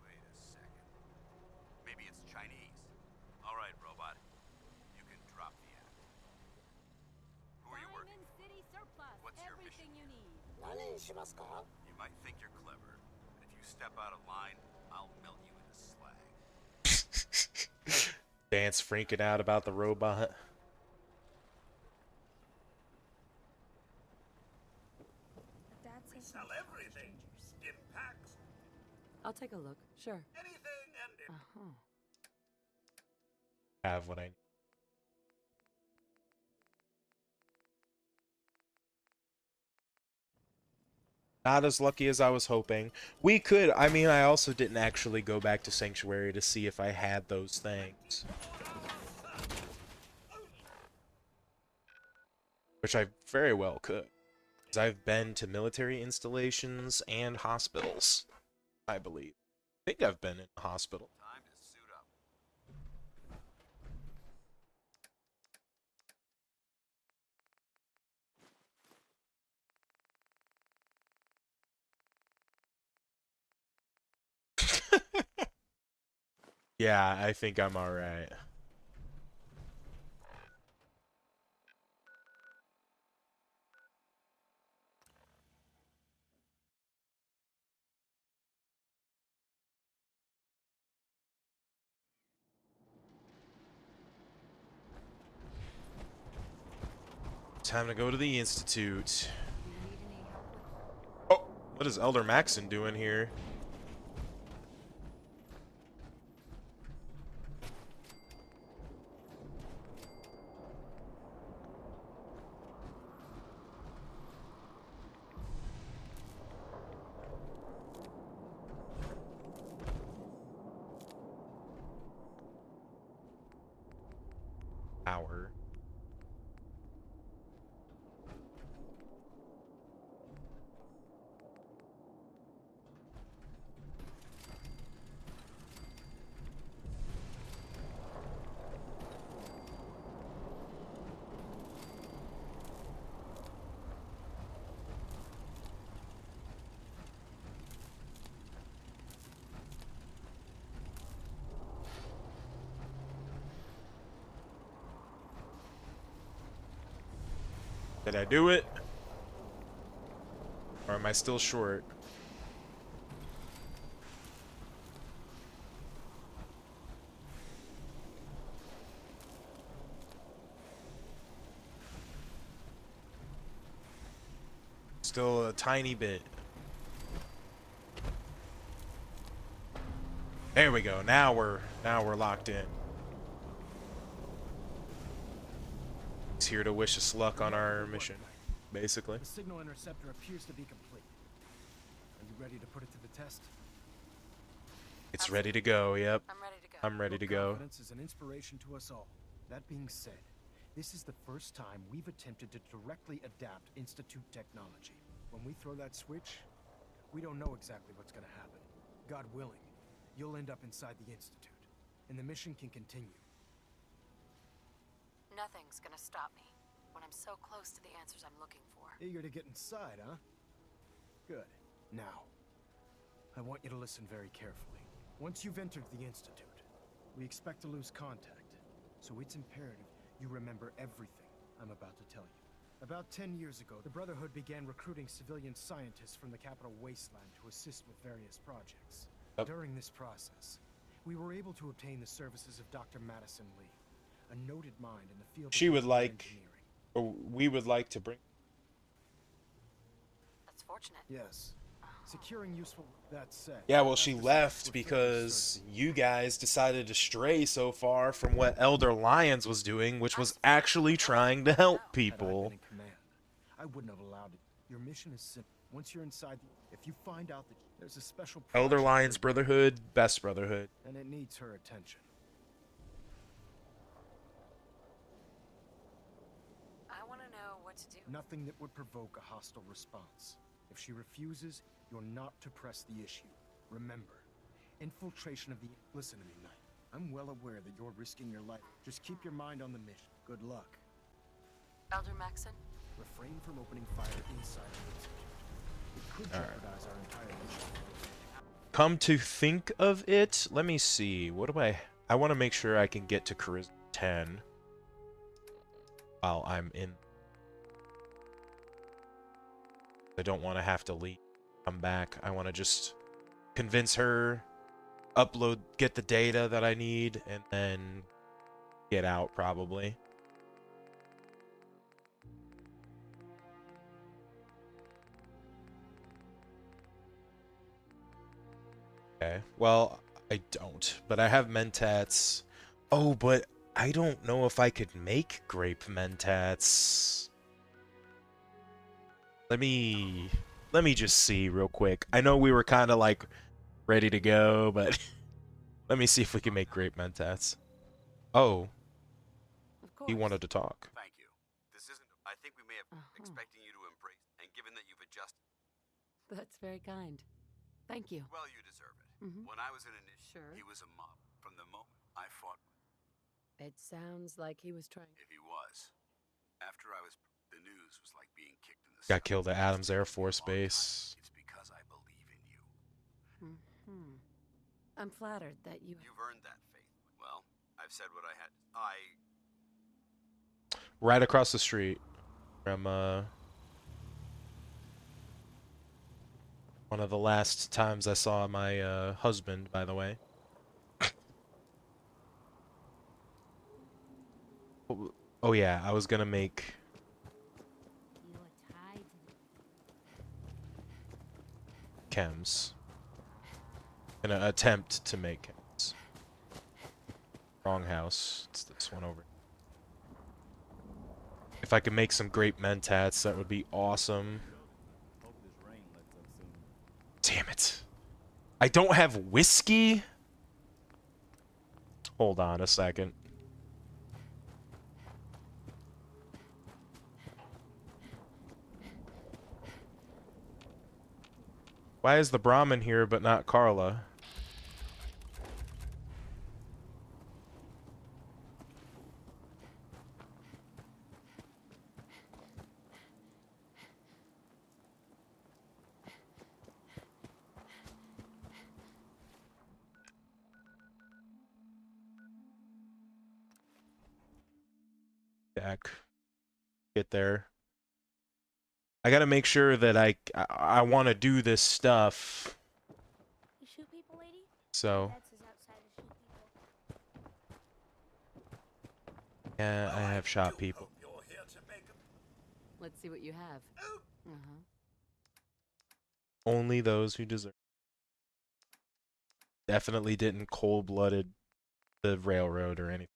Wait a second. Maybe it's Chinese. All right, robot. You can drop the act. Who are you working for? City surplus. What's your everything mission? you need. You might think you're clever, but if you step out of line, I'll melt you into slag. Dance freaking out about the robot. We sell everything. Stim packs. I'll take a look. Sure. Anything and Have what I need. Not as lucky as I was hoping. We could, I mean, I also didn't actually go back to Sanctuary to see if I had those things. Which I very well could. Because I've been to military installations and hospitals, I believe. I think I've been in a hospital. Time to suit up. Yeah, I think I'm alright. Time to go to the Institute. Oh, what is Elder Maxon doing here? Hour. Did I do it? Or am I still short? Still a tiny bit. There we go. Now we're locked in. He's here to wish us luck on our mission, basically. The signal interceptor appears to be complete. Are you ready to put it to the test? It's ready to go. Yep. I'm ready to go. I'm ready to Your go. confidence is an inspiration to us all. That being said, this is the first time we've attempted to directly adapt Institute technology. When we throw that switch, we don't know exactly what's going to happen. God willing, you'll end up inside the Institute, and the mission can continue. Nothing's gonna stop me when I'm so close to the answers I'm looking for. Eager to get inside, huh? Good. Now, I want you to listen very carefully. Once you've entered the Institute, we expect to lose contact, so it's imperative you remember everything I'm about to tell you. About 10 years ago, the Brotherhood began recruiting civilian scientists from the capital wasteland to assist with various projects. During this process, we were able to obtain the services of Dr. Madison Lee, a noted mind in the field She of would like, engineering. or we would like to bring. That's fortunate. Yes. Securing useful, that said. Yeah, well, she left because you guys decided to stray so far from what Elder Lyons was doing, which was actually trying to help people. I wouldn't have allowed it. Your mission is simple. Once you're inside, if you find out that there's a special Elder project Lyons there, Brotherhood, best brotherhood. and it needs her attention. I want to know what to do. Nothing that would provoke a hostile response. If she refuses, you're not to press the issue. Remember, infiltration of the... Listen to me, Knight. I'm well aware that you're risking your life. Just keep your mind on the mission. Good luck. Elder Maxon? Refrain from opening fire inside the Institute. It could jeopardize our entire mission. Come to think of it, let me see. What do I want to make sure I can get to Charisma 10 while I'm in. I don't want to have to leave, come back. I want to just convince her, upload, get the data that I need, and then get out probably. Okay, well, I don't, but I have mentats. Oh, but I don't know if I could make grape mentats. Let me just see real quick. I know we were kind of like ready to go, but let me see if we can make grape mentats. Oh, he wanted to talk. Thank you. This isn't... I think we may have expecting you to embrace, and given that you've adjusted... That's very kind. Thank you. Well, you deserve it. When I was in he was a model. From the moment I fought... It sounds like he was trying... If he was. After I was... The news was like being kicked in the... Got killed at Adams Air Force Base. It's because I believe in you. I'm flattered that you... You've earned that faith. Well, I've said what I had. Right across the street from one of the last times I saw my husband, by the way. Oh yeah, I was gonna make chems. Gonna attempt to make chems. Wrong house. It's this one over. If I could make some grape mentats, that would be awesome. Damn it. I don't have whiskey? Hold on a second. Why is the Brahmin here but not Carla? Back. Get there. I gotta make sure that I want to do this stuff. You shoot people, lady? So That's is outside to shoot people. yeah, I have shot people. Let's see what you have. Uh-huh. Only those who deserve. Definitely didn't cold-blooded the railroad or anything.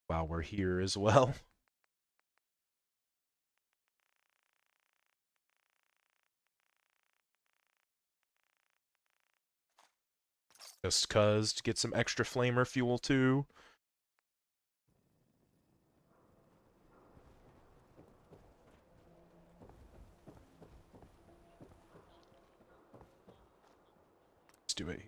While we're here as well. Just cuz to get some extra flamer fuel too. Let's do it.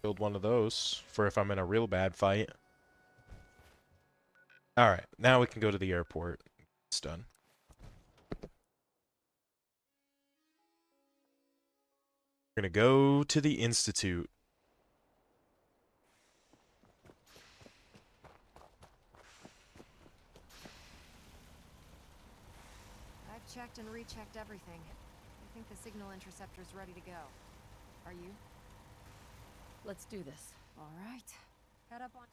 Build one of those for if I'm in a real bad fight. Alright, now we can go to the airport. It's done. We're gonna go to the Institute. I've checked and rechecked everything. I think the signal interceptor's ready to go. Are you? Let's do this. All right. Head up on...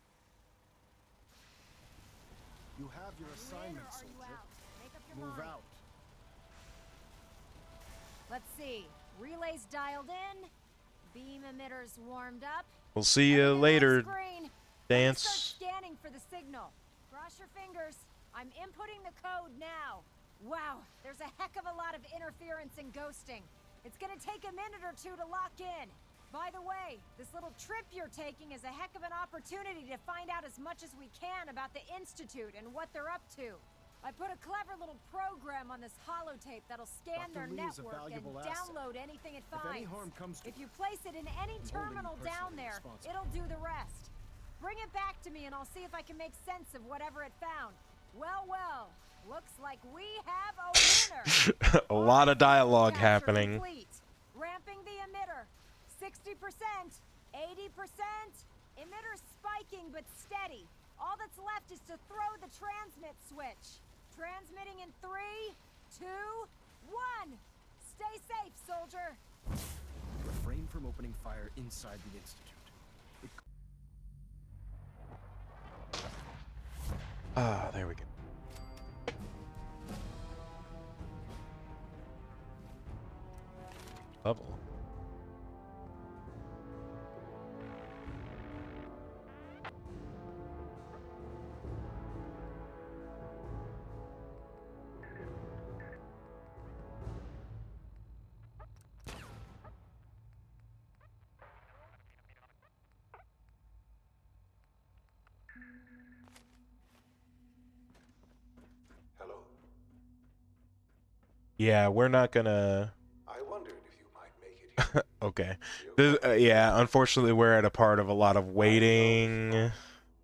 You have your assignment, soldier. Move out. Let's see. Relays dialed in. Beam emitters warmed up. We'll see you later, Dance. Start scanning for the signal. Cross your fingers. I'm inputting the code now. Wow, there's a heck of a lot of interference and ghosting. It's gonna take a minute or two to lock in. By the way, this little trip you're taking is a heck of an opportunity to find out as much as we can about the Institute and what they're up to. I put a clever little program on this holotape that'll scan their network and download anything it finds. If any harm comes to if you place it in any terminal down there, it'll do the rest. Bring it back to me and I'll see if I can make sense of whatever it found. Well, well, looks like we have a winner. A lot of dialogue happening. Complete. Ramping the emitter. 60%, 80%. Emitter spiking but steady. All that's left is to throw the transmit switch. Transmitting in 3, 2, 1. Stay safe, soldier. Refrain from opening fire inside the Institute. Ah, there we go. Level. Hello? Yeah, we're not gonna... I wondered if you might make it. Okay. Yeah, unfortunately we're at a part of a lot of waiting,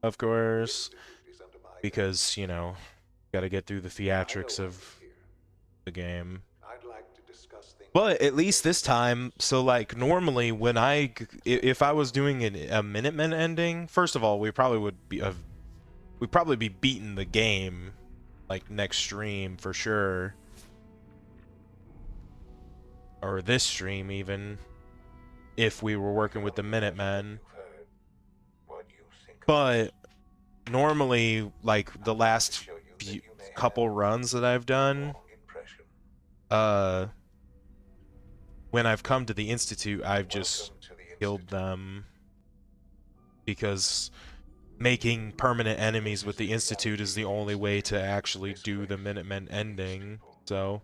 of course, because, you know, gotta get through the theatrics of the game. I'd like to discuss things. But at least this time, so like normally when if I was doing a Minutemen ending, first of all, we probably would be we'd probably be beating the game like next stream for sure. Or this stream even, if we were working with the Minutemen. But normally, like the last couple runs that I've done, when I've come to the Institute, I've just killed them because making permanent enemies with the Institute is the only way to actually do the Minutemen ending. So.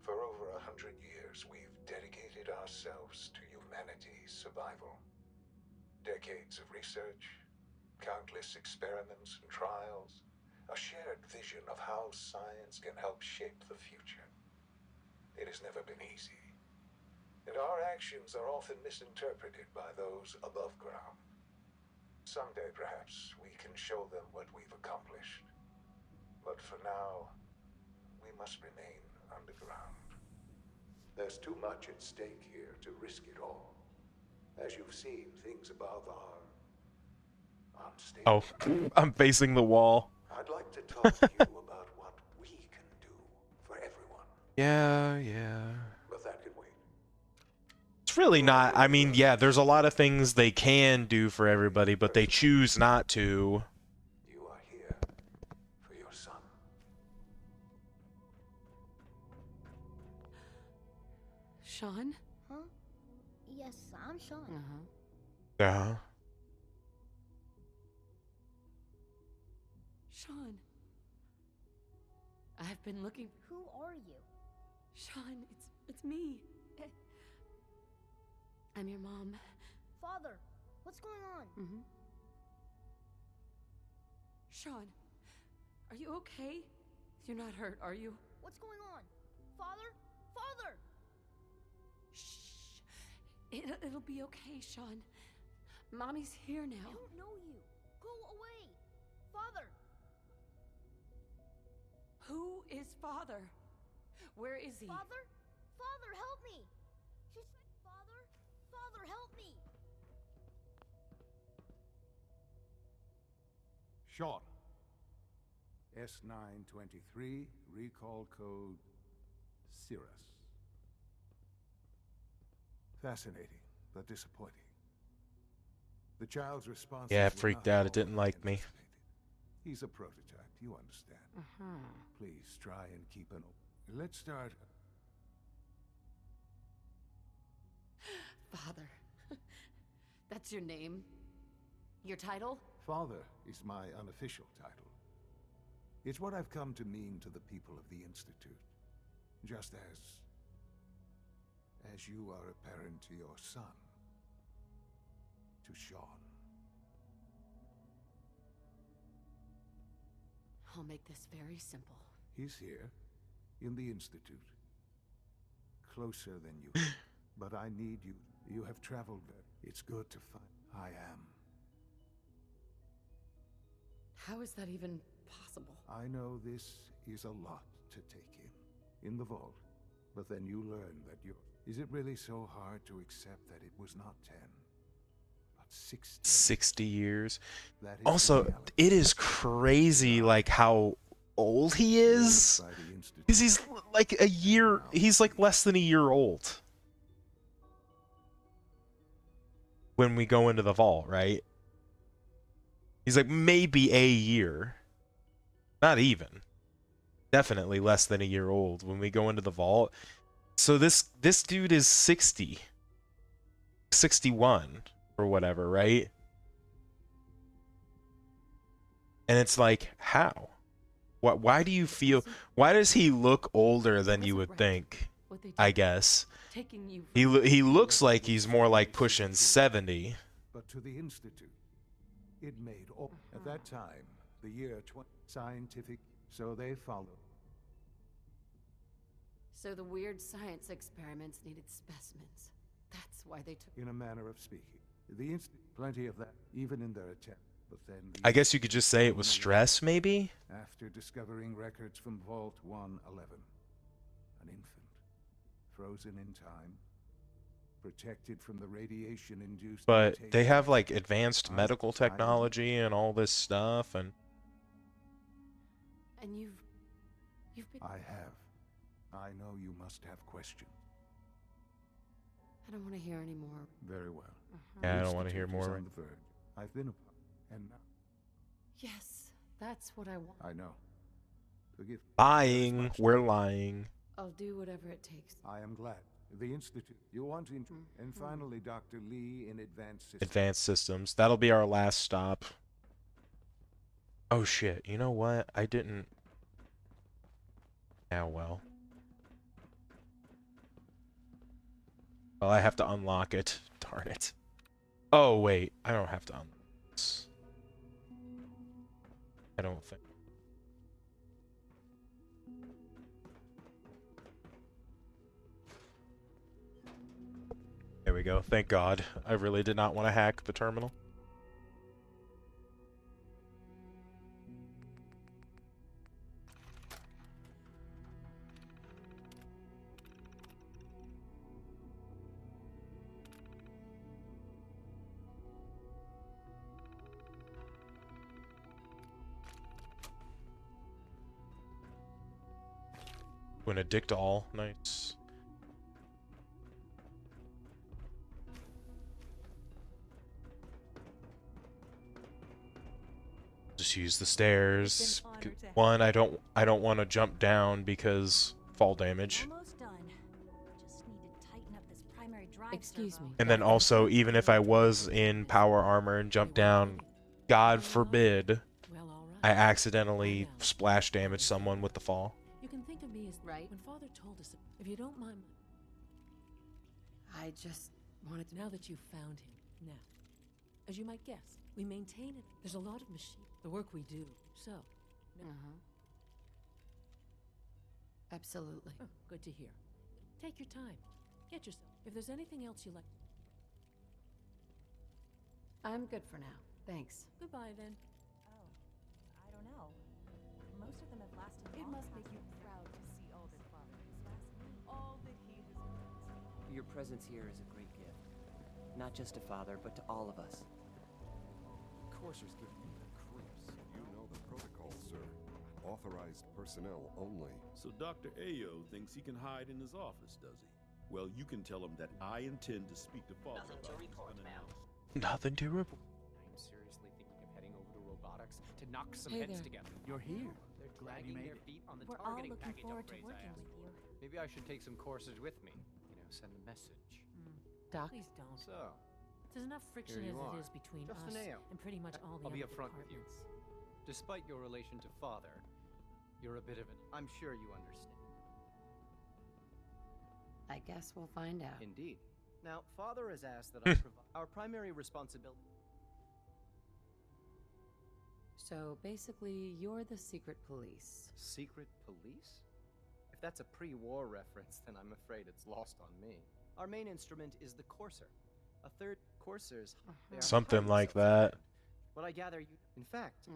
For over 100 years, we've dedicated ourselves to humanity's survival. Decades of research, countless experiments and trials, a shared vision of how science can help shape the future. It has never been easy, And our actions are often misinterpreted by those above ground. Someday, perhaps, we can show them what we've accomplished. But for now, we must remain underground. There's too much at stake here to risk it all. As you've seen, things above are unstable. Oh, I'm facing the wall. I'd like to talk to you about what we can do for everyone. Yeah. But that can wait. It's really not. I mean, yeah, there's a lot of things they can do for everybody, but they choose not to. You are here for your son. Sean? Huh? Yes, I'm Sean. Yeah. Sean. I've been looking. Who are you? Sean, it's me. I'm your mom. Father, what's going on? Sean, are you okay? You're not hurt, are you? What's going on? Father? Father! Shh. It'll be okay, Sean. Mommy's here now. I don't know you. Go away. Father! Who is Father? Where is he? Father? Father, help me! She said, Father? Father, help me! Sean. S923, recall code Cirrus. Fascinating, but disappointing. The child's response. Yeah, it freaked out. It didn't like me. He's a prototype, you understand. Please try and keep an. Let's start. Father. That's your name? Your title? Father is my unofficial title. It's what I've come to mean to the people of the Institute. Just as you are a parent to your son. To Sean. I'll make this very simple. He's here, in the Institute. Closer than you. But I need you. You have traveled there. It's good to find. I am. How is that even possible? I know this is a lot to take in the vault. But then you learn that you're... Is it really so hard to accept that it was not 10, but 60? 60 years. That is Also, it is crazy, like, how old he is. Because he's like a year... He's like less than a year old. When we go into the vault, right? He's like maybe a year. Not even. Definitely less than a year old when we go into the vault. So this dude is 60. 61 or whatever, right? And it's like, how? Why do you feel... Why does he look older than you would think? I guess. He looks like he's more like pushing 70. But to the Institute, it made all... At that time, the year 20... Scientific, so they followed. So the weird science experiments needed specimens. That's why they took... In a manner of speaking. The Institute... Plenty of that, even in their attempt. But then... I guess you could just say it was stress, maybe? After discovering records from Vault 111. An infant. Frozen in time. Protected from the radiation-induced... But they have, like, advanced medical technology and all this stuff, and... And you've been... I have. I know you must have questions. I don't want to hear any more. Very well. Yeah, I don't want to hear more. On the verge. I've been and now. Yes, that's what I want. I know. Forgive. Lying. We're lying. I'll do whatever it takes. I am glad. The Institute. You want to... And finally, Dr. Lee in Advanced Systems. Advanced Systems. That'll be our last stop. Oh shit, you know what? I didn't... Yeah, well. Well, I have to unlock it. Darn it. Oh, wait. I don't have to unlock this. I don't think. we go. Thank God. I really did not want to hack the terminal. When addict all, nice. Just use the stairs. One, I don't want to jump down because fall damage. Almost done. Just need to tighten up this primary drive. Excuse me. And then also, even if I was in power armor and jumped down, God forbid, I accidentally splash damage someone with the fall. You can think of me as right. When Father told us, if you don't mind. I just wanted to. Now that you've found him, now, as you might guess, we maintain it. There's a lot of machine. The work we do. So. No. Absolutely. Oh, good to hear. Take your time. Get yourself. If there's anything else you like. I'm good for now. Thanks. Goodbye then. Oh, I don't know. Most of them have lasted. It must make you proud to see all that Father has done. All that he has done. Your presence here is a great gift. Not just to Father, but to all of us. Courser's giving me the creeps. You know the protocol, sir. Authorized personnel only. So Dr. Ayo thinks he can hide in his office, does he? Well, you can tell him that I intend to speak to Father Nothing to about report, ma'am. Nothing to report. I'm seriously thinking of heading over to robotics to knock some Hey heads there. together. You're here. They're dragging their feet on the We're all targeting looking package forward to upgrades I working asked with for. you. Maybe I should take some courses with me. You know, send a message. Doc? Please don't. So, There's enough friction Here as you it are. is between Just us an AO. and pretty much all the I'll be other upfront with you. departments. Despite your relation to Father, you're a bit of an... I'm sure you understand. I guess we'll find out. Indeed. Now, Father has asked that I provide our primary responsibility. So basically, you're the secret police. Secret police? If that's a pre-war reference, then I'm afraid it's lost on me. Our main instrument is the Courser. A third Coursers. They are Something highly like that. But I gather you... In fact...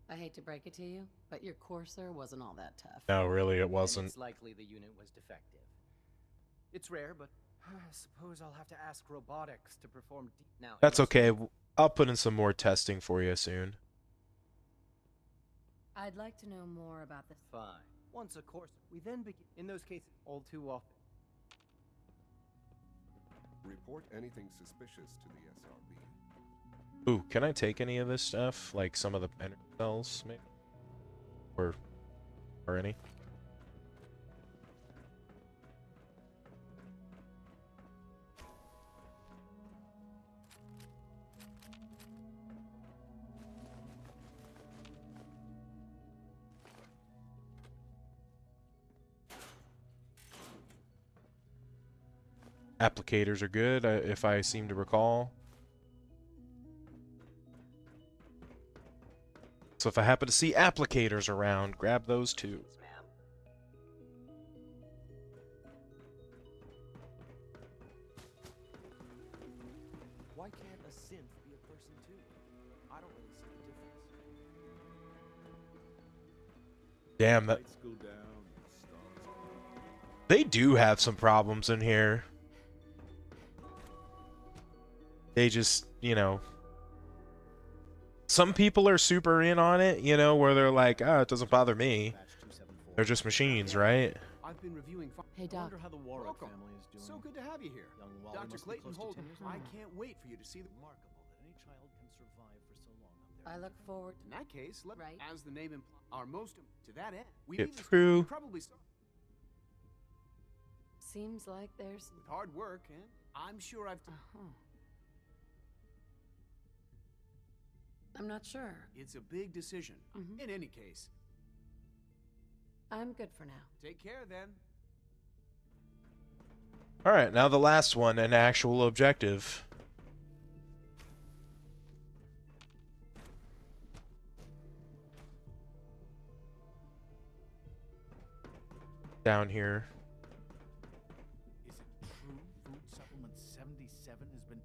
I hate to break it to you, but your Courser wasn't all that tough. No, really, it And wasn't. it's likely the unit was defective. It's rare, but I suppose I'll have to ask robotics to perform now. That's okay. I'll put in some more testing for you soon. I'd like to know more about this. Fine. Once a course, we then begin. In those cases, all too often. Report anything suspicious to the SRB. Ooh, can I take any of this stuff? Like some of the energy cells, maybe? Or any? Applicators are good, if I seem to recall. So if I happen to see applicators around, grab those too. Why can't a synth be a person too? I don't really see the difference. Damn, that... They do have some problems in here. They just, you know... Some people are super in on it, you know, where they're like, oh, it doesn't bother me. They're just machines, right? I've been reviewing. Hey, Doc. Wonder how the Warwick family is doing. So good to have you here, Dr. Clayton Holden. I can't wait for you to see the remarkable that any child can survive for so long up there. I look forward. In that case, as the name implies, our most to that end, we Get need this- through. Probably Seems like there's with hard work, and I'm sure I've. I'm not sure. It's a big decision. In any case, I'm good for now. take care then. Alright, now the last one, an actual objective. down here. Is it true food supplement 77 has been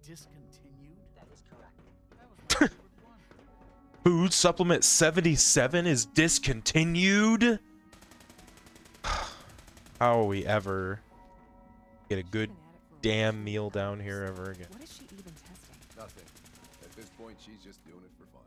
discontinued? That is correct. That was my favorite one. Food supplement 77 is discontinued? How will we ever get a good damn meal down here ever again? What is she even testing? Nothing. At this point, she's just doing it for fun.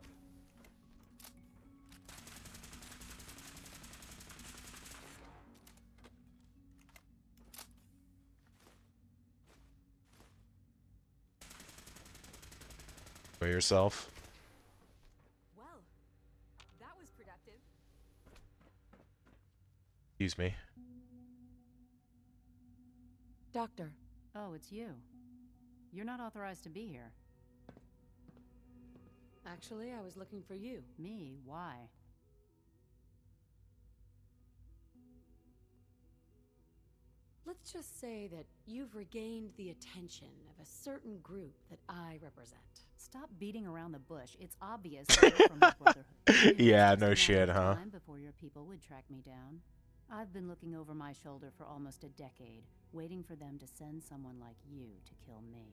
By yourself. Well, that was productive. Excuse me. Doctor. Oh, it's you. You're not authorized to be here. Actually, I was looking for you. Me? Why? Let's just say that you've regained the attention of a certain group that I represent. Stop beating around the bush. It's obvious you're from the Brotherhood. Yeah, no shit, huh? Time before your people would track me down. I've been looking over my shoulder for almost a decade, waiting for them to send someone like you to kill me.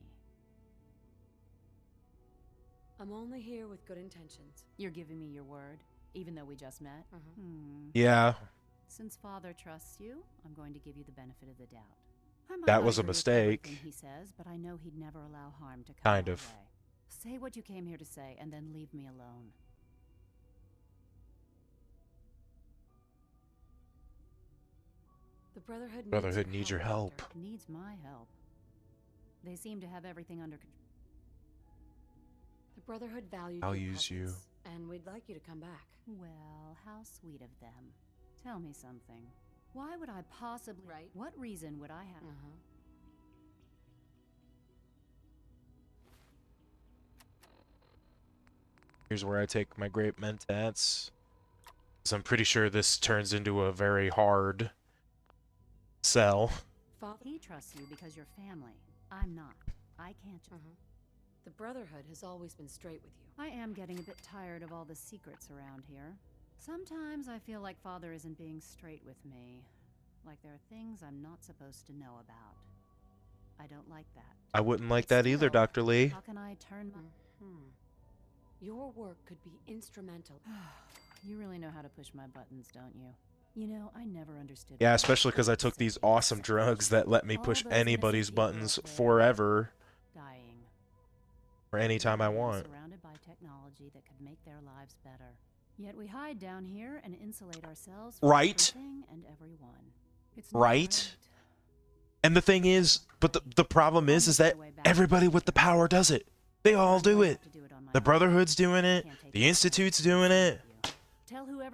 I'm only here with good intentions. You're giving me your word, even though we just met? Yeah. Since Father trusts you, I'm going to give you the benefit of the doubt. I might That not was a agree with mistake. everything he says, but I know he'd never allow harm to come Kind my of. way. Say what you came here to say, and then leave me alone. The Brotherhood Needs your help. Doctor. Needs my help. They seem to have everything under control. The Brotherhood values you. And we'd like you to come back. Well, how sweet of them. Tell me something. Why would I possibly... Right. What reason would I have... Here's where I take my grape mentats. So I'm pretty sure this turns into a very hard sell. He trusts you because you're family. I'm not. I can't just... The Brotherhood has always been straight with you. I am getting a bit tired of all the secrets around here. Sometimes I feel like Father isn't being straight with me. Like there are things I'm not supposed to know about. I don't like that. I wouldn't like that either, Dr. Lee. How can I turn my... Your work could be instrumental. You really know how to push my buttons, don't you? You know, I never understood... Yeah, especially because I took these awesome drugs that let me push anybody's buttons forever. Dying. Or anytime I want. Surrounded by technology that could make their lives better. Yet we hide down here and insulate ourselves from everything and everyone. It's not Right? And the thing is, but the problem is that everybody with the power does it. They all do it. The Brotherhood's doing it. The Institute's doing it.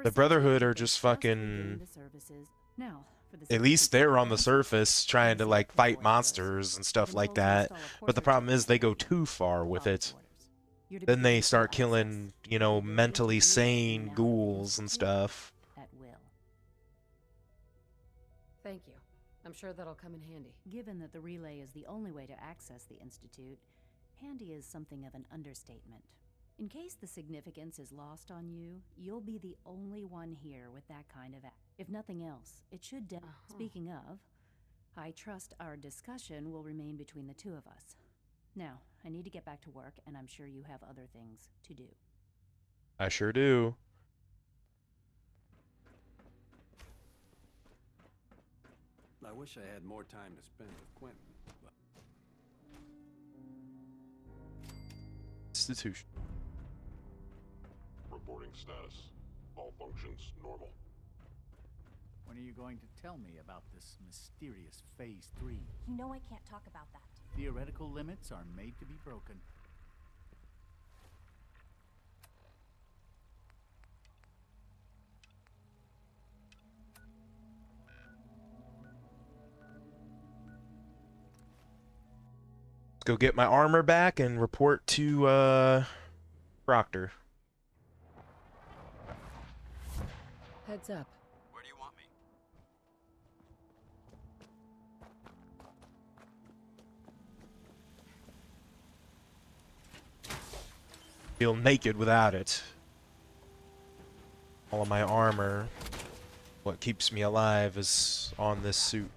The Brotherhood are just fucking... At least they're on the surface trying to like fight monsters and stuff like that. But the problem is they go too far with it. Then they start killing, you know, mentally sane ghouls and stuff. At will. Thank you. I'm sure that'll come in handy. Given that the relay is the only way to access the Institute, handy is something of an understatement. In case the significance is lost on you, you'll be the only one here with that kind of If nothing else, it should Speaking of, I trust our discussion will remain between the two of us. Now, I need to get back to work, and I'm sure you have other things to do. I sure do. I wish I had more time to spend with Quentin, but... Institution. Reporting status. All functions normal. When are you going to tell me about this mysterious Phase 3? You know I can't talk about that. Theoretical limits are made to be broken. Let's go get my armor back and report to, Proctor. Heads up. Where do you want me? Feel naked without it. All of my armor What keeps me alive is on this suit.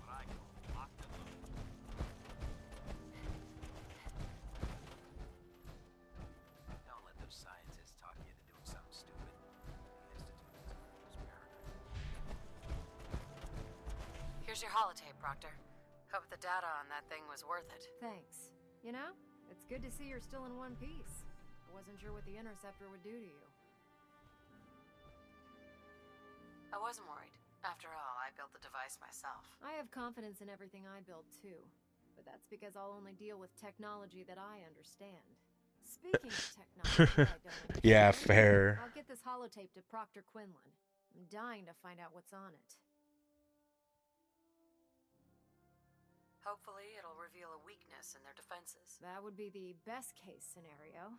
Don't let those scientists talk you into doing something stupid. Here's your holotape, Proctor. Hope the data on that thing was worth it. Thanks. You know, it's good to see you're still in one piece. I wasn't sure what the interceptor would do to you. I wasn't worried. After all, I built the device myself. I have confidence in everything I build too, but that's because I'll only deal with technology that I understand. Speaking of technology I don't understand, Yeah, fair. I'll get this holotape to Proctor Quinlan. I'm dying to find out what's on it. Hopefully, it'll reveal a weakness in their defenses. That would be the best case scenario.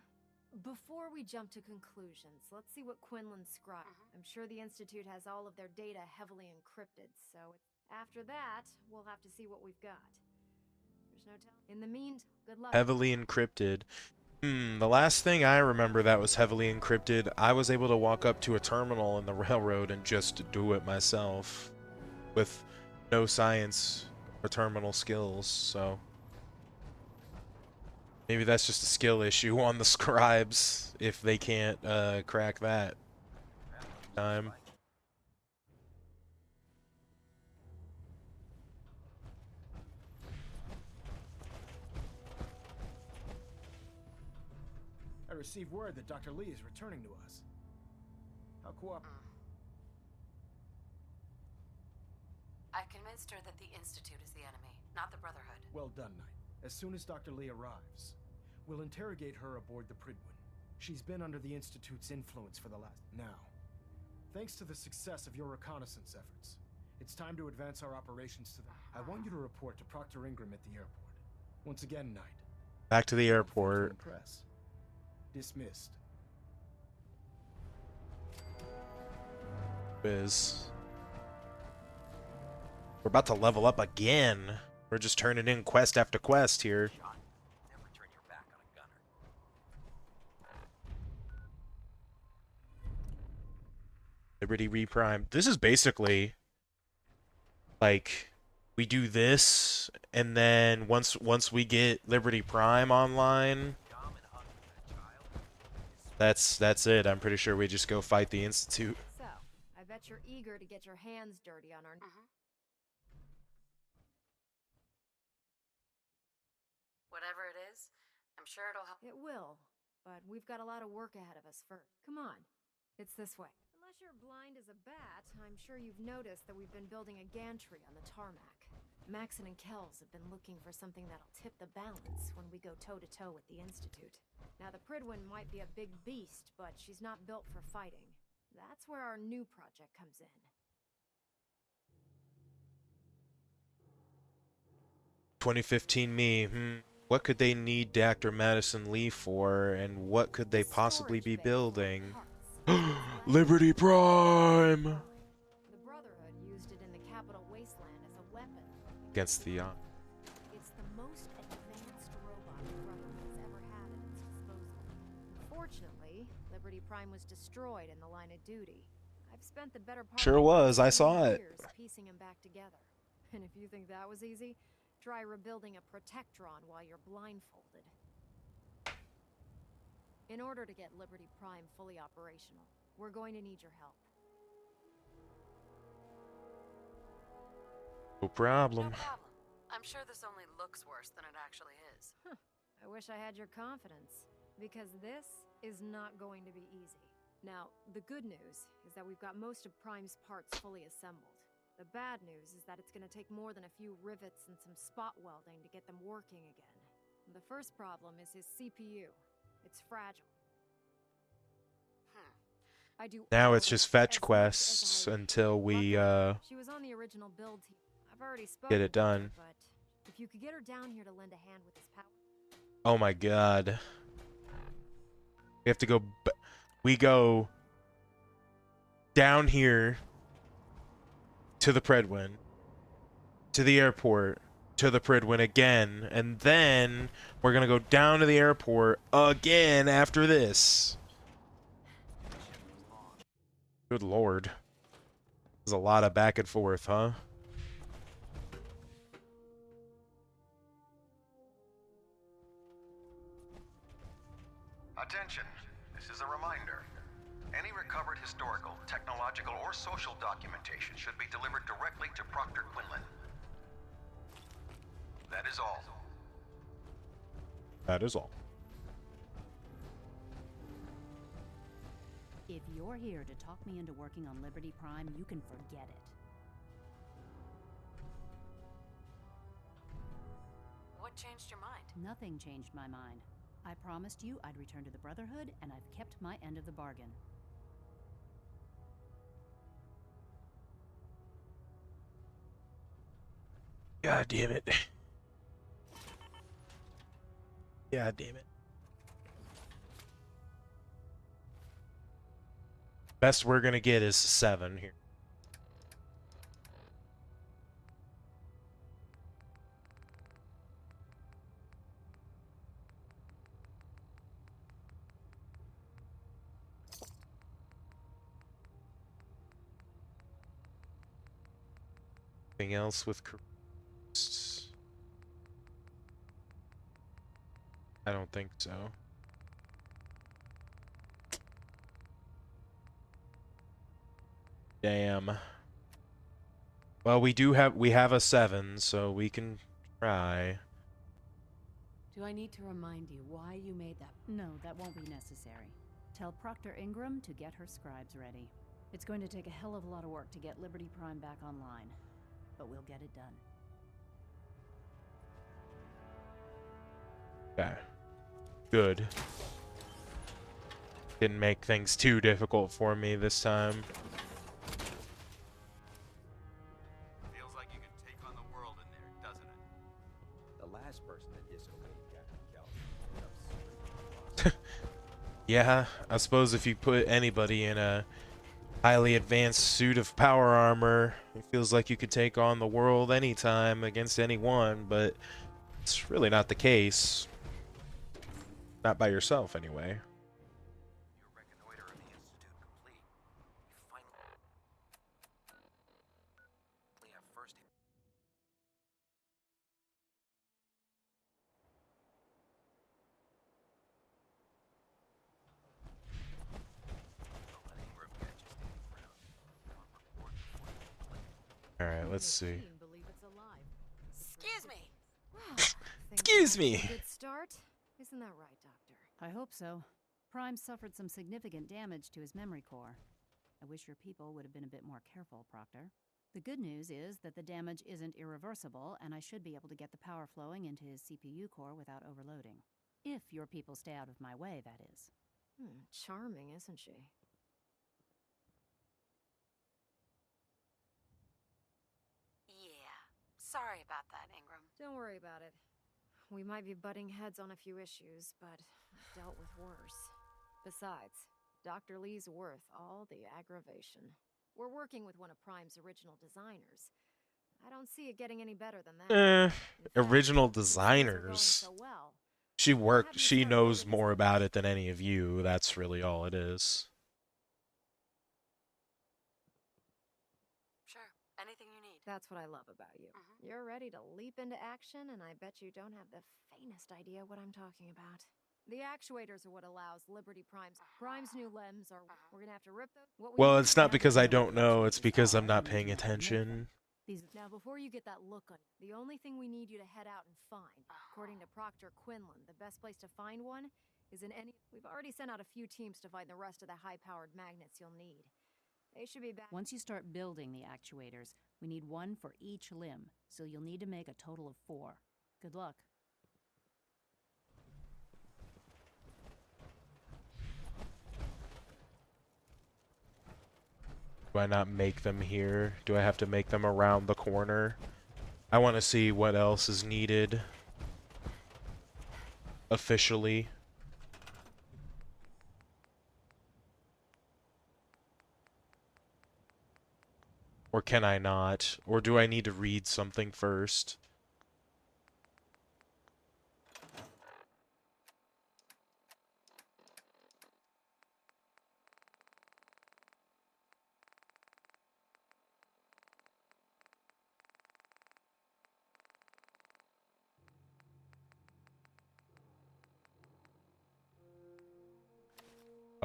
Before we jump to conclusions, let's see what Quinlan scribed. I'm sure the Institute has all of their data heavily encrypted, so after that, we'll have to see what we've got. There's no telling. In the meantime, good luck. Heavily encrypted. The last thing I remember that was heavily encrypted, I was able to walk up to a terminal in the railroad and just do it myself with no science or terminal skills, so maybe that's just a skill issue on the scribes if they can't crack that time. I received word that Dr. Lee is returning to us. How I've convinced her that the Institute is the enemy, not the Brotherhood. Well done, Knight. As soon as Dr. Lee arrives, we'll interrogate her aboard the Pridwin. She's been under the Institute's influence for the last... Now, thanks to the success of your reconnaissance efforts, it's time to advance our operations to the... I want you to report to Proctor Ingram at the airport. Once again, Knight. Back to the airport. Press. Dismissed. We're about to level up again. We're just turning in quest after quest here. Never turn your back on a gunner. Liberty Reprime. This is basically like we do this, and then once we get Liberty Prime online, that's it. I'm pretty sure we just go fight the Institute. So, I bet you're eager to get your hands dirty on our... Whatever it is, I'm sure it'll help. It will, but we've got a lot of work ahead of us first. Come on, it's this way. Unless you're blind as a bat, I'm sure you've noticed that we've been building a gantry on the tarmac. Maxon and Kells have been looking for something that'll tip the balance when we go toe-to-toe with the Institute. Now, the Pridwin might be a big beast, but she's not built for fighting. That's where our new project comes in. 2015 me. What could they need Dr. Madison Lee for, and what could they possibly be building? Liberty Prime! The Brotherhood used it in the Capital Wasteland as a weapon. Against the It's the most advanced robot the Brotherhood's ever had at its disposal. Unfortunately, Liberty Prime was destroyed in the line of duty. I've spent the better part Sure of was, I 20 saw it. years piecing them back together. And if you think that was easy, try rebuilding a Protectron while you're blindfolded. In order to get Liberty Prime fully operational, we're going to need your help. No problem. No problem. I'm sure this only looks worse than it actually is. I wish I had your confidence, because this is not going to be easy. Now, the good news is that we've got most of Prime's parts fully assembled. The bad news is that it's going to take more than a few rivets and some spot welding to get them working again. The first problem is his CPU. It's fragile. I do Now it's just fetch quests until we She was on the original build team. I've already spoken get it to her, done. but if you could get her down here to lend a hand with this power. Oh my god. We have to go we go down here to the Pridwin, to the airport, to the Pridwin again, and then we're gonna go down to the airport again after this. Good lord. There's a lot of back and forth, huh? Attention, this is a reminder. Any recovered historical, technological, or social documentation should be delivered directly to Proctor Quinlan. That is all. That is all. If you're here to talk me into working on Liberty Prime, you can forget it. What changed your mind? Nothing changed my mind. I promised you I'd return to the Brotherhood, and I've kept my end of the bargain. God damn it. God damn it. Best we're gonna get is 7 here. Anything else with Karust? I don't think so. Damn. Well, we have a 7, so we can try. Do I need to remind you why you made that? No, that won't be necessary. Tell Proctor Ingram to get her scribes ready. It's going to take a hell of a lot of work to get Liberty Prime back online, but we'll get it done. Okay. Good. Didn't make things too difficult for me this time. Feels like you can take on the world in there, doesn't it? The last person that disobeyed Captain Kelly. Yeah, I suppose if you put anybody in a highly advanced suit of power armor, it feels like you could take on the world anytime against anyone, but it's really not the case. Not by yourself, anyway. Your reconnoiter of the Institute complete. You finally have first. Alright, let's see. Excuse me. Excuse me. Good start. Isn't that right, Doctor? I hope so. Prime suffered some significant damage to his memory core. I wish your people would have been a bit more careful, Proctor. The good news is that the damage isn't irreversible, and I should be able to get the power flowing into his CPU core without overloading. If your people stay out of my way, that is. Charming, isn't she? Yeah. Sorry about that, Ingram. Don't worry about it. We might be butting heads on a few issues, but I've dealt with worse. Besides, Dr. Lee's worth all the aggravation. We're working with one of Prime's original designers. I don't see it getting any better than that. Original designers. She knows more about it than any of you. That's really all it is. Sure. Anything you need. That's what I love about you. You're ready to leap into action, and I bet you don't have the faintest idea what I'm talking about. The actuators are what allows Liberty Prime's new limbs are. We're gonna have to rip those. Well, it's not because I don't know, it's because I'm not paying attention. Now, before you get that look on, the only thing we need you to head out and find, according to Proctor Quinlan, the best place to find one is in any. We've already sent out a few teams to find the rest of the high-powered magnets you'll need. They should be back. Once you start building the actuators, we need one for each limb, so you'll need to make a total of 4. Good luck. Do I not make them here? Do I have to make them around the corner? I want to see what else is needed officially. Or can I not? Or do I need to read something first?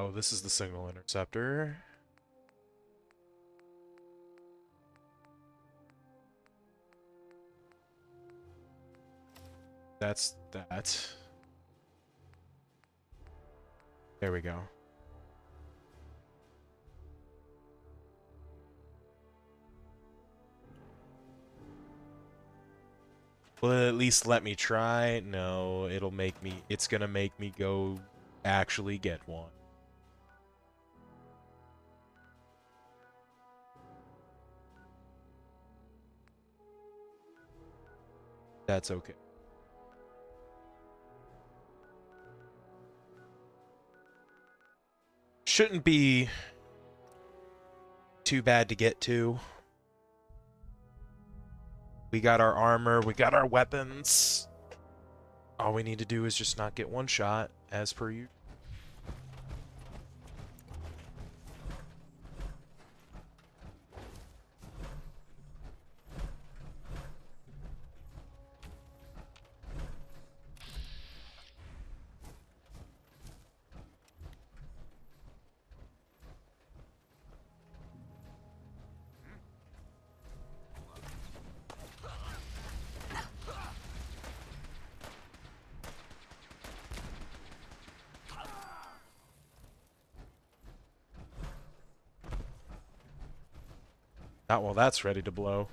Oh, this is the signal interceptor. That's that. There we go. Will it at least let me try? No, it'll make me, it's gonna make me go actually get one. That's okay. Shouldn't be too bad to get to. We got our armor, we got our weapons. All we need to do is just not get one shot, as per you. Not while that's ready to blow.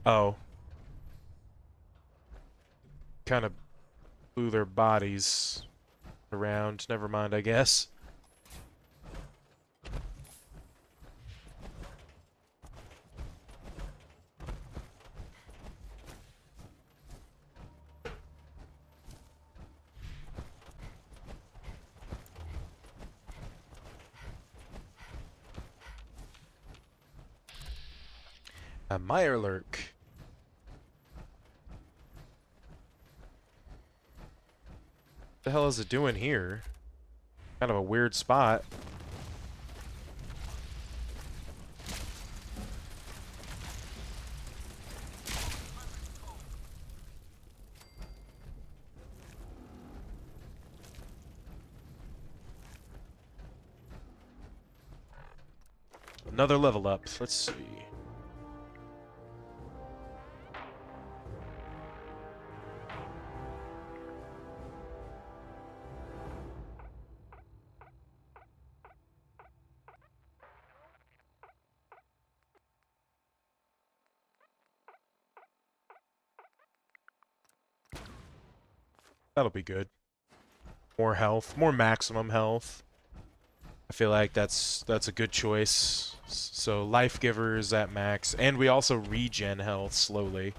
Oh. Kind of blew their bodies around. Never mind, I guess. A Mirelurk. What the hell is it doing here? Kind of a weird spot. Another level up. Let's see. That'll be good. More health, more maximum health. I feel like that's a good choice. So life givers at max, and we also regen health slowly.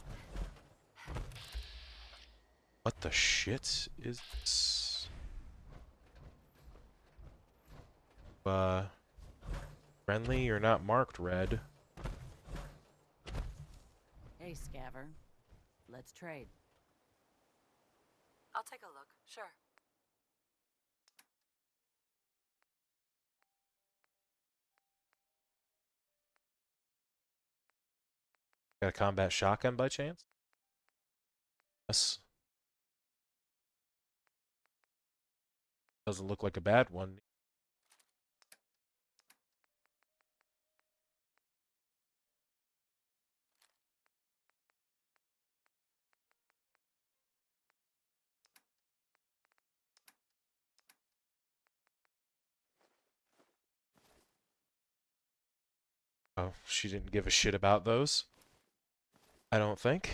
What the shit is this? Friendly or not marked red. Hey, Scaver. Let's trade. I'll take a look, sure. Got a combat shotgun by chance? Yes. Doesn't look like a bad one. Oh, she didn't give a shit about those. I don't think.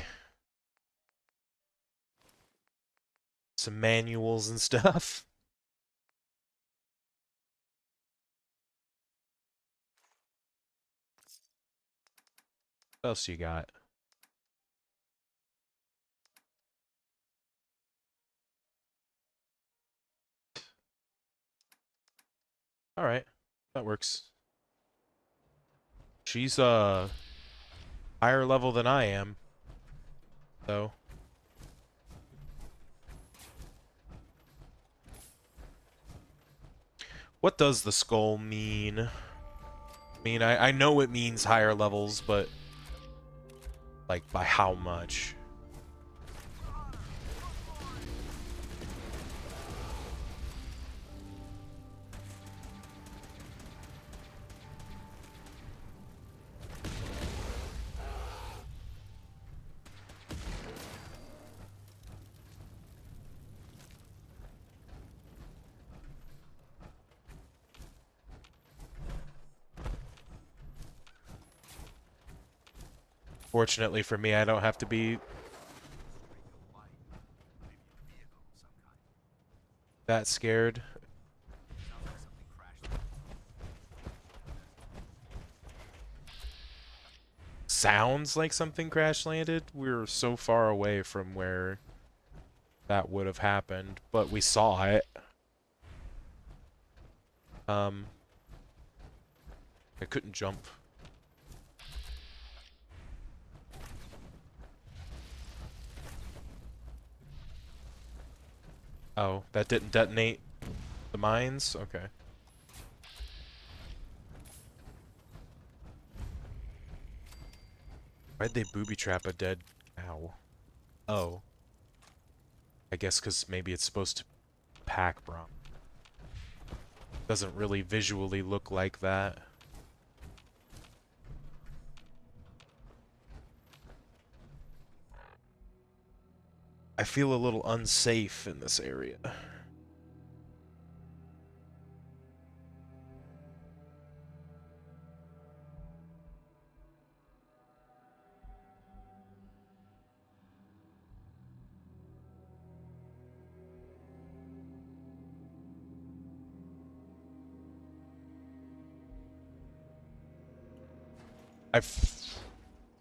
Some manuals and stuff. What else you got? Alright, that works. She's higher level than I am, though. What does the skull mean? I mean, I know it means higher levels, but like by how much? Fortunately for me, I don't have to be that scared. Sounds like something crash landed. We're so far away from where that would have happened, but we saw it. I couldn't jump. Oh, that didn't detonate the mines? Okay. Why'd they booby trap a dead cow? Oh. I guess because maybe it's supposed to pack Brom. Doesn't really visually look like that. I feel a little unsafe in this area.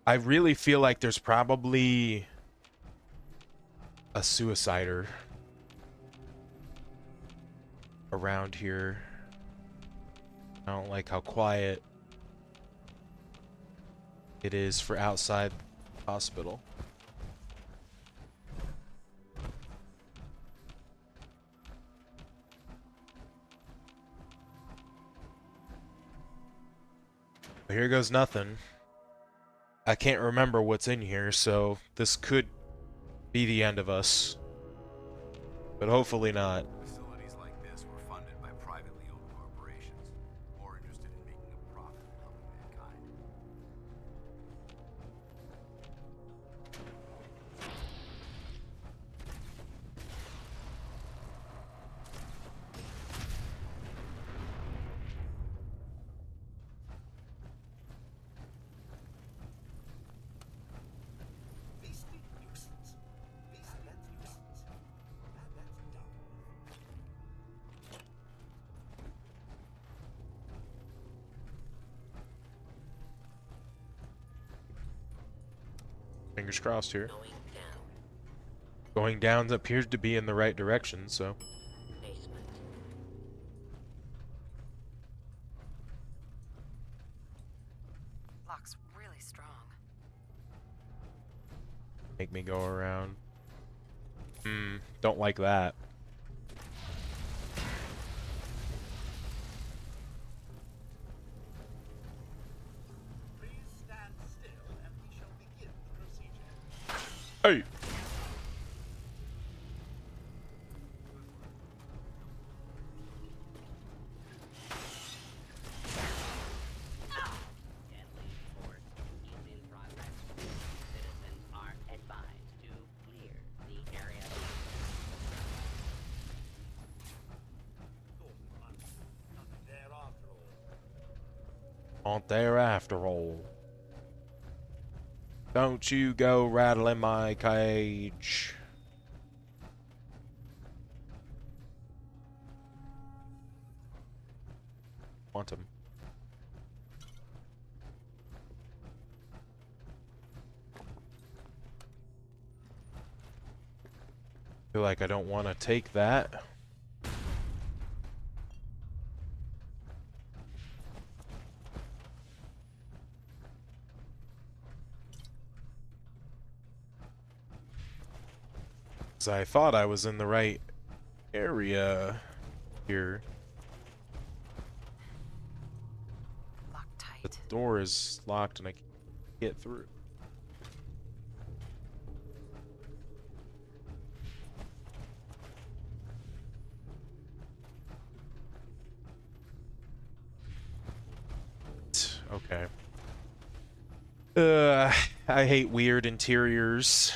I really feel like there's probably a suicider around here. I don't like how quiet it is for outside hospital. But here goes nothing. I can't remember what's in here, so this could be the end of us. But hopefully not. Facilities like this were funded by privately owned corporations, more interested in making a profit than helping mankind. Fingers crossed here. Going down appears to be in the right direction, so. Lock's really strong. Make me go around. Don't like that. Hey! Aren't there after all? Don't you go rattling my cage. Want him. Feel like I don't want to take that. Because I thought I was in the right area here. Locked tight. The door is locked and I can't get through. Okay. I hate weird interiors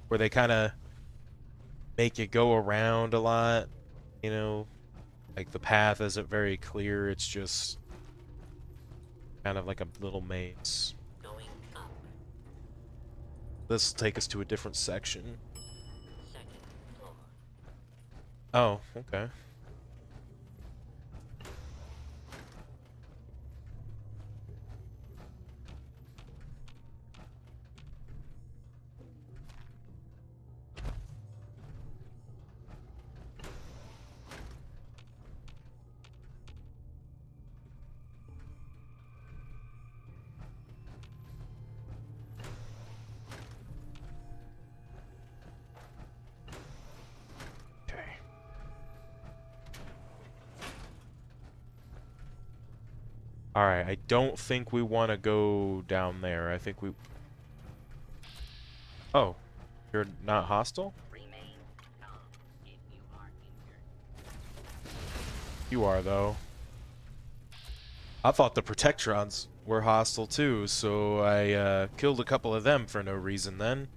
where they kind of make you go around a lot, you know, like the path isn't very clear, it's just kind of like a little maze. This will take us to a different section. Oh, okay. Alright, I don't think we want to go down there. I think we... Oh, you're not hostile? You are, though. I thought the Protectrons were hostile, too, so I killed a couple of them for no reason then.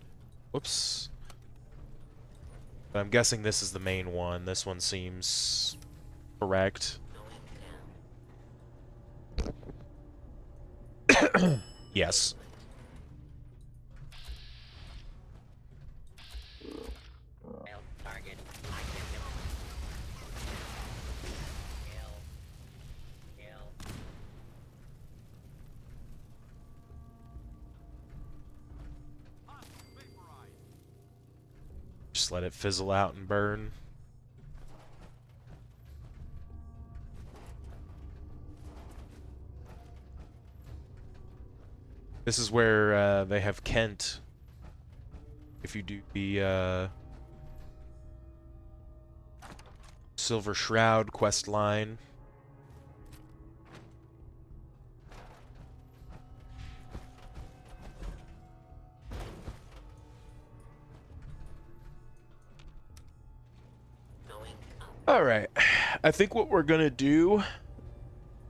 Whoops. But I'm guessing this is the main one. This one seems correct. Yes. Just let it fizzle out and burn. This is where they have Kent. If you do the Silver Shroud quest line. Alright, I think what we're gonna do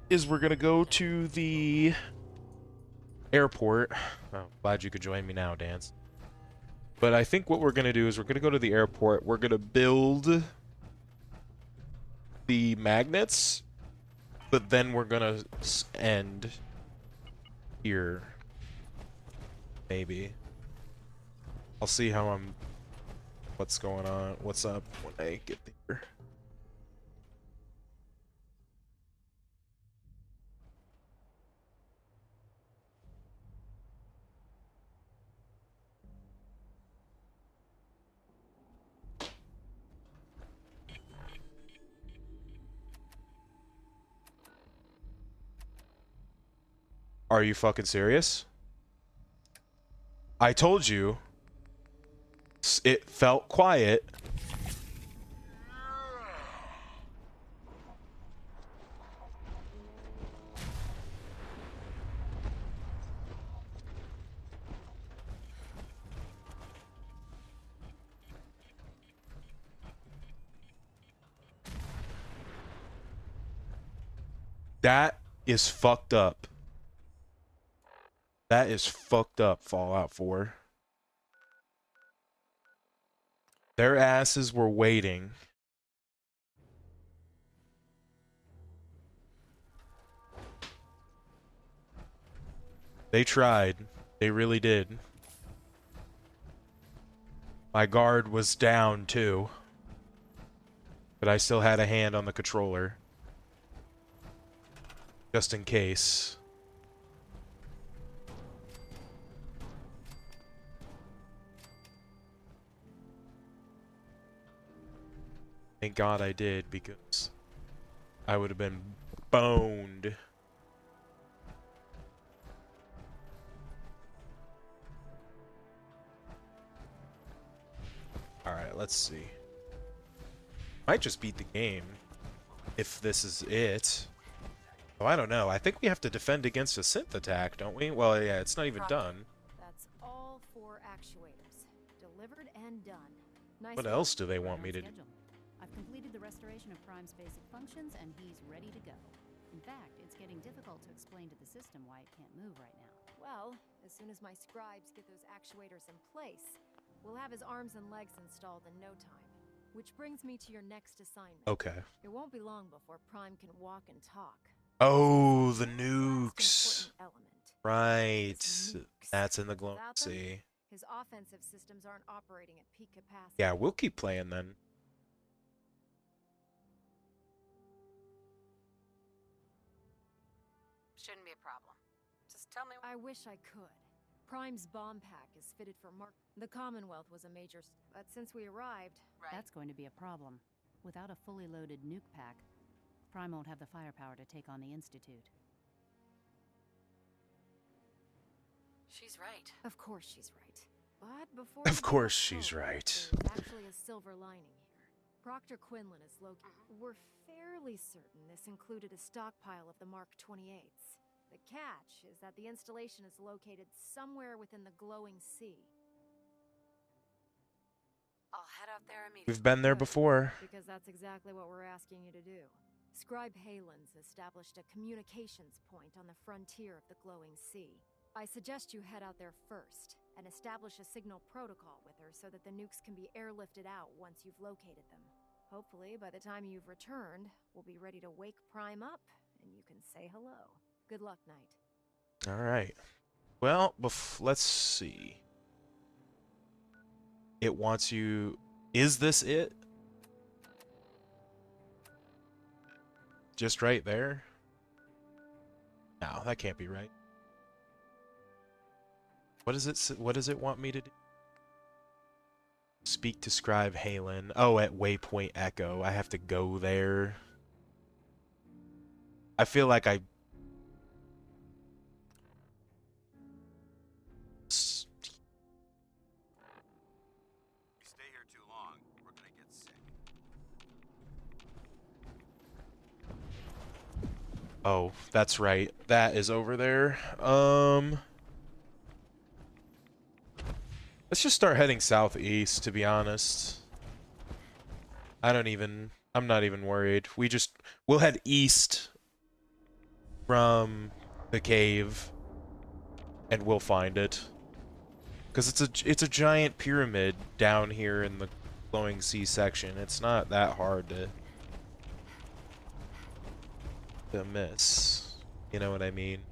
is we're gonna go to the airport. Oh, glad you could join me now, Dance. But I think what we're gonna do is we're gonna go to the airport, we're gonna build the magnets, but then we're gonna end here. Maybe. I'll see how what's going on, what's up when I get there. Are you fucking serious? I told you. It felt quiet. That is fucked up. That is fucked up, Fallout 4. Their asses were waiting. They tried. They really did. My guard was down, too. But I still had a hand on the controller. Just in case. Thank God I did, because I would have been boned. Alright, let's see. Might just beat the game, if this is it. Oh, I don't know. I think we have to defend against a synth attack, don't we? Well, yeah, it's not even done. That's all 4 actuators. Delivered and done. Nice What else do they want me to do? I've completed the restoration of Prime's basic functions, and he's ready to go. In fact, it's getting difficult to explain to the system why it can't move right now. Well, as soon as my scribes get those actuators in place, we'll have his arms and legs installed in no time. Which brings me to your next assignment. Okay. It won't be long before Prime can walk and talk. Oh, the nukes. Right. That's in the glow. See. His offensive systems aren't operating at peak capacity. Yeah, we'll keep playing then. Shouldn't be a problem. Just tell me. I wish I could. Prime's bomb pack is fitted for Mark. The Commonwealth was a major, but since we arrived, That's going to be a problem. Without a fully loaded nuke pack, Prime won't have the firepower to take on the Institute. She's right. Of course she's right. But before Of course she's right. there's actually a silver lining here. Proctor Quinlan is located. We're fairly certain this included a stockpile of the Mark 28s. The catch is that the installation is located somewhere within the glowing sea. I'll head out there immediately. We've been there before. Because that's exactly what we're asking you to do. Scribe Halen's established a communications point on the frontier of the glowing sea. I suggest you head out there first and establish a signal protocol with her so that the nukes can be airlifted out once you've located them. Hopefully, by the time you've returned, we'll be ready to wake Prime up and you can say hello. Good luck, Knight. All right. Well, let's see. It wants you... Is this it? Just right there? No, that can't be right. What does it want me to do? Speak to Scribe Halen. Oh, at Waypoint Echo. I have to go there. I feel like I... Stay here too long, we're gonna get sick. Oh, that's right. That is over there. Let's just start heading southeast, to be honest. I'm not even worried. We'll head east from the cave and we'll find it. Because it's a giant pyramid down here in the glowing sea section. It's not that hard to miss. You know what I mean?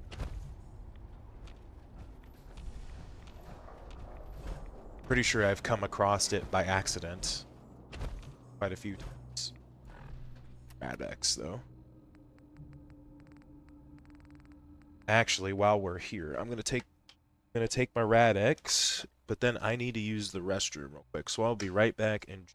Pretty sure I've come across it by accident quite a few times. Rad-X, though. Actually, while we're here, I'm gonna take my Rad-X, but then I need to use the restroom real quick, so I'll be right back and...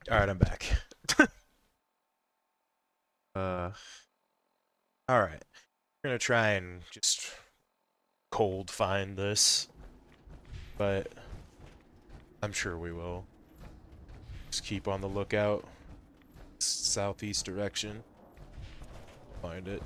Alright, I'm back. Alright. We're gonna try and just cold find this. But I'm sure we will. Just keep on the lookout. Southeast direction. Find it.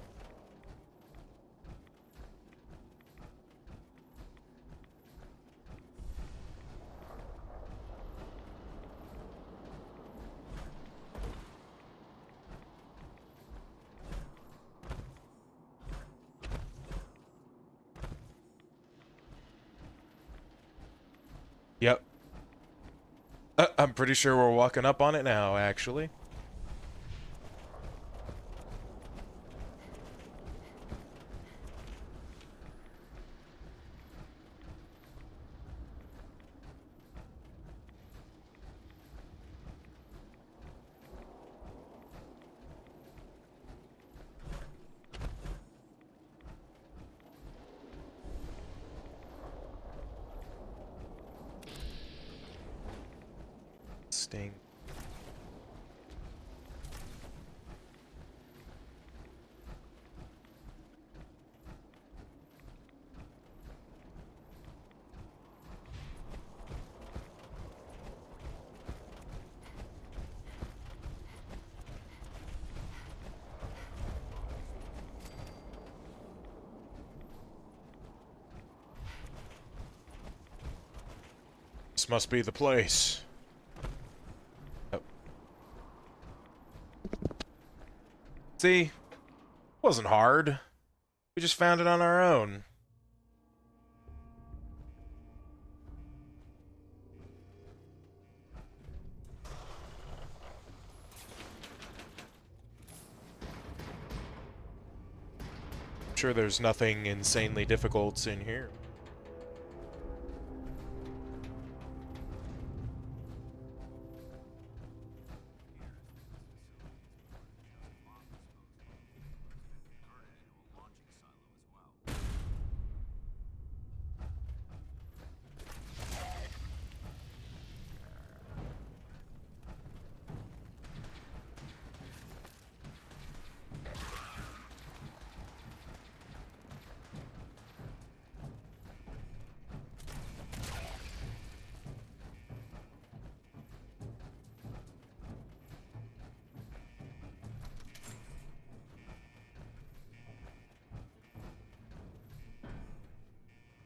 Yep. I'm pretty sure we're walking up on it now, actually. Sting. This must be the place. Yep. See? Wasn't hard. We just found it on our own. I'm sure there's nothing insanely difficult in here.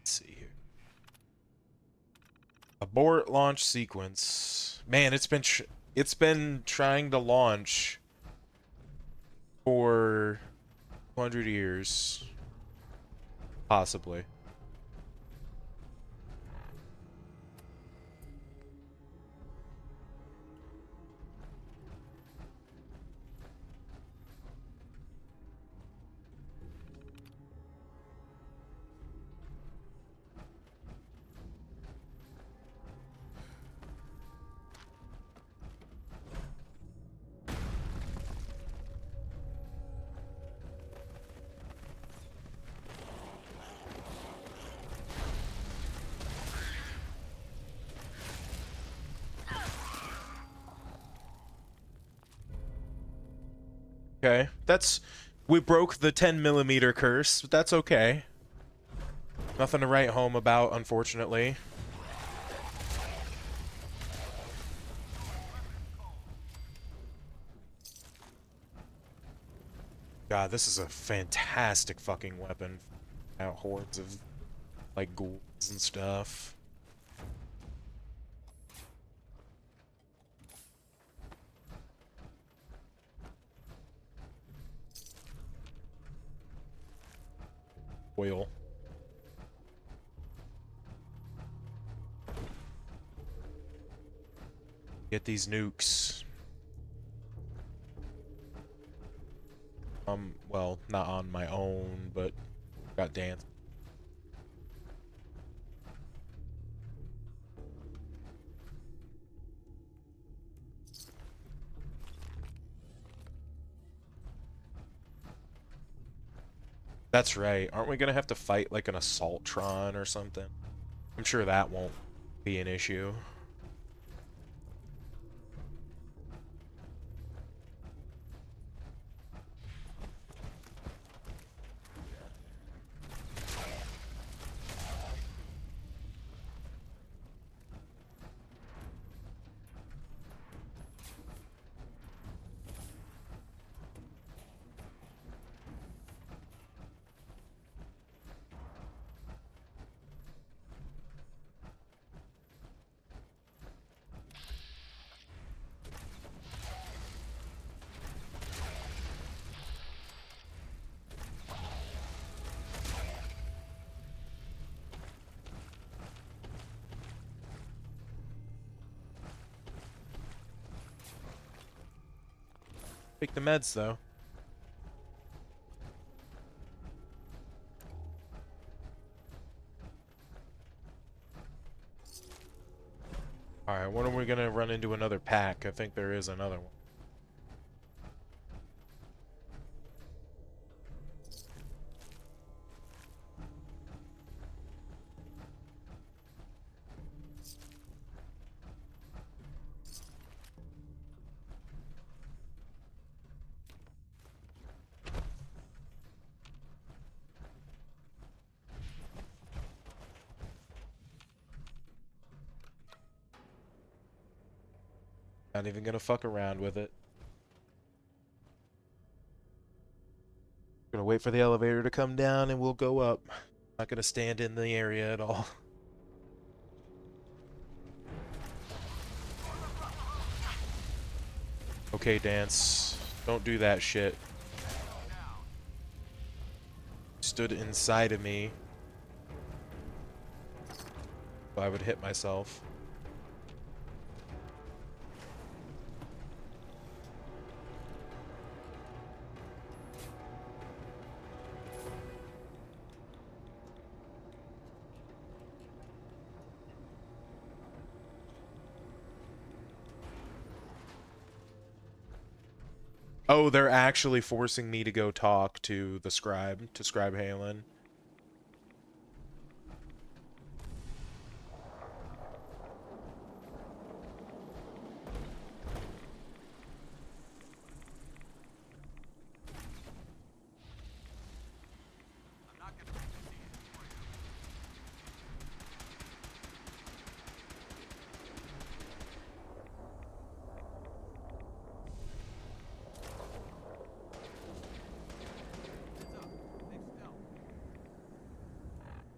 See here. Abort launch sequence. Man, it's been trying to launch for 200 years, possibly. Okay, we broke the 10mm curse, but that's okay. Nothing to write home about, unfortunately. God, this is a fantastic fucking weapon. Out hordes of, like, ghouls and stuff. Oil. Get these nukes. Well, not on my own, but got dance. That's right. Aren't we gonna have to fight like an Assaultron or something? I'm sure that won't be an issue. Take the meds, though. Alright, when are we gonna run into another pack? I think there is another one. Not even gonna fuck around with it. Gonna wait for the elevator to come down and we'll go up. Not gonna stand in the area at all. Okay, Dance. Don't do that shit. Stood inside of me. So I would hit myself. Oh, they're actually forcing me to go talk to the scribe, to Scribe Halen.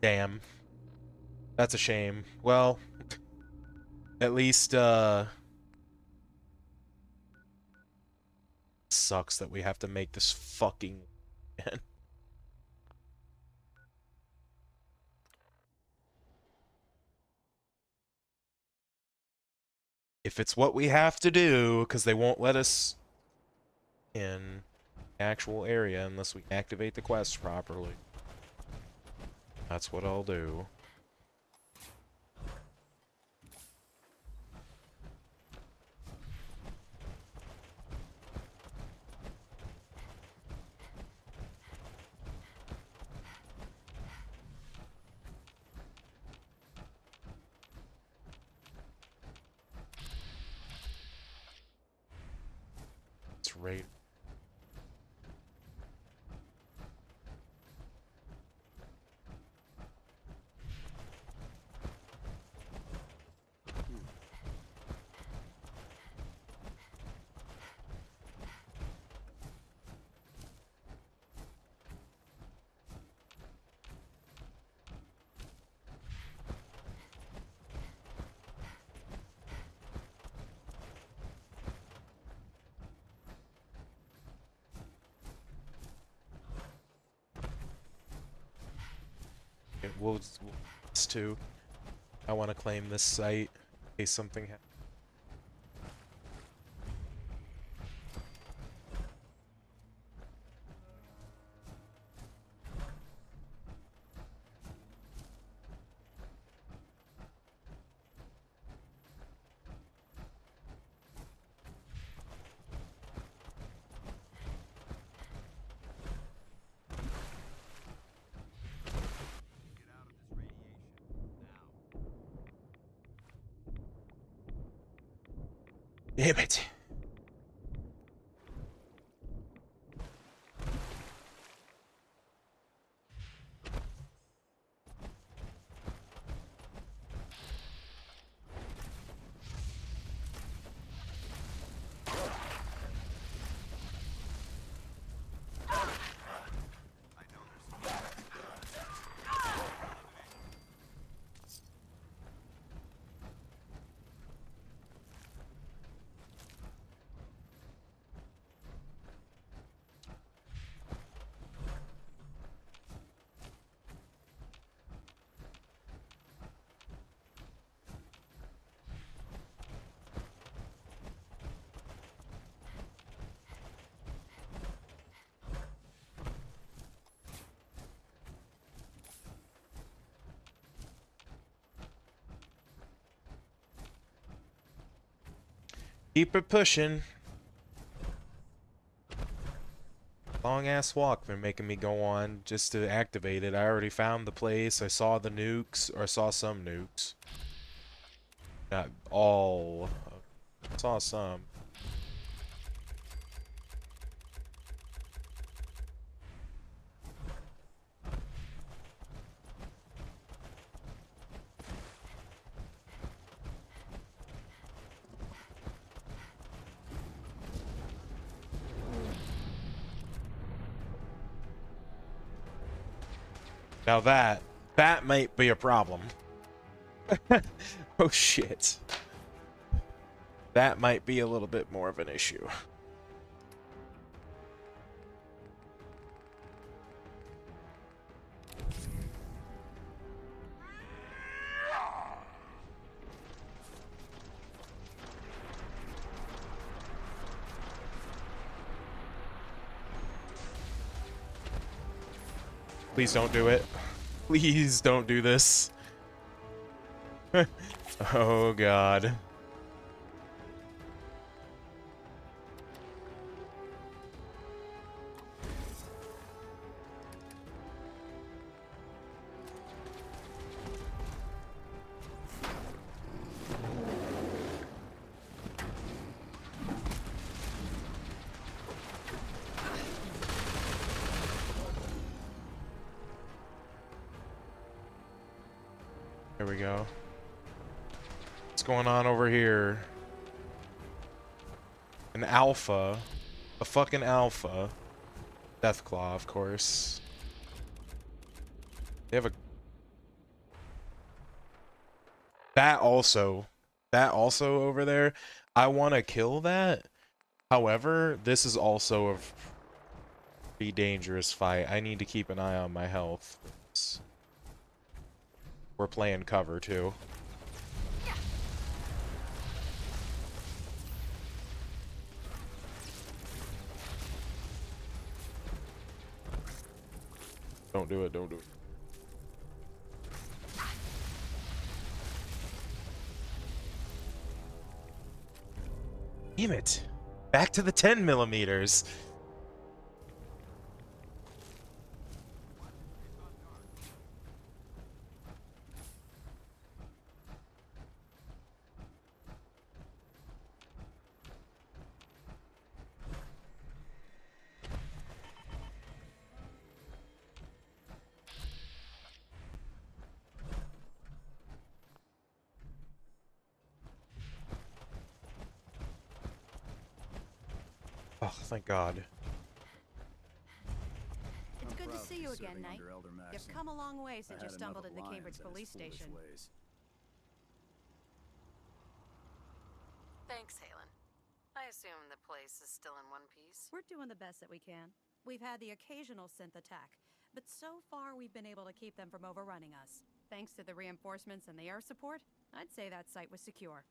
Damn. That's a shame. Well, at least, sucks that we have to make this fucking again. If it's what we have to do, because they won't let us in the actual area unless we activate the quest properly. That's what I'll do. It's right. We'll too. I want to claim this site in case something happens. Damn it. Keep it pushing. Long ass walk they're making me go on just to activate it. I already found the place. I saw the nukes, or saw some nukes. Not all. I saw some. Now that might be a problem. Oh shit. That might be a little bit more of an issue. Please don't do it. Please don't do this. Oh god. There we go. What's going on over here? An alpha. A fucking alpha. Deathclaw, of course. They have a... That also over there. I want to kill that. However, this is also a pretty dangerous fight. I need to keep an eye on my health. We're playing cover, too. Don't do it, don't do it. Damn it. Back to the 10 millimeters. Oh, thank God. It's good to see you again, Knight. You've come a long way since you stumbled into the Cambridge police station. Thanks, Halen. I assume the place is still in one piece. We're doing the best that we can. We've had the occasional synth attack, but so far we've been able to keep them from overrunning us. Thanks to the reinforcements and the air support, I'd say that site was secure.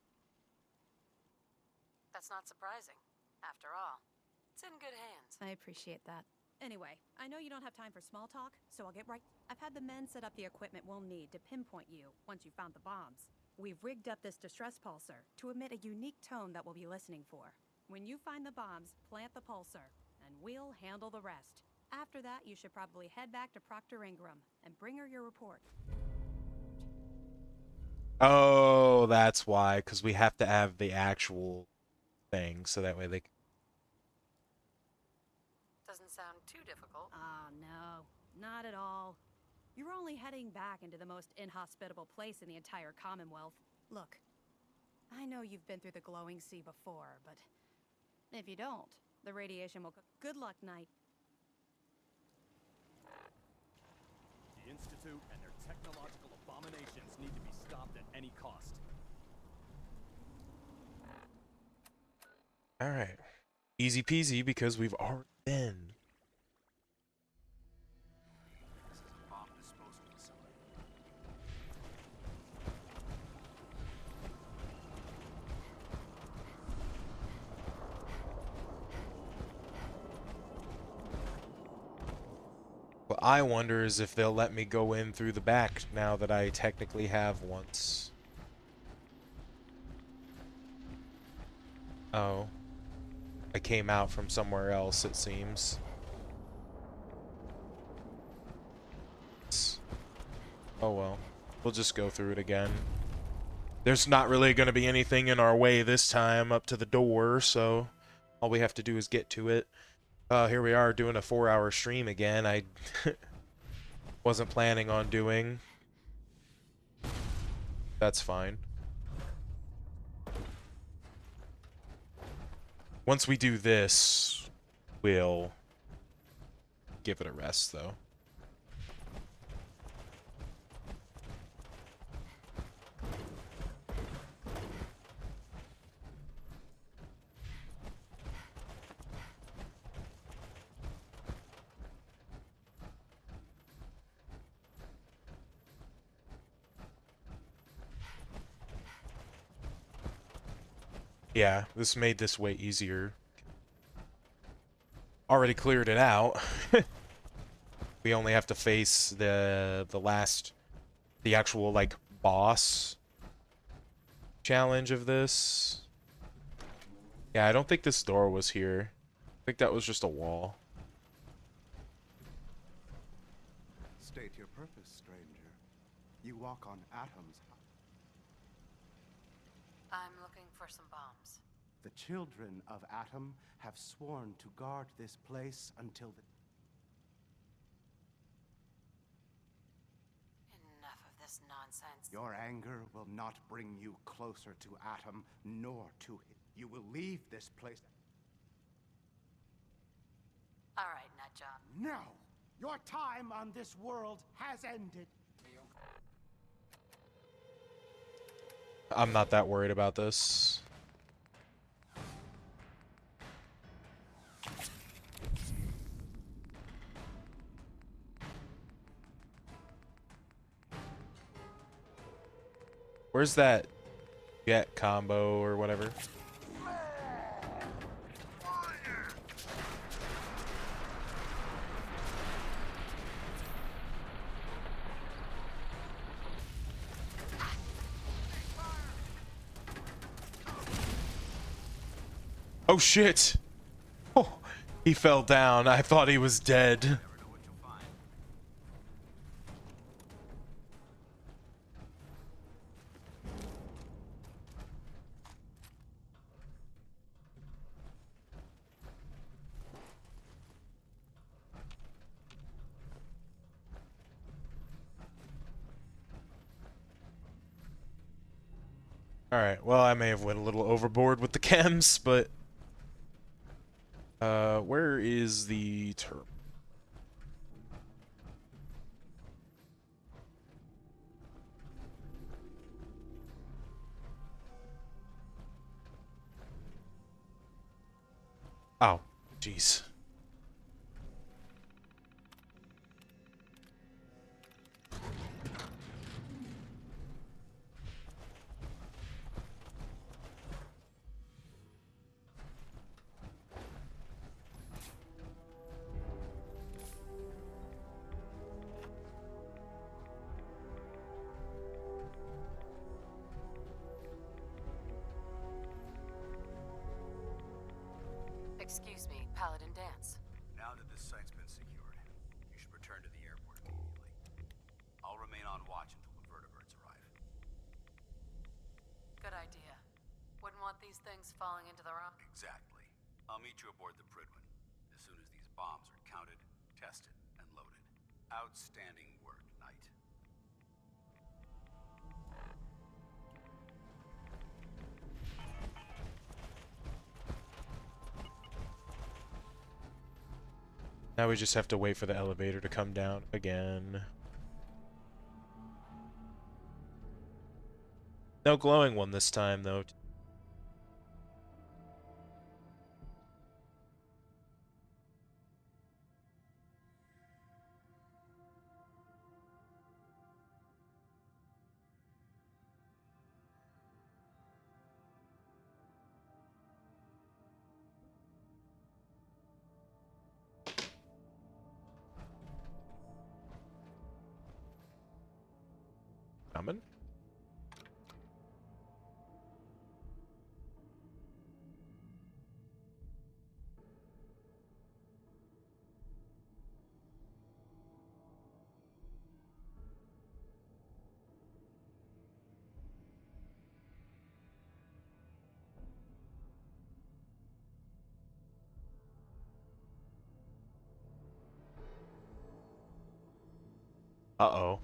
That's not surprising. After all, it's in good hands. I appreciate that. Anyway, I know you don't have time for small talk, so I'll get right. I've had the men set up the equipment we'll need to pinpoint you once you found the bombs. We've rigged up this distress pulsar to emit a unique tone that we'll be listening for. When you find the bombs, plant the pulsar, and we'll handle the rest. After that, you should probably head back to Proctor Ingram and bring her your report. Oh, that's why, because we have to have the actual thing, so that way they can... Doesn't sound too difficult. Ah, no, not at all. You're only heading back into the most inhospitable place in the entire Commonwealth. Look, I know you've been through the glowing sea before, but if you don't, the radiation will... Good luck, Knight. The Institute and their technological abominations need to be stopped at any cost. Alright. Easy peasy, because we've already been. This is a bomb disposal facility. What I wonder is if they'll let me go in through the back now that I technically have once. Oh. I came out from somewhere else, it seems. Oh well. We'll just go through it again. There's not really going to be anything in our way this time up to the door, so all we have to do is get to it. Here we are doing a 4-hour stream again. I wasn't planning on doing. That's fine. Once we do this, we'll give it a rest, though. Yeah, this made this way easier. Already cleared it out. We only have to face the actual like boss challenge of this. Yeah, I don't think this door was here. I think that was just a wall. State your purpose, stranger. You walk on atoms. I'm looking for some bombs. The children of Atom have sworn to guard this place until the... Enough of this nonsense. Your anger will not bring you closer to Atom, nor to him. You will leave this place. All right, nutjob. No! Your time on this world has ended. I'm not that worried about this. Where's that jet combo or whatever? Oh shit! Oh, he fell down. I thought he was dead. Alright, well I may have went a little overboard with the chems, but... where is the term? Oh, jeez. Excuse me, Paladin Dance. Now that this site's been secured, you should return to the airport immediately. I'll remain on watch until the vertebrates arrive. Good idea. Wouldn't want these things falling into the wrong... Exactly. I'll meet you aboard the Pridwin as soon as these bombs are counted, tested, and loaded. Outstanding work, Knight. Now we just have to wait for the elevator to come down again. No glowing one this time, though. Coming? Uh-oh.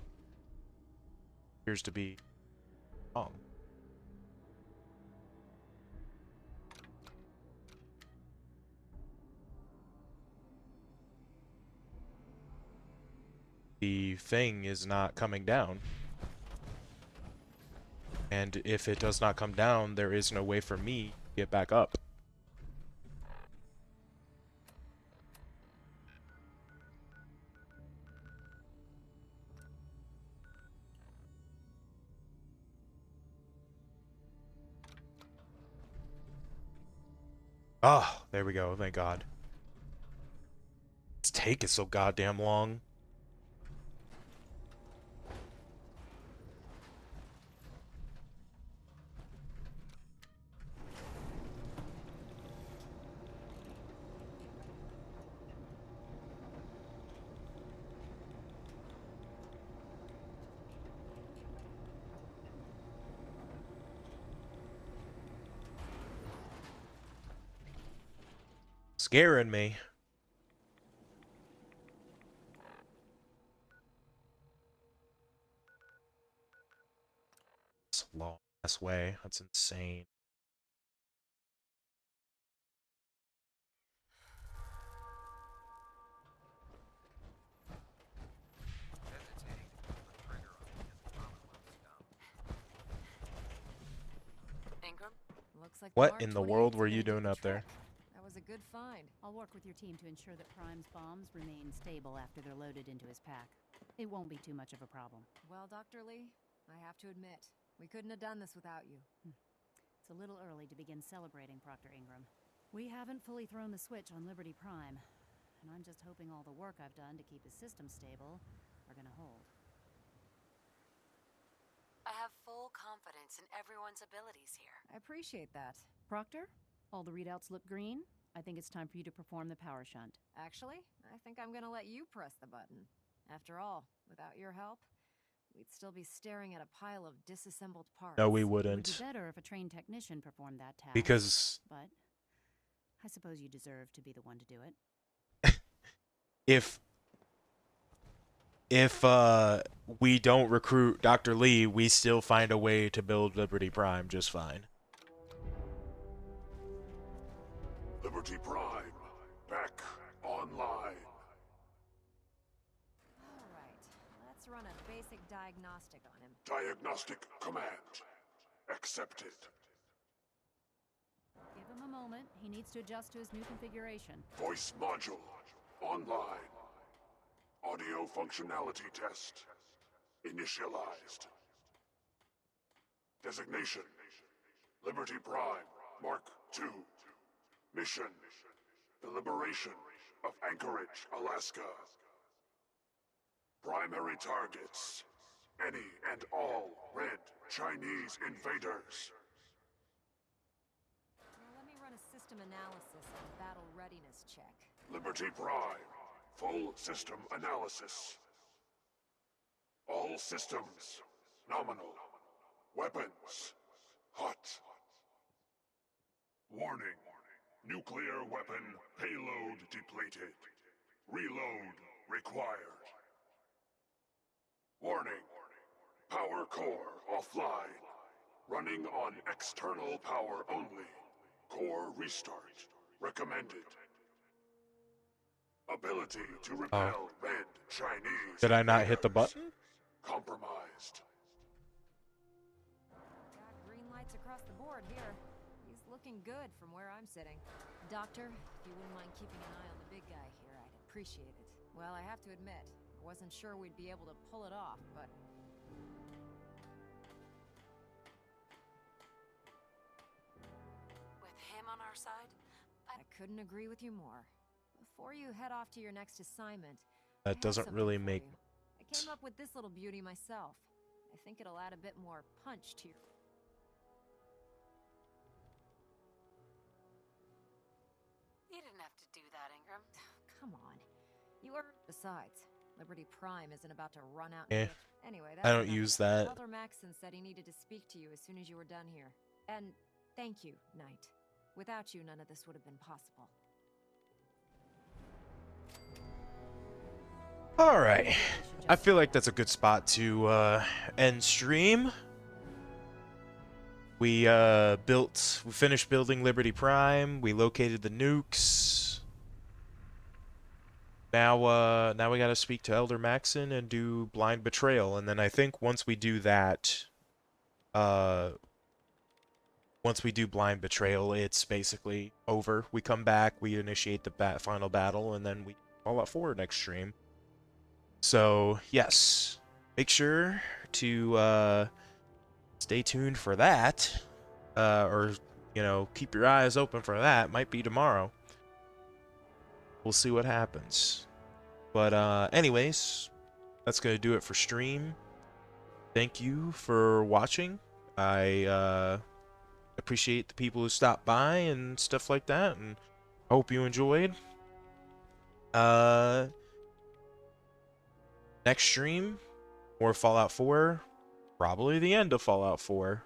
Appears to be wrong. The thing is not coming down. And if it does not come down, there is no way for me to get back up. Ah, oh, there we go. Thank God. It's taking so goddamn long. Scaring me. It's a long ass way. That's insane. Ingram? Looks like What Mark in the 28's world were gonna you do doing the up there? trick. That was a good find. I'll work with your team to ensure that Prime's bombs remain stable after they're loaded into his pack. It won't be too much of a problem. Well, Dr. Lee, I have to admit, we couldn't have done this without you. It's a little early to begin celebrating, Proctor Ingram. We haven't fully thrown the switch on Liberty Prime, and I'm just hoping all the work I've done to keep his system stable are gonna hold. I have full confidence in everyone's abilities here. I appreciate that. Proctor, all the readouts look green. I think it's time for you to perform the power shunt. Actually, I think I'm gonna let you press the button. After all, without your help, we'd still be staring at a pile of disassembled parts. No, we It would be wouldn't. better if a trained technician performed that task. Because But I suppose you deserve to be the one to do it. if we don't recruit Dr. Lee, we still find a way to build Liberty Prime just fine. Liberty Prime, back online. Alright, let's run a basic diagnostic on him. Diagnostic command accepted. Give him a moment. He needs to adjust to his new configuration. Voice module online. Audio functionality test initialized. Designation: Liberty Prime Mark II. Mission: the liberation of Anchorage, Alaska. Primary targets: any and all red Chinese invaders. Now let me run a system analysis and battle readiness check. Liberty Prime, full system analysis. All systems nominal. Weapons hot. Warning: nuclear weapon payload depleted. Reload required. Warning: power core offline. Running on external power only. Core restart recommended. Ability to repel red Chinese. Did I not hit the button? Compromised. Got green lights across the board here. He's looking good from where I'm sitting. Doctor, if you wouldn't mind keeping an eye on the big guy here, I'd appreciate it. Well, I have to admit, I wasn't sure we'd be able to pull it off, but... With him on our side, I couldn't agree with you more. Before you head off to your next assignment, I That have doesn't something really for make you. I came up with this little beauty myself. I think it'll add a bit more punch to your... you didn't have to do that, Ingram. Come on. You are... Besides, Liberty Prime isn't about to run out Eh. and get... Anyway, that's I don't enough of use that. that. Elder Maxson said he needed to speak to you as soon as you were done here. And thank you, Knight. Without you, none of this would have been possible. Alright. I feel like that's a good spot to end stream. We finished building Liberty Prime. We located the nukes. Now we gotta speak to Elder Maxon and do Blind Betrayal, and then I think once we do that, Blind Betrayal, it's basically over. We come back, we initiate the final battle, and then we Fallout 4 next stream. So yes, make sure to stay tuned for that, or keep your eyes open for that. Might be tomorrow. We'll see what happens. But anyways, that's gonna do it for stream. Thank you for watching. I appreciate the people who stopped by and stuff like that, and I hope you enjoyed. Next stream, more Fallout 4, probably the end of Fallout 4.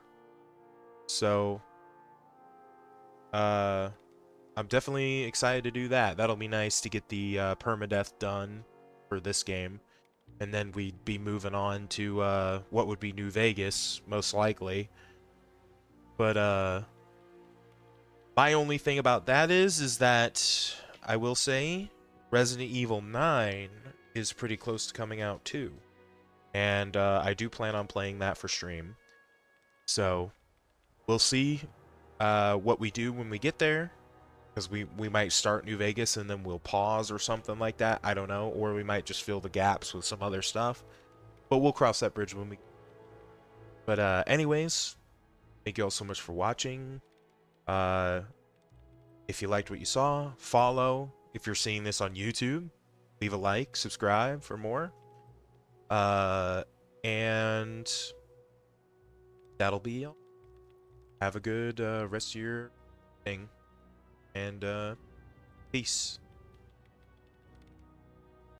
So I'm definitely excited to do that. That'll be nice to get the permadeath done for this game. And then we'd be moving on to what would be New Vegas, most likely. But my only thing about that is that I will say Resident Evil 9 is pretty close to coming out too. And I do plan on playing that for stream. So we'll see what we do when we get there. Because we might start New Vegas and then we'll pause or something like that. I don't know. Or we might just fill the gaps with some other stuff. But we'll cross that bridge when we... But anyways, thank you all so much for watching. If you liked what you saw, follow. If you're seeing this on YouTube, leave a like, subscribe for more. And that'll be all. Have a good rest of your thing. And peace.